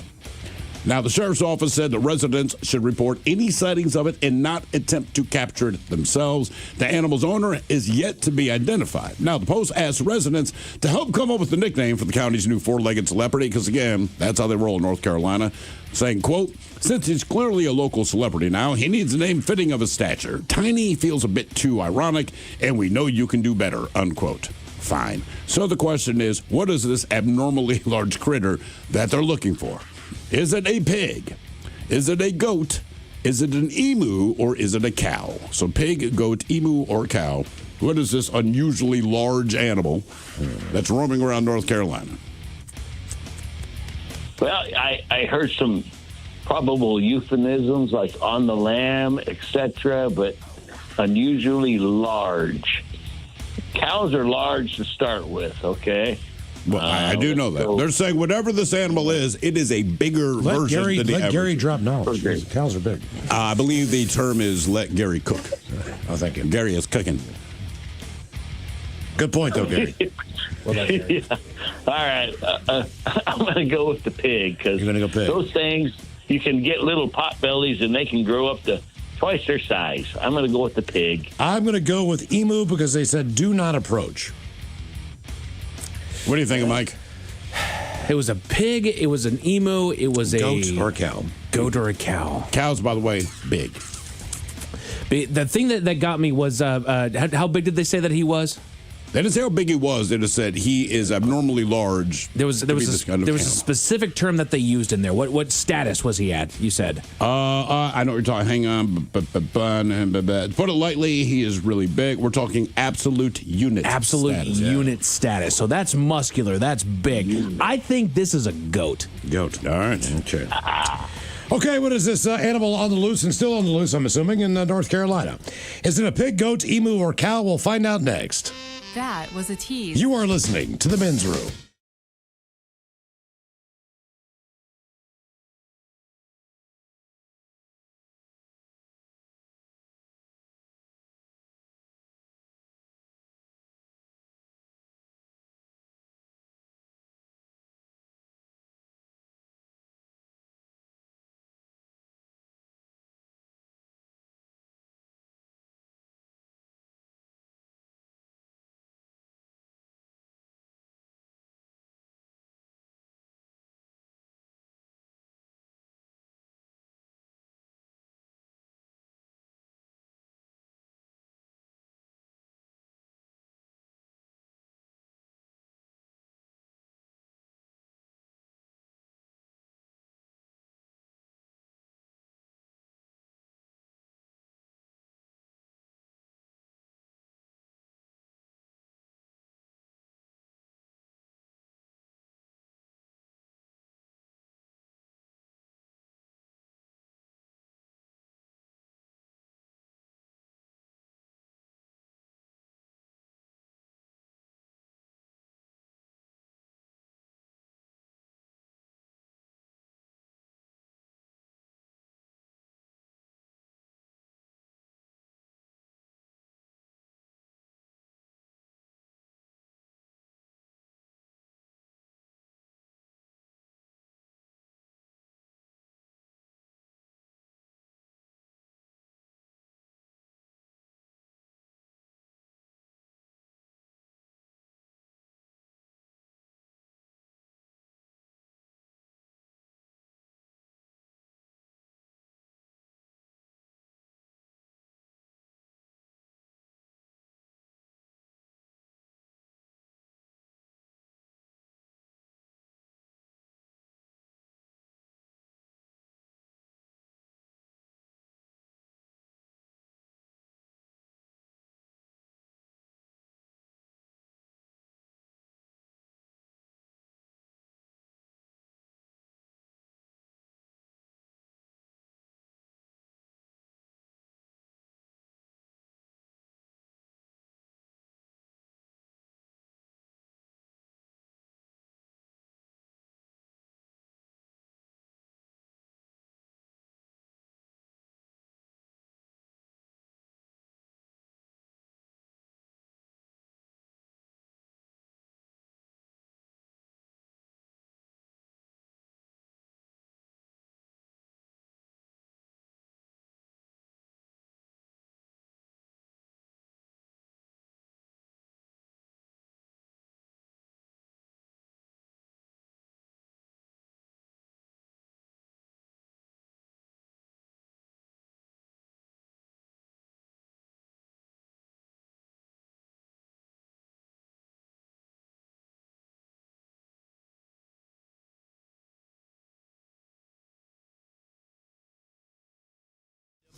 Now, the sheriff's office said that residents should report any sightings of it and not attempt to capture it themselves. The animal's owner is yet to be identified. Now, the Post asked residents to help come up with the nickname for the county's new 4-legged celebrity, because, again, that's how they roll in North Carolina, saying, quote, since he's clearly a local celebrity now, he needs a name fitting of his stature. Tiny feels a bit too ironic, and we know you can do better, unquote. Fine. So the question is, what is this abnormally large critter that they're looking for? Is it a pig? Is it a goat? Is it an emu? Or is it a cow? So pig, goat, emu, or cow. What is this unusually large animal that's roaming around North Carolina? Well, I heard some probable euphemisms like on the lam, etc., but unusually large. Cows are large to start with, okay? Well, I do know that. They're saying whatever this animal is, it is a bigger version than the average. Gary drop knowledge. Cows are big. I believe the term is let Gary cook. Oh, thank you. Gary is cooking. Good point, though, Gary. Well done, Gary. Yeah. All right. I'm going to go with the pig, because those things, you can get little pot bellies and they can grow up to twice their size. I'm going to go with the pig. I'm going to go with emu because they said do not approach. What do you think, Mike? It was a pig. It was an emu. It was goat a or a cow. Goat or a cow. Cows, by the way, big. The thing that got me was how big did they say that he was? They didn't say how big he was. They just said he is abnormally large. There was a specific term that they used in there. What status was he at? You said. I know what you're talking. Hang on. Put it lightly, he is really big. We're talking absolute unit. Unit status. So that's muscular. That's big. I think this is a goat. Goat. All right. Okay. Okay, what is this animal on the loose and still on the loose, I'm assuming, in North Carolina? Is it a pig, goat, emu, or cow? We'll find out next. That was a tease. You are listening to The Men's Room.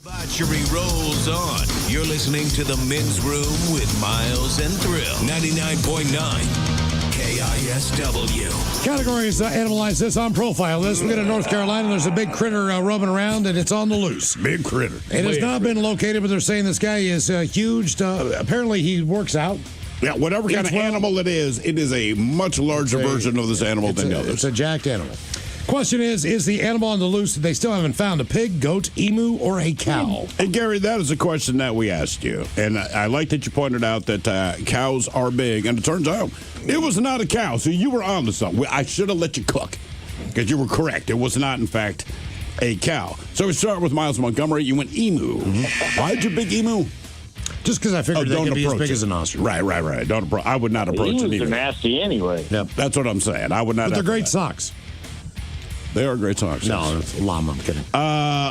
Debauchery rolls on. You're listening to The Men's Room with Miles and Thrill. 99.9 KISW. Categories analyze this on Profile This. We go to North Carolina. There's a big critter roaming around, and it's on the loose. Big critter. It has not been located, but they're saying this guy is huge. Apparently, he works out. Yeah, whatever kind of animal it is a much larger version of this animal than the others. It's a jacked animal. Question is the animal on the loose that they still haven't found a pig, goat, emu, or a cow? And Gary, that is a question that we asked you. And I like that you pointed out that cows are big. And it turns out it was not a cow. So you were on to something. I should have let you cook because you were correct. It was not, in fact, a cow. So we start with Miles Montgomery. You went emu. Mm-hmm. Why'd you pick emu? Just because I figured they could be as big as an ostrich. Right. Don't approach. I would not approach it either. They're nasty anyway. Yep, that's what I'm saying. I would not. But they're great socks. They are great socks. No, it's a llama. I'm kidding.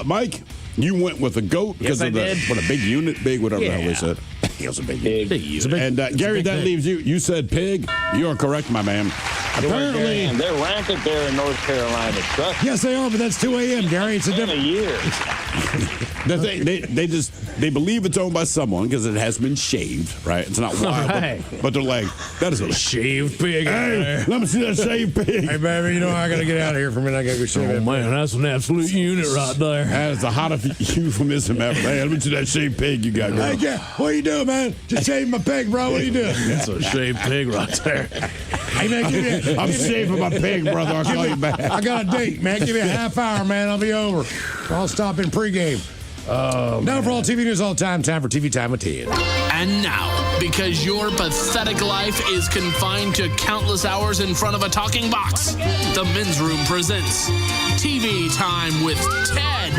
Mike, you went with a goat because of did. a big unit, whatever the hell we said. He was a big unit. And Gary, that leaves you. You said pig. You are correct, my man. Apparently, they're rampant there in North Carolina. Yes, they are, but that's 2 a.m., Gary. It's a different year. they believe it's owned by someone because it has been shaved, right? It's not wild, Right. but they're like, that is a shaved pig. Hey, let me see that shaved pig. Hey, baby, you know I got to get out of here for a minute. I got to go shave it. Man, that's an absolute unit right there. That is the hottest euphemism ever. Hey, let me see that shaved pig you got, girl. Hey, yeah, what are you doing, man? Just shaving my pig, bro. What are you doing? That's a shaved pig right there. Hey, man, give me I'm shaving my pig, brother. I'll call you back. I got a date, man. Give me a half hour, man. I'll be over. I'll stop in pregame. Now for all TV news all the time for TV Time with Ted. And now, because your pathetic life is confined to countless hours in front of a talking box, the Men's Room presents TV Time with Ted.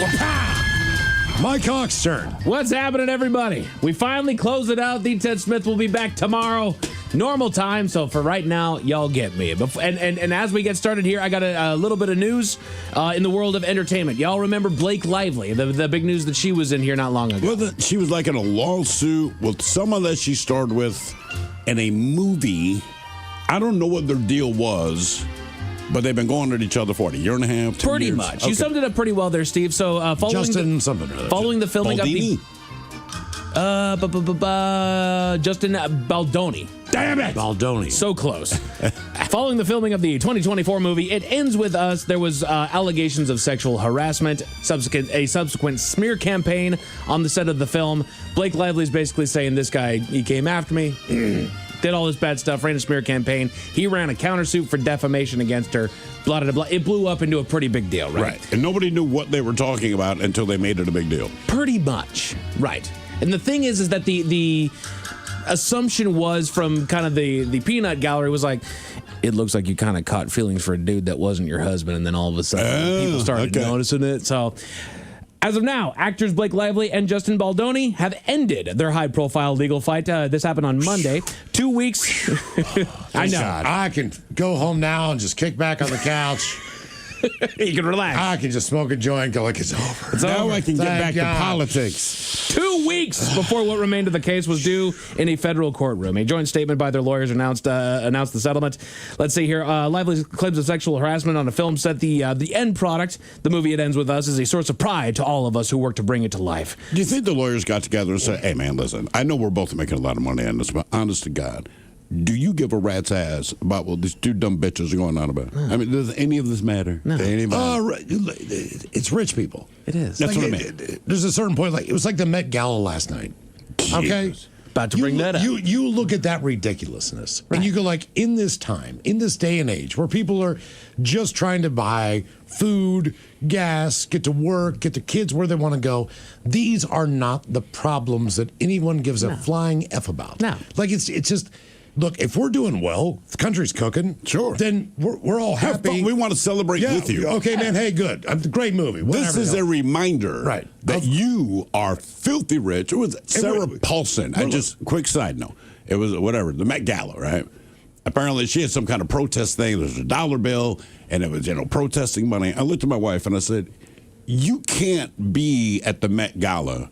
Mike Hawk's turn. What's happening, everybody? We finally close it out. The Ted Smith will be back tomorrow. Normal time, so for right now, y'all get me. And as we get started here, I got a little bit of news in the world of entertainment. Y'all remember Blake Lively, the big news that she was in here not long ago? Well, she was like in a lawsuit with someone that she starred with in a movie. I don't know what their deal was, but they've been going at each other for a year and a half, 2 Pretty years. much. Okay. You summed it up pretty well there, Steve. So following the filming Baldini? of the... Justin Baldoni. Damn it! Baldoni. So close. Following the filming of the 2024 movie, It Ends With Us, there was allegations of sexual harassment, a subsequent smear campaign on the set of the film. Blake Lively's basically saying this guy, he came after me, did all this bad stuff, ran a smear campaign. He ran a countersuit for defamation against her. Blah, blah, blah. It blew up into a pretty big deal, right? Right. And nobody knew what they were talking about until they made it a big deal. Pretty much. Right. And the thing is that the assumption was from kind of the peanut gallery was like, it looks like you kind of caught feelings for a dude that wasn't your husband, and then all of a sudden people started noticing it. So as of now, actors Blake Lively and Justin Baldoni have ended their high-profile legal fight. This happened on Monday. 2 weeks. I know. God, I can go home now and just kick back on the couch. You can relax. I can just smoke a joint, go like it's over. Now I can get back God. to politics. 2 weeks before what remained of the case was due in a federal courtroom. A joint statement by their lawyers announced the settlement. Let's see here. Lively's claims of sexual harassment on a film set. The end product, the movie It Ends With Us, is a source of pride to all of us who work to bring it to life. Do you think the lawyers got together and said, hey, man, listen, I know we're both making a lot of money on this, but honest to God, do you give a rat's ass about what these two dumb bitches are going on about? I mean, does any of this matter to anybody? It's rich people. It is. That's what I mean. There's a certain point, like it was like the Met Gala last night. Okay, about to bring that up. You look at that ridiculousness, and you go like, in this time, in this day and age, where people are just trying to buy food, gas, get to work, get their kids where they want to go. These are not the problems that anyone gives a flying F about. No, like it's just. Look, if we're doing well, the country's cooking, sure, then we're all happy. We want to celebrate with you. Okay, man. Hey, good. Great movie. Whatever, this is a reminder that you are filthy rich. It was Sarah Paulson. Quick side note. It was whatever, the Met Gala, right? Apparently she had some kind of protest thing. There was a dollar bill, and it was, protesting money. I looked at my wife and I said, you can't be at the Met Gala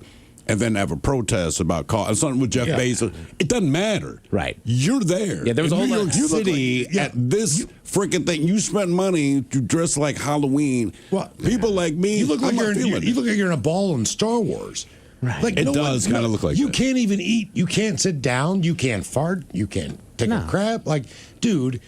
and then have a protest about something with Jeff Bezos. It doesn't matter. Right. You're there. Yeah, there was a whole New lot York of City at this freaking thing. You spent money to dress like Halloween. Well, people like me, you look like you look like you're in a ball in Star Wars. Right. Like, It does kind of look like you that. can't even eat. You can't sit down. You can't fart. You can't take a crap. Like, dude,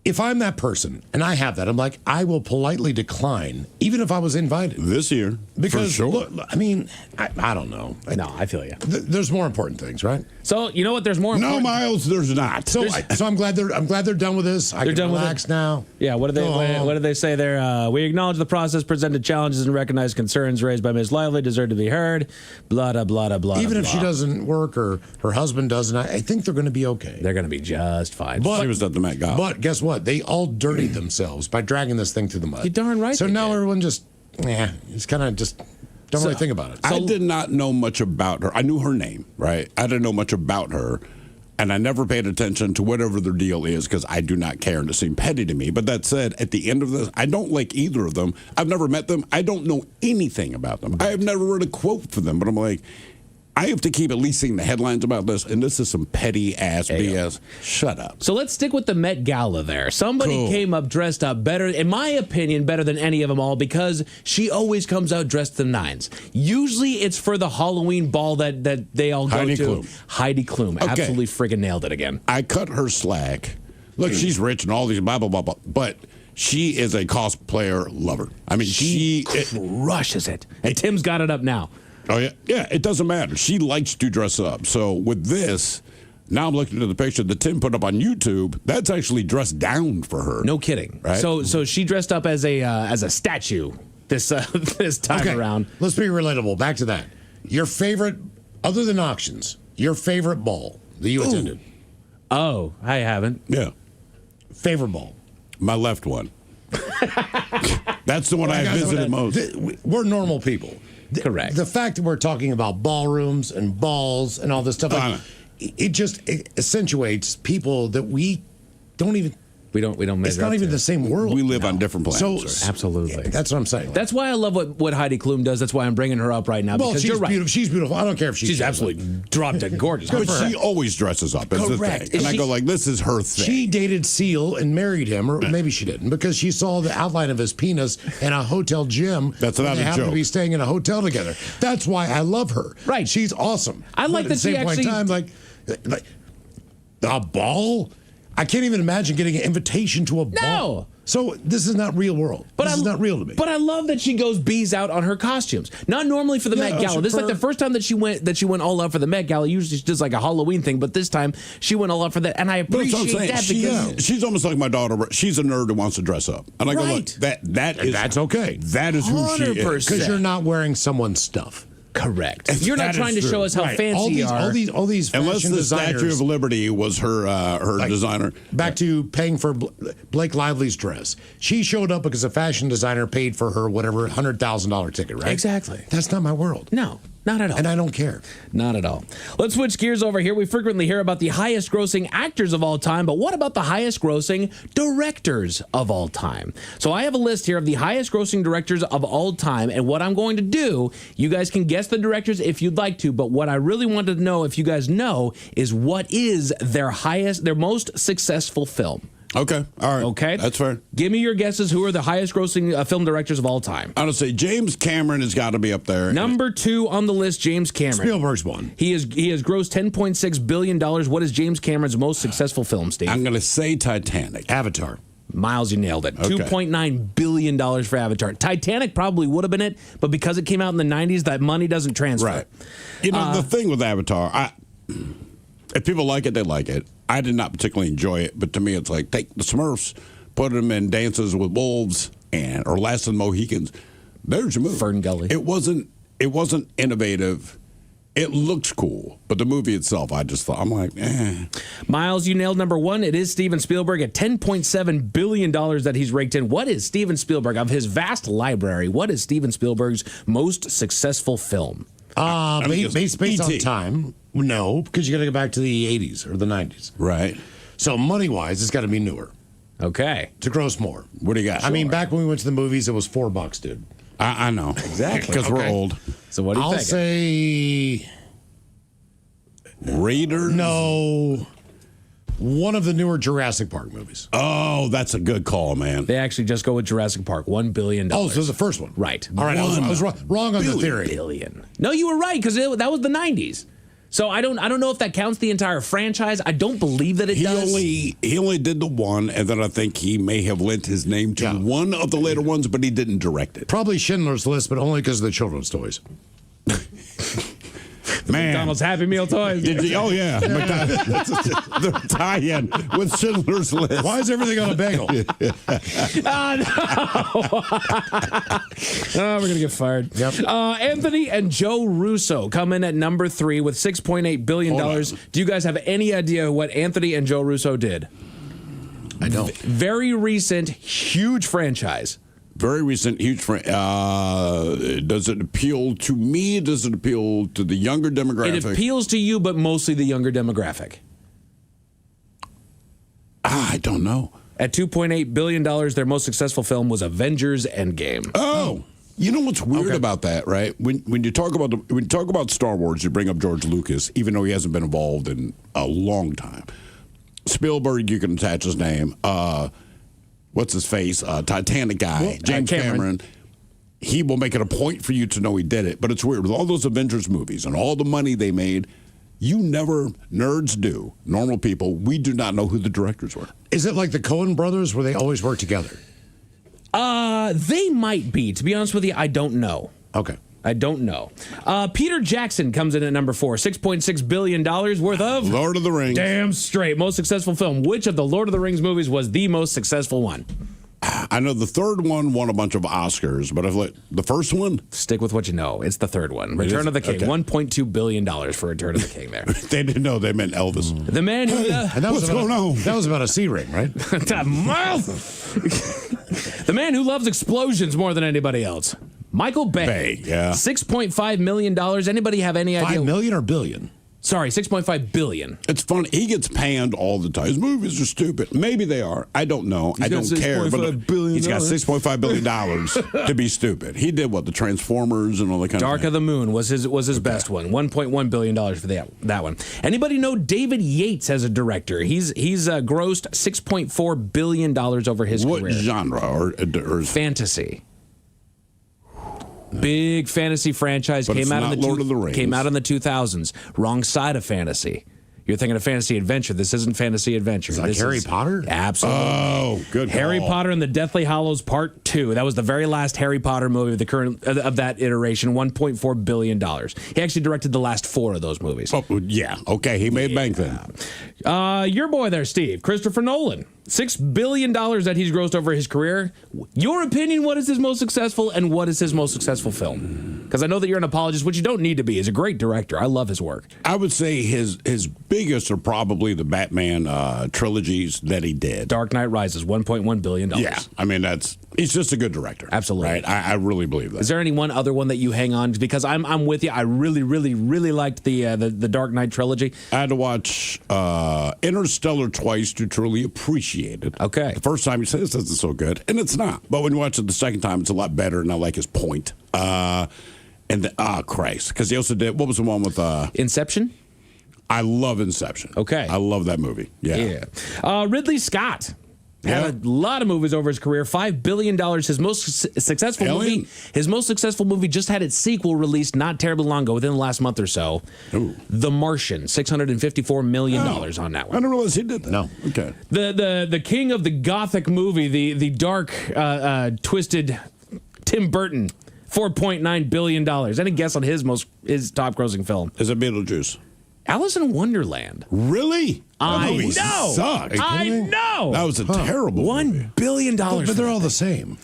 if I'm that person and I have that, I'm like, I will politely decline, even if I was invited this year. Because for sure. look, I mean, I don't know. No, I feel you. There's more important things, right? So you know what? There's more. No, Miles, there's not. So I'm glad they're done with this. I They're can done with relax it? now. Yeah, what did they say there? We acknowledge the process presented challenges and recognize concerns raised by Ms. Lively deserve to be heard. Blah, blah, blah, blah. Even if blah. she doesn't work or her husband doesn't, I think they're going to be okay. They're going to be just fine. But she was at the Met Gala. But guess what? They all dirtied themselves by dragging this thing through the mud. You're darn right. So now everyone just, it's kind of just don't really think about it. I did not know much about her. I knew her name, right? I didn't know much about her. And I never paid attention to whatever their deal is because I do not care and it seemed petty to me. But that said, at the end of this, I don't like either of them. I've never met them. I don't know anything about them. I have never read a quote for them. But I'm like, I have to keep at least seeing the headlines about this, and this is some petty ass BS. Shut up. So let's stick with the Met Gala there. Somebody Cool. came up dressed up better, in my opinion, better than any of them all because she always comes out dressed to the nines. Usually it's for the Halloween ball that they all go Heidi to. Klum. Heidi Klum. Okay. Absolutely friggin' nailed it again. I cut her slack. Look, she's rich and all these blah, blah, blah, blah. But she is a cosplayer lover. I mean, she crushes it. And Tim's got it up now. Oh, yeah. Yeah, it doesn't matter. She likes to dress up. So with this, now I'm looking at the picture that Tim put up on YouTube. That's actually dressed down for her. No kidding. Right? So she dressed up as a statue this time around. Let's be relatable. Back to that. Your favorite, other than auctions, your favorite ball that you attended. Oh, I haven't. Yeah. Favorite ball. My left one. That's the one I visited most. We're normal people. Correct. The fact that we're talking about ballrooms and balls and all this stuff, it just accentuates people that we don't even. We don't measure. It's not up even to. the same world. We live on different planets. So absolutely. That's what I'm saying. That's why I love what Heidi Klum does. That's why I'm bringing her up right now. Well, because she's you're right. beautiful. She's beautiful. I don't care if She's absolutely dropped dead gorgeous. But she always dresses up. Is the Correct. thing. And I go like, this is her thing. She dated Seal and married him, or maybe she didn't, because she saw the outline of his penis in a hotel gym. That's when not they a happened joke. to be staying in a hotel together. That's why I love her. Right. She's awesome. I like But that at the she same point in actually- time, like a ball. I can't even imagine getting an invitation to a ball. No. So this is not real world. This is not real to me. But I love that she goes bees out on her costumes. Not normally for the Met Gala. This is like the first time that she went all out for the Met Gala. Usually she does like a Halloween thing, but this time she went all out for that, and I But that's what I'm appreciate saying. that because She's almost like my daughter. She's a nerd who wants to dress up, and I go, look, that's okay. That is who she is. 100%. Because you're not wearing someone's stuff. Correct. You're not That trying to is show true. us how Right. fancy you are. All these fashion Unless the designers. Statue of Liberty was her Like, designer. Back to paying for Blake Lively's dress. She showed up because a fashion designer paid for her whatever $100,000 ticket, right? Exactly. That's not my world. No, not at all. And I don't care. Not at all. Let's switch gears over here. We frequently hear about the highest grossing actors of all time, but what about the highest grossing directors of all time? So I have a list here of the highest grossing directors of all time, and what I'm going to do, you guys can guess the directors if you'd like to, but what I really wanted to know, if you guys know, is what is their most successful film? Okay. All right. Okay. That's fair. Give me your guesses. Who are the highest grossing film directors of all time? I'm going to say James Cameron has got to be up there. Number 2 on the list, James Cameron. Spielberg's one. He has grossed $10.6 billion. What is James Cameron's most successful film, Steve? I'm going to say Titanic. Avatar. Miles, you nailed it. Okay. $2.9 billion for Avatar. Titanic probably would have been it, but because it came out in the 90s, that money doesn't transfer. Right. You know, the thing with Avatar, if people like it, they like it. I did not particularly enjoy it, but to me, it's like take the Smurfs, put them in Dances with Wolves or Last of the Mohicans. There's your movie. Fern Gully. It wasn't innovative. It looks cool, but the movie itself, I just thought, I'm like, eh. Miles, you nailed number 1. It is Steven Spielberg at $10.7 billion that he's raked in. What is Steven Spielberg, of his vast library, what is Steven Spielberg's most successful film? Based on time, no, because you got to go back to the 80s or the 90s. Right. So money-wise, it's got to be newer Okay. to gross more. What do you got? I mean, back when we went to the movies, it was $4, dude. I know. Exactly. Because we're old. So what do you I'll think? say Raiders? no. One of the newer Jurassic Park movies. Oh, that's a good call, man. They actually just go with Jurassic Park. $1 billion. Oh, so it's the first one. Right. All right, I was wrong on the theory. Billion. No, you were right, because that was the 90s. So I don't know if that counts the entire franchise. I don't believe that it does. He only did the one, and then I think he may have lent his name to one of the later ones, but he didn't direct it. Probably Schindler's List, but only because of the children's toys. Man. McDonald's Happy Meal toys. Did you? Oh, yeah. The tie-in with Schindler's List. Why is everything on a bagel? Oh, we're going to get fired. Yep. Anthony and Joe Russo come in at number 3 with $6.8 billion. Do you guys have any idea what Anthony and Joe Russo did? I don't. Very recent, huge franchise. Very recent, huge friend. Does it appeal to me? Does it appeal to the younger demographic? It appeals to you, but mostly the younger demographic. I don't know. At $2.8 billion, their most successful film was Avengers Endgame. Oh. You know what's weird about that, right? When you talk about Star Wars, you bring up George Lucas, even though he hasn't been involved in a long time. Spielberg, you can attach his name. What's his face? Titanic guy, James Cameron. He will make it a point for you to know he did it. But it's weird. With all those Avengers movies and all the money they made, nerds do, normal people, we do not know who the directors were. Is it like the Coen brothers where they always work together? They might be. To be honest with you, I don't know. Okay. I don't know. Peter Jackson comes in at number 4, $6.6 billion worth of Lord of the Rings. Damn straight. Most successful film. Which of the Lord of the Rings movies was the most successful one? I know the third one won a bunch of Oscars, but the first one? Stick with what you know. It's the third one. Return of the King. Okay. $1.2 billion for Return of the King there. They didn't know they meant Elvis. The man who... What's going on? That was about a C ring, right? Miles! The man who loves explosions more than anybody else. Michael Bay. Yeah. $6.5 million. Anybody have any idea? 5 million or billion? Sorry, $6.5 billion. It's funny. He gets panned all the time. His movies are stupid. Maybe they are. I don't know. I don't care. But he's got $6.5 billion to be stupid. He did what? The Transformers and all that kind of Dark thing. of the Moon was his best one. $1.1 billion for that one. Anybody know David Yates as a director? He's grossed $6.4 billion over his career. What genre? Or fantasy. Big fantasy franchise but came out in the Lord of the Rings. Came out in the 2000s. Wrong side of fantasy. You're thinking of fantasy adventure. This isn't fantasy adventure. Is that Harry Potter? Absolutely. Oh, good Harry call. Potter and the Deathly Hallows Part 2. That was the very last Harry Potter movie of that iteration. $1.4 billion. He actually directed the last 4 of those movies. Oh, yeah. Okay, he made bank then. Your boy there, Steve, Christopher Nolan. $6 billion that he's grossed over his career. Your opinion, what is his most successful and what is his most successful film? Because I know that you're an apologist, which you don't need to be. He's a great director. I love his work. I would say his biggest are probably the Batman trilogies that he did. Dark Knight Rises, $1.1 billion. Yeah, I mean, he's just a good director. Absolutely. Right? I really believe that. Is there any one other one that you hang on to? Because I'm with you. I really, really, really liked the Dark Knight trilogy. I had to watch Interstellar twice to truly appreciate it. Okay. The first time you say this isn't so good, and it's not. But when you watch it the second time, it's a lot better, and I like his point. Christ. Because he also did, what was the one with... Inception? I love Inception. Okay. I love that movie. Yeah. Ridley Scott. Had a lot of movies over his career. $5 billion. His most successful movie. His most successful movie just had its sequel released not terribly long ago, within the last month or so. Ooh. The Martian. $654 million on that one. I didn't realize he did that. No. Okay. The king of the gothic movie, the dark, twisted Tim Burton. $4.9 billion. Any guess on his top grossing film? Is it Beetlejuice? Alice in Wonderland. Really? I know. Sucked. I know. That was a terrible $1 billion. But they're all the same.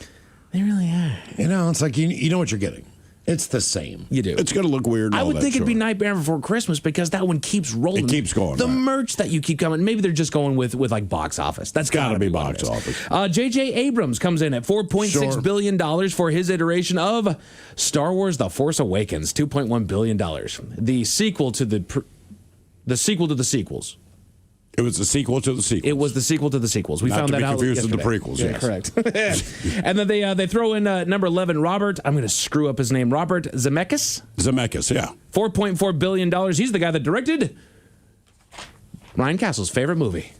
They really are. You know, it's like you know what you're getting. It's the same. You do. It's going to look weird. I would think it'd be Nightmare Before Christmas because that one keeps rolling. It keeps going. The merch that you keep coming. Maybe they're just going with like box office. That's got to be box office. J.J. Abrams comes in at $4.6 billion for his iteration of Star Wars: The Force Awakens. $2.1 billion. The sequel to the sequels. It was the sequel to the sequel. It was the sequel to the sequels. We Not found to that be out confused with the yesterday. prequels, Yeah, yes. correct. And then they throw in number 11, Robert. I'm going to screw up his name. Robert Zemeckis. Zemeckis, yeah. $4.4 billion. He's the guy that directed Ryan Castle's favorite movie.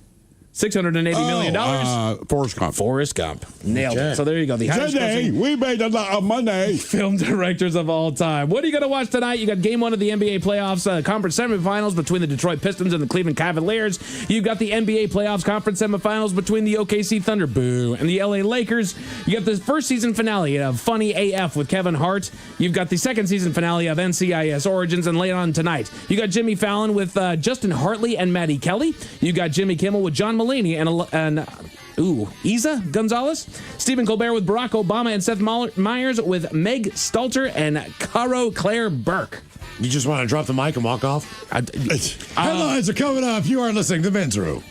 $680 million. Forrest Gump. Nailed it. So there you go. The highest Today, grossing we made a lot of money. film directors of all time. What are you going to watch tonight? You got game one of the NBA playoffs, conference semifinals between the Detroit Pistons and the Cleveland Cavaliers. You've got the NBA playoffs conference semifinals between the OKC Thunder, boo, and the LA Lakers. You got the first season finale of Funny AF with Kevin Hart. You've got the second season finale of NCIS Origins, and later on tonight, you got Jimmy Fallon with Justin Hartley and Maddie Kelly. You got Jimmy Kimmel with John Mulaney and Isa Gonzalez. Stephen Colbert with Barack Obama and Seth Meyers with Meg Stalter and Caro Claire Burke. You just want to drop the mic and walk off? Headlines are coming up. You are listening to Men's Room.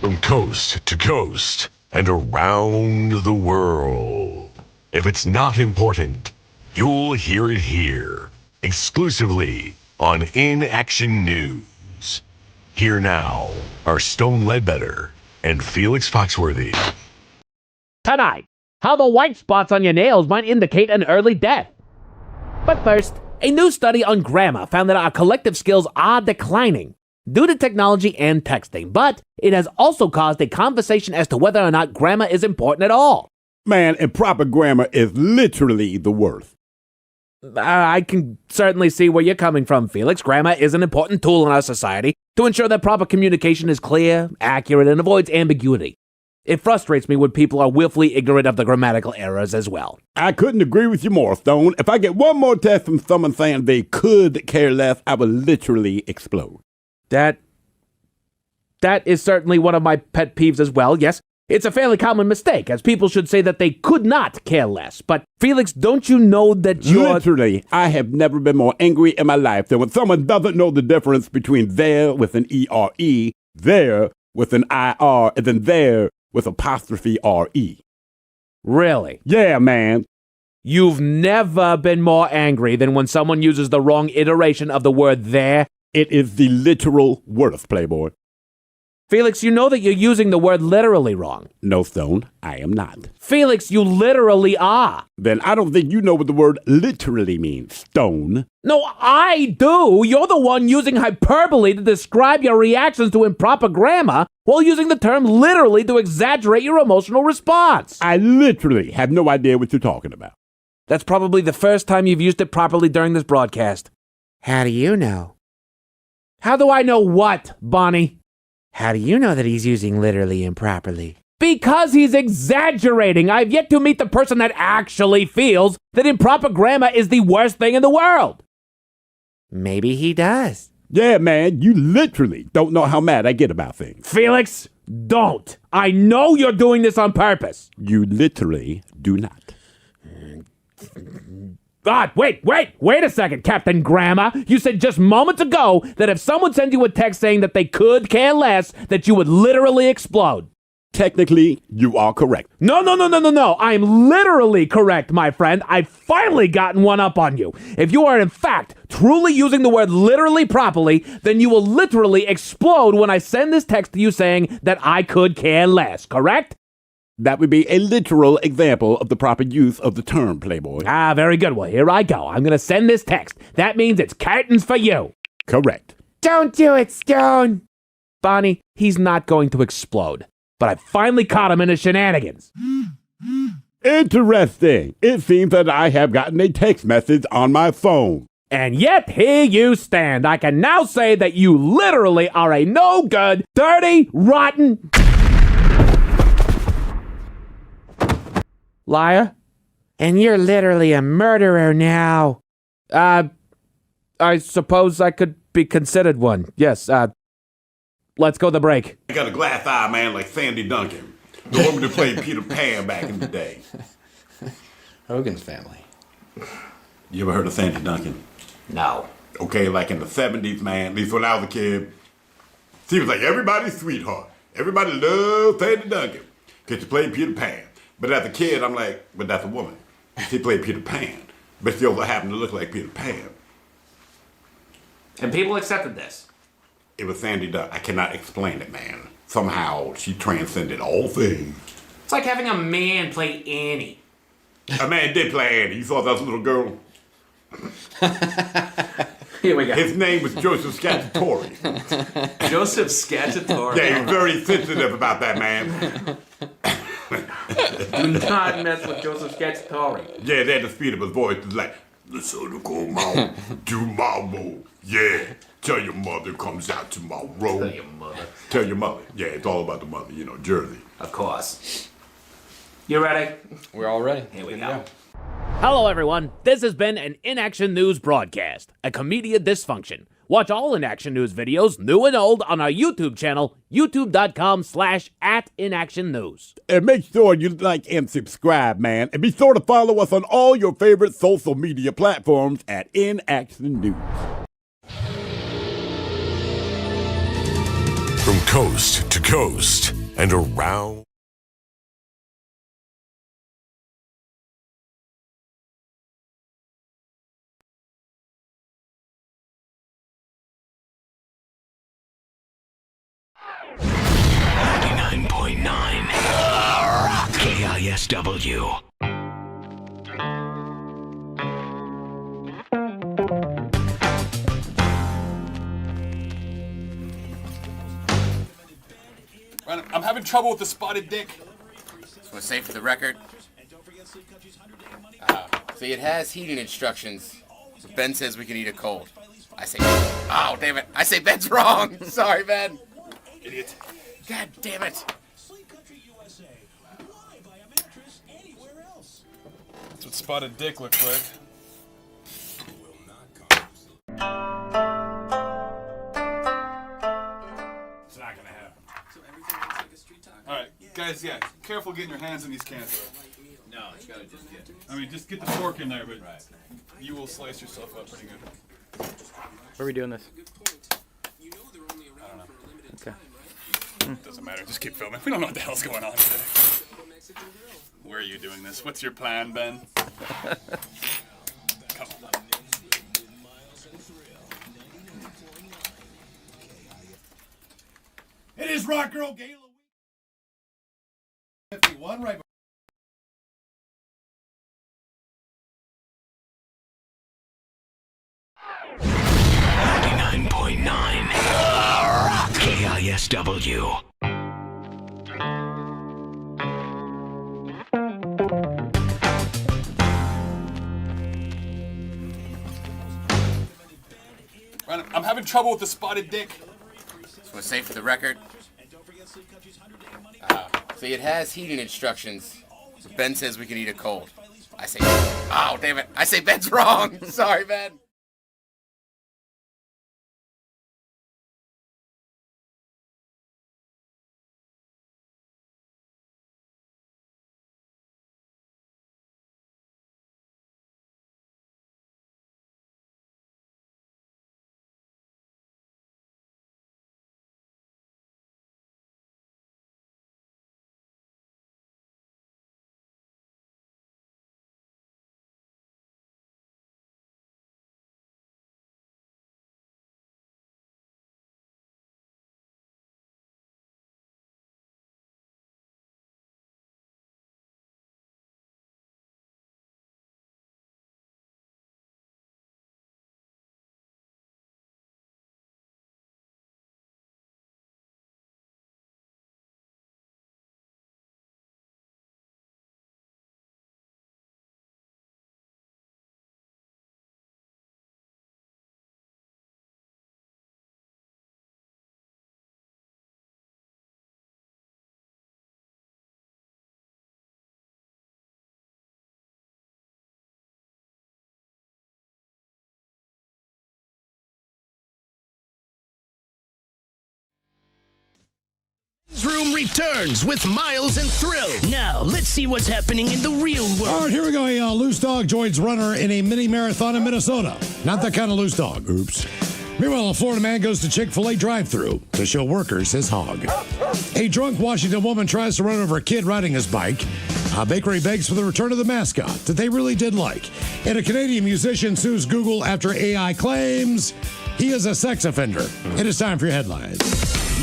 From coast to coast and around the world. If it's not important, you'll hear it here, exclusively on In Action News. Here now are Stone Ledbetter and Felix Foxworthy. Tonight, how the white spots on your nails might indicate an early death. But first, a new study on grammar found that our collective skills are declining due to technology and texting, but it has also caused a conversation as to whether or not grammar is important at all. Man, improper grammar is literally the worst. I can certainly see where you're coming from, Felix. Grammar is an important tool in our society to ensure that proper communication is clear, accurate, and avoids ambiguity. It frustrates me when people are willfully ignorant of the grammatical errors as well. I couldn't agree with you more, Stone. If I get one more test from someone saying they could care less, I will literally explode. That is certainly one of my pet peeves as well, yes. It's a fairly common mistake, as people should say that they could not care less. But, Felix, don't you know that you're... Literally, I have never been more angry in my life than when someone doesn't know the difference between there with an E-R-E, there with an I-R, and then there with apostrophe R-E. Really? Yeah, man. You've never been more angry than when someone uses the wrong iteration of the word there? It is the literal worst, Playboy. Felix, you know that you're using the word literally wrong. No, Stone, I am not. Felix, you literally are. Then I don't think you know what the word literally means, Stone. No, I do. You're the one using hyperbole to describe your reactions to improper grammar while using the term literally to exaggerate your emotional response. I literally have no idea what you're talking about. That's probably the first time you've used it properly during this broadcast. How do you know? How do I know what, Bonnie? How do you know that he's using literally improperly? Because he's exaggerating. I've yet to meet the person that actually feels that improper grammar is the worst thing in the world. Maybe he does. Yeah, man, you literally don't know how mad I get about things. Felix, don't. I know you're doing this on purpose. You literally do not. God, wait a second, Captain Grandma. You said just moments ago that if someone sent you a text saying that they could care less, that you would literally explode. Technically, you are correct. No. I'm literally correct, my friend. I've finally gotten one up on you. If you are, in fact, truly using the word literally properly, then you will literally explode when I send this text to you saying that I could care less, correct? That would be a literal example of the proper use of the term, Playboy. Ah, very good. Well, here I go. I'm going to send this text. That means it's curtains for you. Correct. Don't do it, Stone. Bonnie, he's not going to explode. But I finally caught him in his shenanigans. Interesting. It seems that I have gotten a text message on my phone. And yet here you stand. I can now say that you literally are a no-good, dirty, rotten... liar. And you're literally a murderer now. I suppose I could be considered one. Yes, let's go to break. I got a glass eye, man, like Sandy Duncan. The woman who played Peter Pan back in the day. Hogan's Family. You ever heard of Sandy Duncan? No. Okay, like in the 70s, man, at least when I was a kid, she was like everybody's sweetheart. Everybody loved Sandy Duncan because she played Peter Pan. But as a kid, I'm like, but that's a woman. She played Peter Pan, but she also happened to look like Peter Pan. And people accepted this. It was Sandy Duncan. I cannot explain it, man. Somehow she transcended all things. It's like having a man play Annie. A man did play Annie. You saw that little girl? Here we go. His name was Joseph Scacciatore. Joseph Scacciatore. Yeah, he's very sensitive about that, man. Do not mess with Joseph Scacciatore. Yeah, they had the speed of his voice. It's like, listen to go mom, do mambo. Yeah, tell your mother comes out tomorrow. Tell your mother. Tell your mother. Yeah, it's all about the mother, you know, Jersey. Of course. You ready? We're all ready. Here we go. Hello, everyone. This has been an In Action News broadcast, a Comedia Dysfunction. Watch all In Action News videos, new and old, on our YouTube channel, youtube.com/@inactionnews. And make sure you like and subscribe, man. And be sure to follow us on all your favorite social media platforms at In Action News. From coast to coast and around. KISW. I'm having trouble with the spotted dick. Just want to say for the record. See, it has heating instructions. So Ben says we can eat it cold. I say, oh, damn it. I say Ben's wrong. Sorry, Ben. Idiot. God damn it. That's what spotted dick looks like. It's not gonna happen. Alright, guys, yeah, careful getting your hands in these cans. No, you gotta just get. I mean, just get the fork in there, but you will slice yourself up pretty good. Where are we doing this? I don't know. Okay. Doesn't matter, just keep filming. We don't know what the hell's going on today. Where are you doing this? What's your plan, Ben? Come on. It is Rock Girl Gala Week 51 right. KISW. I'm having trouble with the spotted dick. Just want to say for the record. See, it has heating instructions. So Ben says we can eat it cold. I say, oh, damn it. I say Ben's wrong. Sorry, Ben. Room returns with Miles and Thrill. Now, let's see what's happening in the real world. All right, here we go. A loose dog joins runner in a mini marathon in Minnesota. Not that kind of loose dog. Oops. Meanwhile, a Florida man goes to Chick-fil-A drive-thru to show workers his hog. A drunk Washington woman tries to run over a kid riding his bike. A bakery begs for the return of the mascot that they really did like. And a Canadian musician sues Google after AI claims he is a sex offender. It is time for your headlines.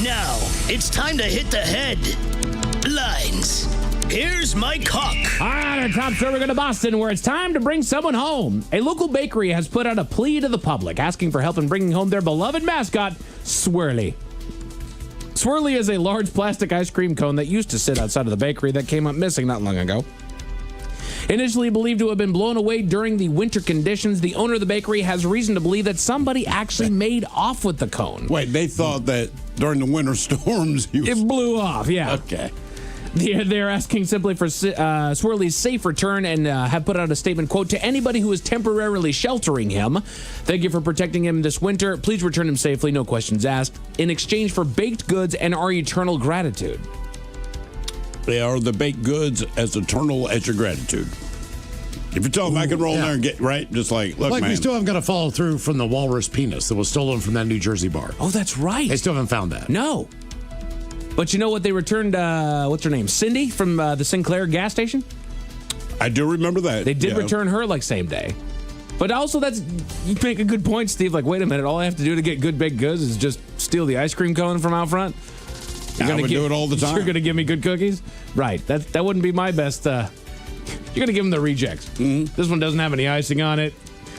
Now, it's time to hit the headlines. Here's my cock. All right, our top story, we're going to Boston, where it's time to bring someone home. A local bakery has put out a plea to the public, asking for help in bringing home their beloved mascot, Swirly. Swirly is a large plastic ice cream cone that used to sit outside of the bakery that came up missing not long ago. Initially believed to have been blown away during the winter conditions, the owner of the bakery has reason to believe that somebody actually made off with the cone. Wait, they thought that during the winter storms, it blew off, yeah. Okay. They're asking simply for Swirly's safe return and have put out a statement, quote, to anybody who is temporarily sheltering him. Thank you for protecting him this winter. Please return him safely, no questions asked, in exchange for baked goods and our eternal gratitude. They are the baked goods as eternal as your gratitude. If you tell them I can roll in there and get right, just like, look, man. We still haven't got a follow through from the walrus penis that was stolen from that New Jersey bar. Oh, that's right. They still haven't found that. No. But you know what? They returned, what's her name? Cindy from the Sinclair gas station? I do remember that. They did return her like same day. But also, you make a good point, Steve. Like, wait a minute. All I have to do to get good baked goods is just steal the ice cream cone from out front. I would do it all the time. You're going to give me good cookies? Right. That wouldn't be my best. You're going to give them the rejects. Mm-hmm. This one doesn't have any icing on it.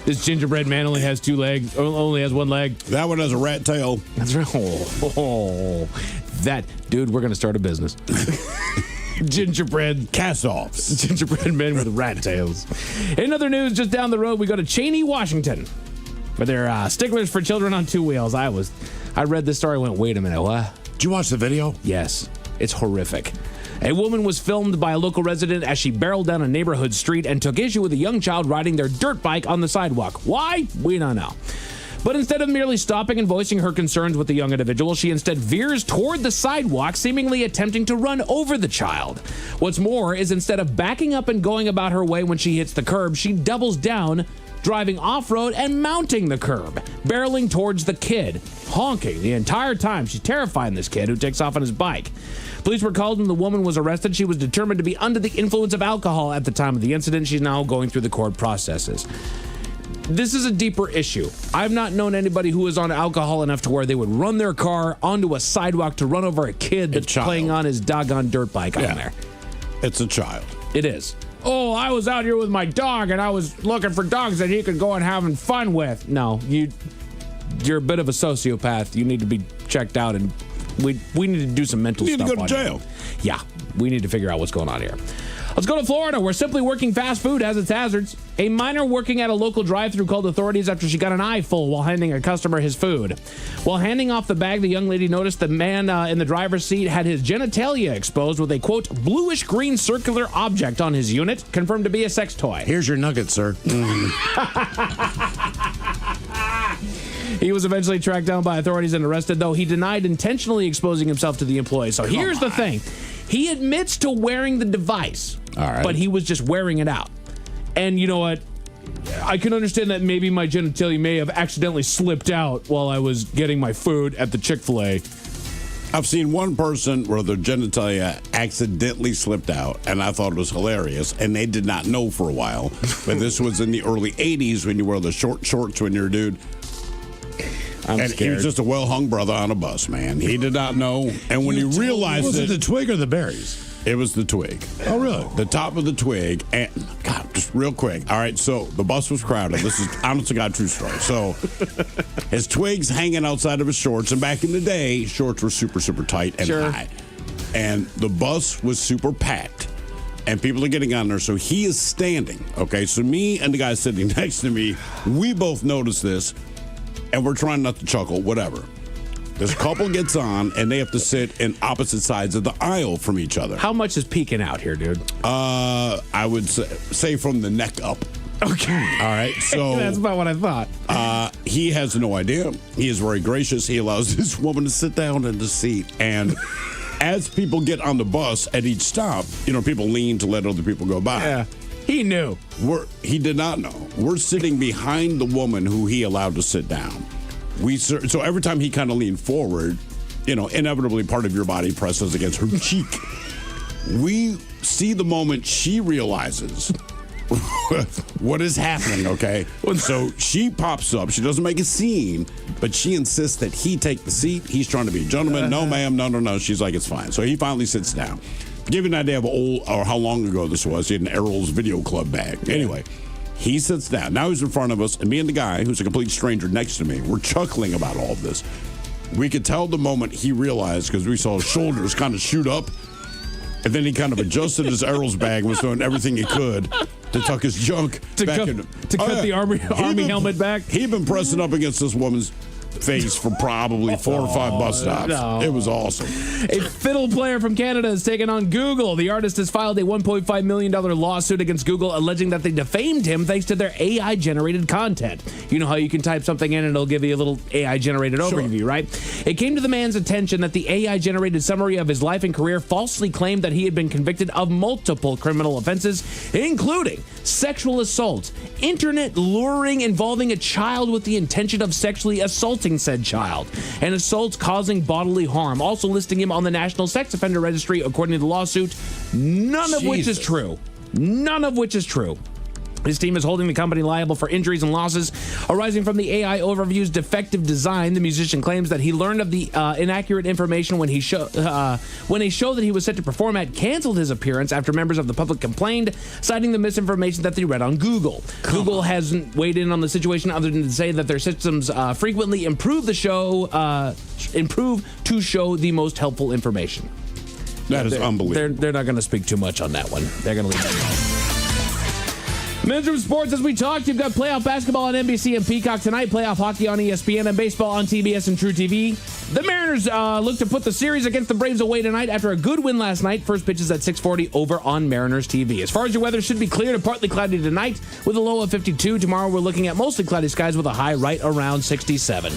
This gingerbread man only has only has one leg. That one has a rat tail. That's right. Dude, we're going to start a business. Gingerbread cast-offs. Gingerbread men with rat tails. In other news, just down the road, we go to Cheney, Washington, where they're sticklers for children on two wheels. I read this story and went, wait a minute, what? Did you watch the video? Yes. It's horrific. A woman was filmed by a local resident as she barreled down a neighborhood street and took issue with a young child riding their dirt bike on the sidewalk. Why? We don't know. But instead of merely stopping and voicing her concerns with the young individual, she instead veers toward the sidewalk, seemingly attempting to run over the child. What's more is instead of backing up and going about her way when she hits the curb, she doubles down, driving off-road and mounting the curb, barreling towards the kid, honking the entire time. She's terrifying this kid who takes off on his bike. Police were called and the woman was arrested. She was determined to be under the influence of alcohol at the time of the incident. She's now going through the court processes. This is a deeper issue. I've not known anybody who was on alcohol enough to where they would run their car onto a sidewalk to run over a kid that's playing on his doggone dirt bike on there. It's a child. It is. Oh, I was out here with my dog and I was looking for dogs that he could go and having fun with. No, you're a bit of a sociopath. You need to be checked out, and we need to do some mental stuff. You need to go to jail. Yeah, we need to figure out what's going on here. Let's go to Florida, where simply working fast food has its hazards. A minor working at a local drive-thru called authorities after she got an eyeful while handing a customer his food. While handing off the bag, the young lady noticed the man in the driver's seat had his genitalia exposed with a, quote, bluish-green circular object on his unit, confirmed to be a sex toy. Here's your nugget, sir. He was eventually tracked down by authorities and arrested, though he denied intentionally exposing himself to the employee. So here's the thing. He admits to wearing the device, but he was just wearing it out. And you know what? I can understand that maybe my genitalia may have accidentally slipped out while I was getting my food at the Chick-fil-A. I've seen one person where their genitalia accidentally slipped out, and I thought it was hilarious, and they did not know for a while. But this was in the early 80s when you wear the short shorts when you're a dude. I'm and scared. he was just a well-hung brother on a bus, man. He did not know. And when he realized was it the twig or the berries? It was the twig. Oh, really? The top of the twig. And, God, just real quick. All right, so the bus was crowded. This is, honest to God, true story. So his twig's hanging outside of his shorts. And back in the day, shorts were super, super tight and high. And the bus was super packed. And people are getting on there. So he is standing. Okay, so me and the guy sitting next to me, we both noticed this. And we're trying not to chuckle, whatever. This couple gets on, and they have to sit in opposite sides of the aisle from each other. How much is peeking out here, dude? I would say from the neck up. Okay. All right, so... That's about what I thought. He has no idea. He is very gracious. He allows this woman to sit down in the seat, and as people get on the bus at each stop, people lean to let other people go by. Yeah. He knew. He did not know. We're sitting behind the woman who he allowed to sit down. So every time he kind of leaned forward, inevitably part of your body presses against her cheek. We see the moment she realizes what is happening, okay? So she pops up. She doesn't make a scene, but she insists that he take the seat. He's trying to be a gentleman. No, ma'am. No. She's like, it's fine. So he finally sits down. To give you an idea of how long ago this was, he had an Errol's Video Club bag. Anyway, he sits down. Now he's in front of us, and me and the guy, who's a complete stranger next to me, we're chuckling about all of this. We could tell the moment he realized, because we saw his shoulders kind of shoot up, and then he kind of adjusted his Errol's bag and was doing everything he could to tuck his junk back in. To cut the army helmet back? He'd been pressing up against this woman's face for probably 4 or 5 bus stops. No. It was awesome. A fiddle player from Canada is taking on Google. The artist has filed a $1.5 million lawsuit against Google, alleging that they defamed him thanks to their AI-generated content. You know how you can type something in and it'll give you a little AI-generated overview, right? It came to the man's attention that the AI-generated summary of his life and career falsely claimed that he had been convicted of multiple criminal offenses, including sexual assault, internet luring involving a child with the intention of sexually assaulting said child, and assault causing bodily harm, also listing him on the National Sex Offender Registry, according to the lawsuit, none of which is true. None of which is true. His team is holding the company liable for injuries and losses arising from the AI overview's defective design. The musician claims that he learned of the inaccurate information when a show that he was set to perform at canceled his appearance after members of the public complained, citing the misinformation that they read on Google. Google hasn't weighed in on the situation other than to say that their systems frequently improve to show the most helpful information. That is unbelievable. They're not going to speak too much on that one. They're going to leave that. Men's Room Sports, as we talked, you've got playoff basketball on NBC and Peacock tonight, playoff hockey on ESPN, and baseball on TBS and True TV. The Mariners look to put the series against the Braves away tonight after a good win last night. First pitch is at 6:40 over on Mariners TV. As far as your weather, should be clear to partly cloudy tonight with a low of 52. Tomorrow we're looking at mostly cloudy skies with a high right around 67.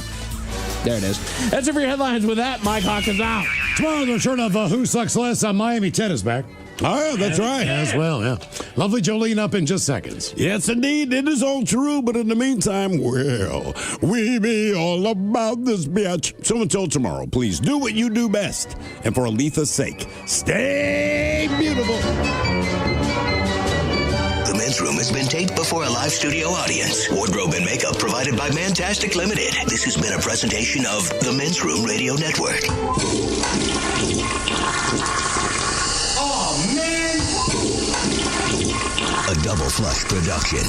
There it is. That's it for your headlines. With that, Mike Hawkins out. Tomorrow, the return of Who Sucks Less on Miami Tennis back. Oh, yeah, that's right. As well, yeah. Lovely Jolene up in just seconds. Yes, indeed. It is all true. But in the meantime, well, we be all about this bitch. So until tomorrow, please do what you do best. And for Aletha's sake, stay beautiful. The Men's Room has been taped before a live studio audience. Wardrobe and makeup provided by Mantastic Limited. This has been a presentation of the Men's Room Radio Network. A Double Flush production.